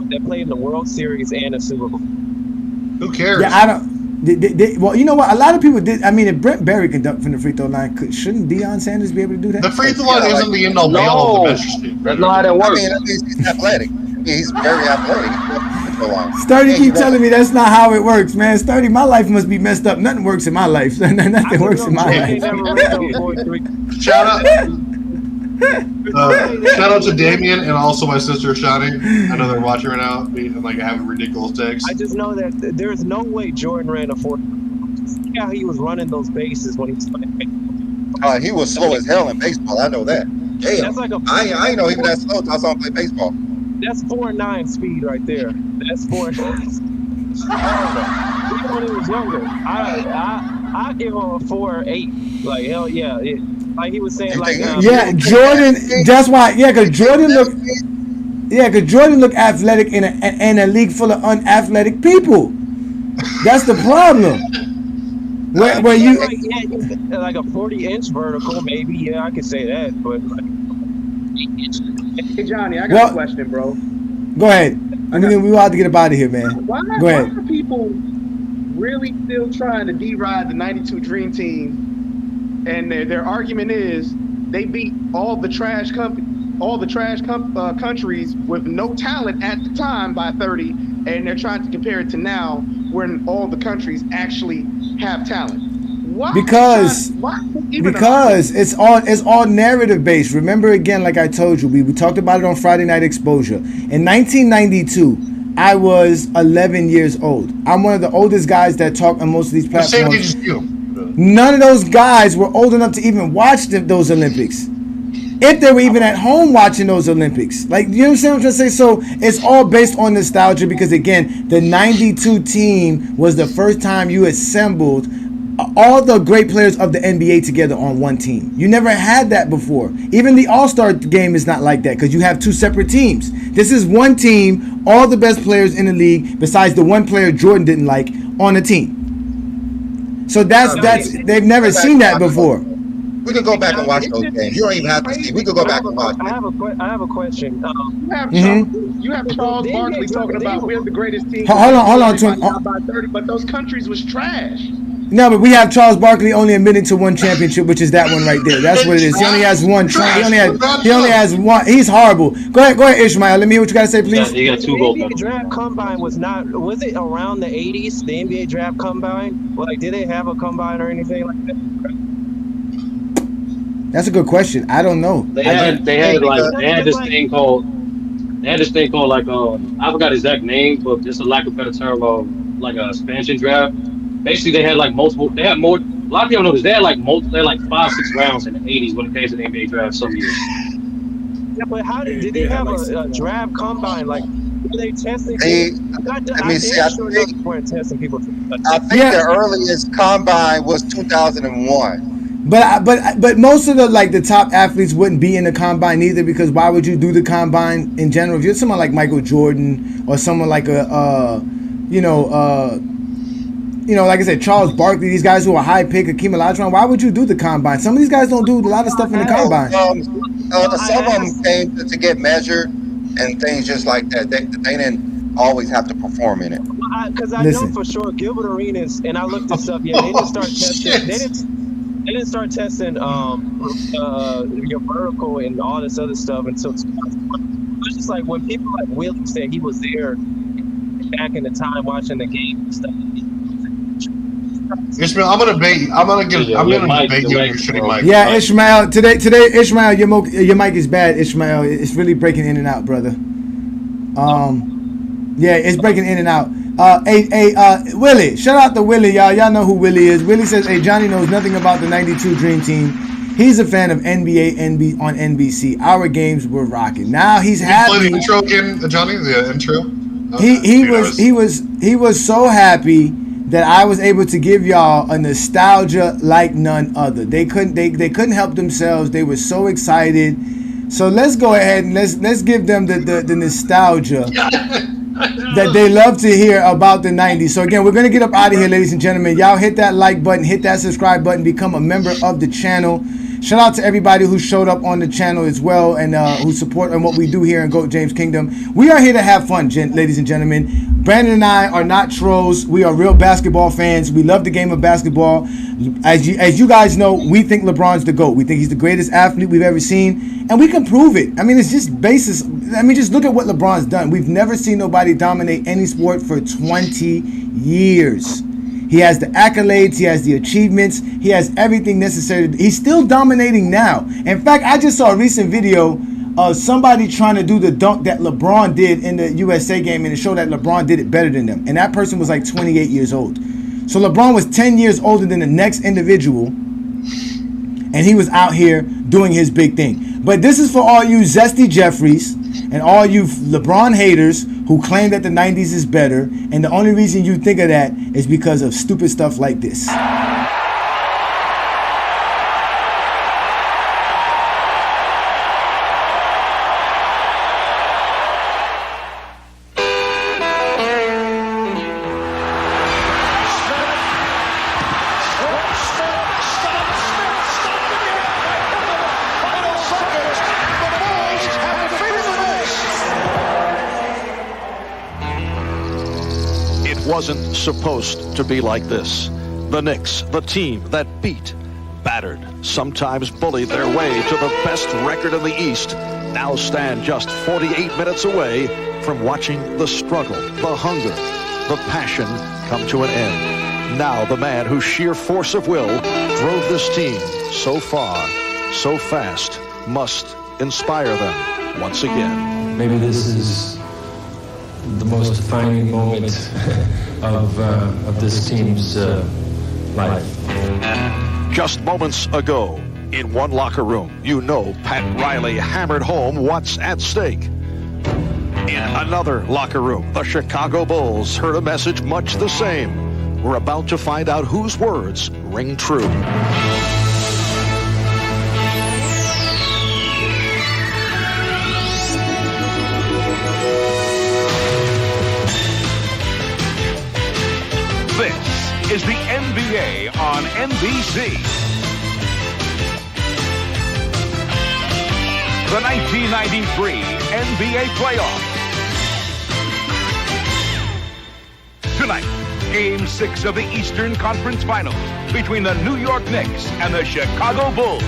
[SPEAKER 9] That played in the World Series and a Super Bowl.
[SPEAKER 3] Who cares?
[SPEAKER 1] Yeah, I don't. Well, you know what? A lot of people did. I mean, if Brent Barry can dunk from the free throw line, shouldn't Deion Sanders be able to do that?
[SPEAKER 3] The free throw line isn't the end all be all of the measure.
[SPEAKER 8] That's not how that works.
[SPEAKER 2] I mean, he's athletic. He's very athletic.
[SPEAKER 1] Sturdy keep telling me that's not how it works, man. Sturdy, my life must be messed up. Nothing works in my life. Nothing works in my life.
[SPEAKER 3] Shout out to Damien and also my sister Shani. I know they're watching right now and like having ridiculous texts.
[SPEAKER 9] I just know that there's no way Jordan ran a 4. See how he was running those bases when he was playing baseball.
[SPEAKER 2] He was slow as hell in baseball. I know that. Damn.
[SPEAKER 9] That's like
[SPEAKER 2] I know he was that slow until I saw him play baseball.
[SPEAKER 9] That's 4.9 speed right there. That's 4.9. Even when he was younger, I give him a 4.8. Like hell yeah. Like he was saying, like
[SPEAKER 1] Jordan. That's why. Because Jordan looked athletic in a league full of unathletic people. That's the problem. Where you
[SPEAKER 9] like a 40-inch vertical, maybe. Yeah, I could say that, but like 8 inches.
[SPEAKER 10] Hey Johnny, I got a question, bro.
[SPEAKER 1] Go ahead. I mean, we have to get up out of here, man. Go ahead.
[SPEAKER 10] Why are people really still trying to deride the '92 Dream Team? And their argument is they beat all the trash countries with no talent at the time by 30, and they're trying to compare it to now when all the countries actually have talent. Why? Because
[SPEAKER 1] it's all narrative based. Remember again, like I told you, we talked about it on Friday Night Exposure. In 1992, I was 11 years old. I'm one of the oldest guys that talk on most of these platforms.
[SPEAKER 3] Same age as you.
[SPEAKER 1] None of those guys were old enough to even watch those Olympics. If they were even at home watching those Olympics. Like, you know what I'm trying to say? So it's all based on nostalgia because, again, the 92 team was the first time you assembled all the great players of the NBA together on one team. You never had that before. Even the All-Star game is not like that because you have two separate teams. This is one team, all the best players in the league, besides the one player Jordan didn't like, on the team. So that's they've never seen that before.
[SPEAKER 2] We can go back and watch those games. You don't even have to see. We can go back and watch.
[SPEAKER 9] I have a question.
[SPEAKER 10] You have Charles Barkley talking about we're the greatest team.
[SPEAKER 1] Hold on.
[SPEAKER 10] By 30, but those countries was trash.
[SPEAKER 1] No, but we have Charles Barkley only admitting to one championship, which is that one right there. That's what it is. He only has one. He only has one. He's horrible. Go ahead, Ishmael. Let me hear what you got to say, please.
[SPEAKER 8] He got 2 gold
[SPEAKER 9] The NBA
[SPEAKER 8] medals.
[SPEAKER 9] draft combine was it around the 80s? The NBA draft combine? Like, did they have a combine or anything like that?
[SPEAKER 1] That's a good question. I don't know.
[SPEAKER 8] They had this thing called like I forgot the exact name, but just a lack of better term like a expansion draft. Basically, they had like multiple. They had more. A lot of people know this. They had like 5-6 rounds in the 80s when it came to the NBA draft. Some years.
[SPEAKER 9] Yeah, but how did they have a draft combine? Like, were they testing?
[SPEAKER 2] I
[SPEAKER 9] think weren't testing people.
[SPEAKER 2] I think the earliest combine was 2001.
[SPEAKER 1] But most of the top athletes wouldn't be in the combine either, because why would you do the combine in general? If you're someone like Michael Jordan or someone like like I said, Charles Barkley, these guys who are high pick, Hakeem Olajuwon, why would you do the combine? Some of these guys don't do a lot of stuff in the combine.
[SPEAKER 2] Some of them came to get measured and things just like that. They didn't always have to perform in it.
[SPEAKER 9] Because I know for sure Gilbert Arenas, and I looked this up. Yeah, they didn't start testing. They didn't start testing your vertical and all this other stuff until 2001. It's just like when people like Willie said he was there back in the time watching the game and stuff.
[SPEAKER 3] Ishmael, I'm gonna debate you on your shitty mic.
[SPEAKER 1] Yeah, Ishmael. Today, Ishmael, your mic is bad. Ishmael, it's really breaking in and out, brother. Yeah, it's breaking in and out. Willie, shout out to Willie, y'all. Y'all know who Willie is. Willie says, "Hey, Johnny knows nothing about the '92 Dream Team. He's a fan of NBA on NBC. Our games were rocking. Now he's happy."
[SPEAKER 3] Play the intro again, Johnny. The intro.
[SPEAKER 1] He was so happy that I was able to give y'all a nostalgia like none other. They couldn't help themselves. They were so excited. So let's go ahead and let's give them the nostalgia that they love to hear about the 90s. So again, we're going to get up out of here, ladies and gentlemen. Y'all hit that like button, hit that subscribe button, become a member of the channel. Shout out to everybody who showed up on the channel as well and who support on what we do here in GOAT James Kingdom. We are here to have fun, ladies and gentlemen. Brandon and I are not trolls. We are real basketball fans. We love the game of basketball. As you guys know, we think LeBron's the GOAT. We think he's the greatest athlete we've ever seen, and we can prove it. I mean, it's just basis. I mean, just look at what LeBron's done. We've never seen nobody dominate any sport for 20 years. He has the accolades, he has the achievements, he has everything necessary. He's still dominating now. In fact, I just saw a recent video of somebody trying to do the dunk that LeBron did in the USA game, and it showed that LeBron did it better than them. And that person was like 28 years old. So LeBron was 10 years older than the next individual, and he was out here doing his big thing. But this is for all you Zesty Jeffries and all you LeBron haters who claim that the 90s is better, and the only reason you think of that is because of stupid stuff like this.
[SPEAKER 15] Wasn't supposed to be like this. The Knicks, the team that beat, battered, sometimes bullied their way to the best record in the East, now stand just 48 minutes away from watching the struggle, the hunger, the passion come to an end. Now the man whose sheer force of will drove this team so far, so fast, must inspire them once again.
[SPEAKER 16] Maybe this is the most defining moment of this team's life.
[SPEAKER 15] Just moments ago, in one locker room, you know Pat Riley hammered home what's at stake. In another locker room, the Chicago Bulls heard a message much the same. We're about to find out whose words ring true.
[SPEAKER 17] This is the NBA on NBC. The 1993 NBA playoffs. Tonight, Game 6 of the Eastern Conference Finals between the New York Knicks and the Chicago Bulls.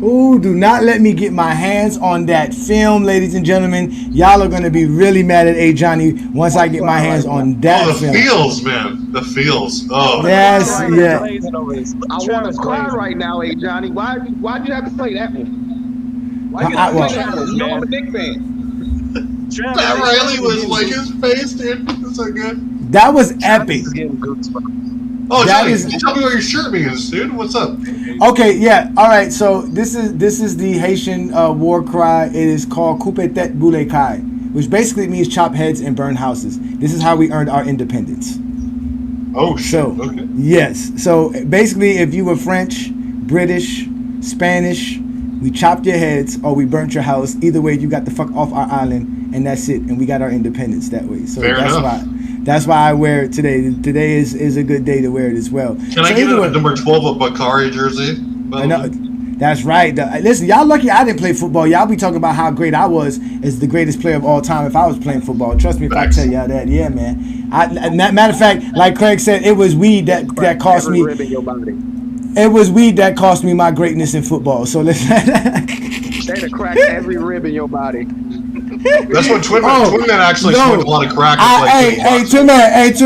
[SPEAKER 1] Ooh, do not let me get my hands on that film, ladies and gentlemen. Y'all are going to be really mad at A. Johnny once I get my hands on that
[SPEAKER 3] the
[SPEAKER 1] film.
[SPEAKER 3] feels, man. The feels. Oh.
[SPEAKER 1] Yes, yeah.
[SPEAKER 7] I want to cry right now, A. Johnny. Why'd you have to play that one? Why you have to play that one? You know I'm a Knicks fan.
[SPEAKER 3] Pat Riley was like his face, dude. It's so good.
[SPEAKER 1] That was epic.
[SPEAKER 3] Oh,
[SPEAKER 1] That
[SPEAKER 3] Johnny,
[SPEAKER 1] is-
[SPEAKER 3] tell me what your shirt means, dude. What's up?
[SPEAKER 1] Okay, yeah, all right. So this is the Haitian war cry. It is called Coupe Tete Boule Kai, which basically means chop heads and burn houses. This is how we earned our independence.
[SPEAKER 3] Oh shit.
[SPEAKER 1] So
[SPEAKER 3] Okay.
[SPEAKER 1] yes, so basically, if you were French, British, Spanish, we chopped your heads or we burnt your house. Either way, you got the fuck off our island, and that's it. And we got our independence that way. So
[SPEAKER 3] Fair
[SPEAKER 1] that's
[SPEAKER 3] enough.
[SPEAKER 1] That's why I wear it today. Today is a good day to wear it as well.
[SPEAKER 3] Can I
[SPEAKER 1] So
[SPEAKER 3] get
[SPEAKER 1] either
[SPEAKER 3] a
[SPEAKER 1] way-
[SPEAKER 3] number 12 of Bakari jersey?
[SPEAKER 1] I know, that's right. Listen, y'all lucky I didn't play football. Y'all be talking about how great I was as the greatest player of all time if I was playing football. Trust me if I tell y'all that. Yeah, man. Matter of fact, like Craig said, it was weed that cost me.
[SPEAKER 7] Rib in your body.
[SPEAKER 1] It was weed that cost me my greatness in football. So let's.
[SPEAKER 7] They'd have cracked every rib in your body.
[SPEAKER 3] That's what Twin Man actually smoked a lot of crack.
[SPEAKER 1] Hey, Twin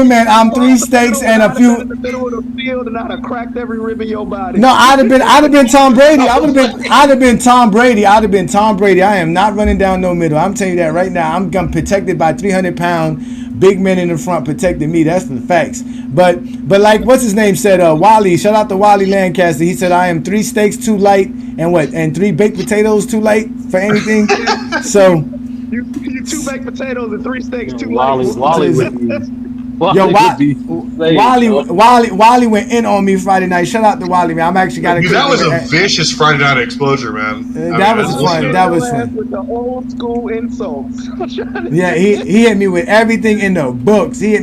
[SPEAKER 1] Man, I'm 3 steaks and a few.
[SPEAKER 7] In the middle of the field, and I'd have cracked every rib in your body.
[SPEAKER 1] No, I'd have been Tom Brady. I'd have been Tom Brady. I am not running down no middle. I'm telling you that right now. I'm protected by 300-pound big men in the front protecting me. That's the facts. But like what's his name said, Wally. Shout out to Wally Lancaster. He said I am 3 steaks too light and 3 baked potatoes too light for anything. So.
[SPEAKER 7] You 2 baked potatoes and 3 steaks too
[SPEAKER 8] Wally
[SPEAKER 7] late.
[SPEAKER 1] Wally went in on me Friday night. Shout out to Wally, man. I'm actually got to.
[SPEAKER 3] That was a vicious Friday night exposure, man.
[SPEAKER 1] That was fun. That was fun.
[SPEAKER 7] With the old school insults.
[SPEAKER 1] Yeah, he hit me with everything in the books. But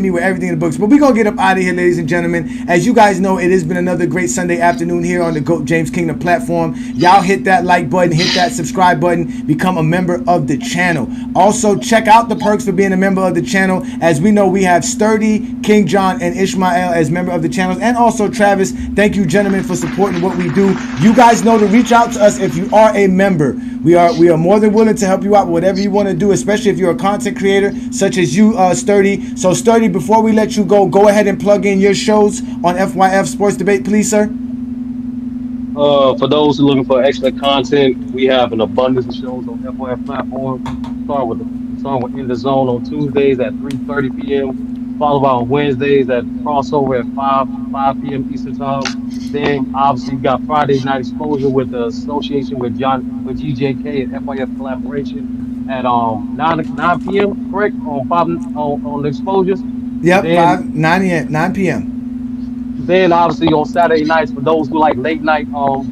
[SPEAKER 1] we're going to get up out of here, ladies and gentlemen. As you guys know, it has been another great Sunday afternoon here on the GOAT James Kingdom platform. Y'all hit that like button, hit that subscribe button, become a member of the channel. Also, check out the perks for being a member of the channel. As we know, we have Sturdy, King John, and Ishmael as member of the channels. And also Travis. Thank you, gentlemen, for supporting what we do. You guys know to reach out to us if you are a member. We are more than willing to help you out with whatever you want to do, especially if you're a content creator such as you, Sturdy. So, Sturdy, before we let you go ahead and plug in your shows on FYF Sports Debate, please, sir.
[SPEAKER 8] For those who are looking for extra content, we have an abundance of shows on FYF platform. Starting with In the Zone on Tuesdays at 3:30 p.m. Followed by on Wednesdays at crossover at 5 p.m. Eastern Time. Then obviously you got Friday Night Exposure with the association with GJK and FYF collaboration at 9 p.m. Correct on the exposures.
[SPEAKER 1] Yep, 9 p.m.
[SPEAKER 8] Then obviously on Saturday nights for those who like late night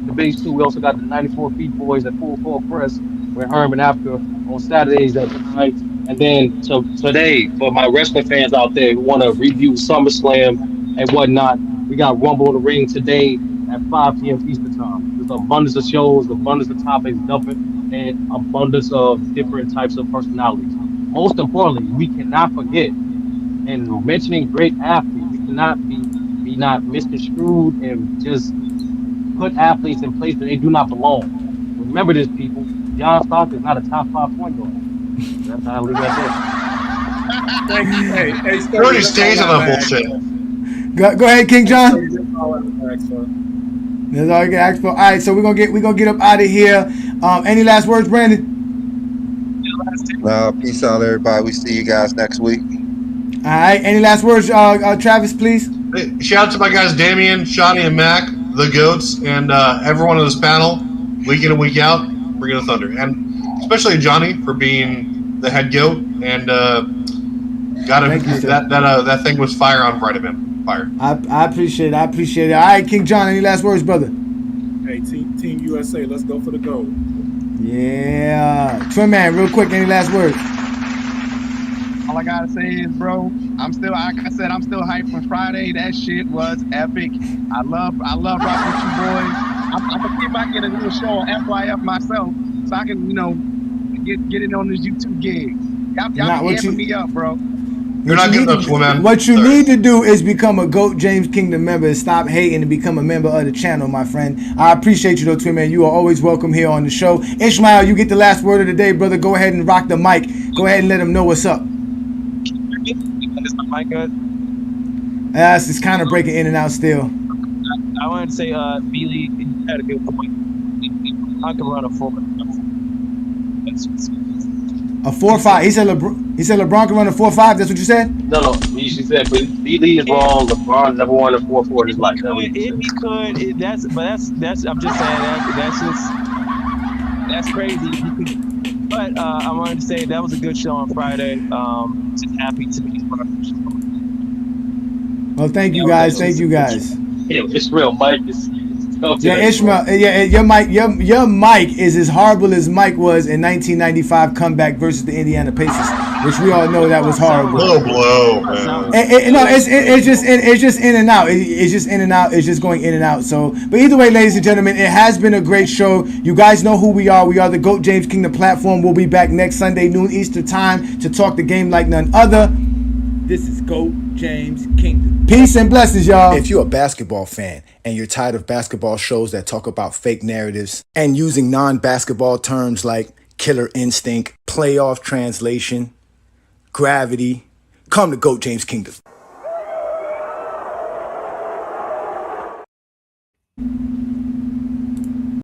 [SPEAKER 8] debates too, we also got the 94 Feet Boys at Full Court Press with Herman After on Saturdays at 9. And then today for my wrestling fans out there who want to review SummerSlam and whatnot, we got Rumble in the Ring today at 5 p.m. Eastern Time. There's an abundance of shows, abundance of topics, and abundance of different types of personalities. Most importantly, we cannot forget, and mentioning great athletes, we cannot be not misconstrued and just put athletes in places they do not belong. Remember this, people. John Stockton is not a top 5 point guard. That's how I leave that there.
[SPEAKER 4] Thank you. Hey,
[SPEAKER 3] Sturdy stays on that bullshit.
[SPEAKER 1] Go ahead, King John.
[SPEAKER 4] That's all I ask for.
[SPEAKER 1] That's all you can ask for. All right, so we're gonna get up out of here. Any last words, Brandon?
[SPEAKER 2] Peace out, everybody. We see you guys next week.
[SPEAKER 1] All right. Any last words, Travis, please?
[SPEAKER 3] Hey, shout out to my guys Damian, Shawnee, and Mac, the GOATs, and everyone on this panel, week in and week out, bringing the thunder, and especially Johnny for being the head GOAT and got him. That thing was fire on Friday, man. Fire.
[SPEAKER 1] I appreciate it. All right, King John. Any last words, brother?
[SPEAKER 4] Hey, Team USA, let's go for the gold.
[SPEAKER 1] Yeah. Twin Man, real quick. Any last words?
[SPEAKER 10] All I gotta say is, bro, I'm still, like I said, I'm still hyped for Friday. That shit was epic. I love rocking with you boys. I'm gonna see if I can get a little show on FYF myself, so I can, get it on this YouTube gig. Y'all be amping me up, bro.
[SPEAKER 3] You're not getting up, man.
[SPEAKER 1] What you need to do is become a GOAT James Kingdom member and stop hating and become a member of the channel, my friend. I appreciate you though, Twin Man. You are always welcome here on the show. Ishmael, you get the last word of the day, brother. Go ahead and rock the mic. Go ahead and let them know what's up.
[SPEAKER 9] Is my mic good?
[SPEAKER 1] Yes, it's kind of breaking in and out still.
[SPEAKER 9] I wanted to say, B-League, you had a good point. I can run a 4.
[SPEAKER 1] A 4-5. He said LeBron can run a 4-5. That's what you said?
[SPEAKER 8] No. She said, but B-League is wrong. LeBron never won a 4-4 in his life.
[SPEAKER 9] If he could, that's. I'm just saying that's crazy. But I wanted to say that was a good show on Friday. Just happy to be part of the show.
[SPEAKER 1] Well, thank you guys. Thank you guys.
[SPEAKER 8] It's real, Mike.
[SPEAKER 1] Yeah, Ishmael. Yeah, your mic is as horrible as Mike was in 1995 comeback versus the Indiana Pacers, which we all know that was horrible.
[SPEAKER 3] Low blow, man.
[SPEAKER 1] No, it's just in and out. It's just in and out. It's just going in and out. So, but either way, ladies and gentlemen, it has been a great show. You guys know who we are. We are the GOAT James Kingdom platform. We'll be back next Sunday noon Eastern time to talk the game like none other. This is GOAT James Kingdom. Peace and blessings, y'all. If you're a basketball fan and you're tired of basketball shows that talk about fake narratives and using non-basketball terms like killer instinct, playoff translation, gravity, come to GOAT James Kingdom.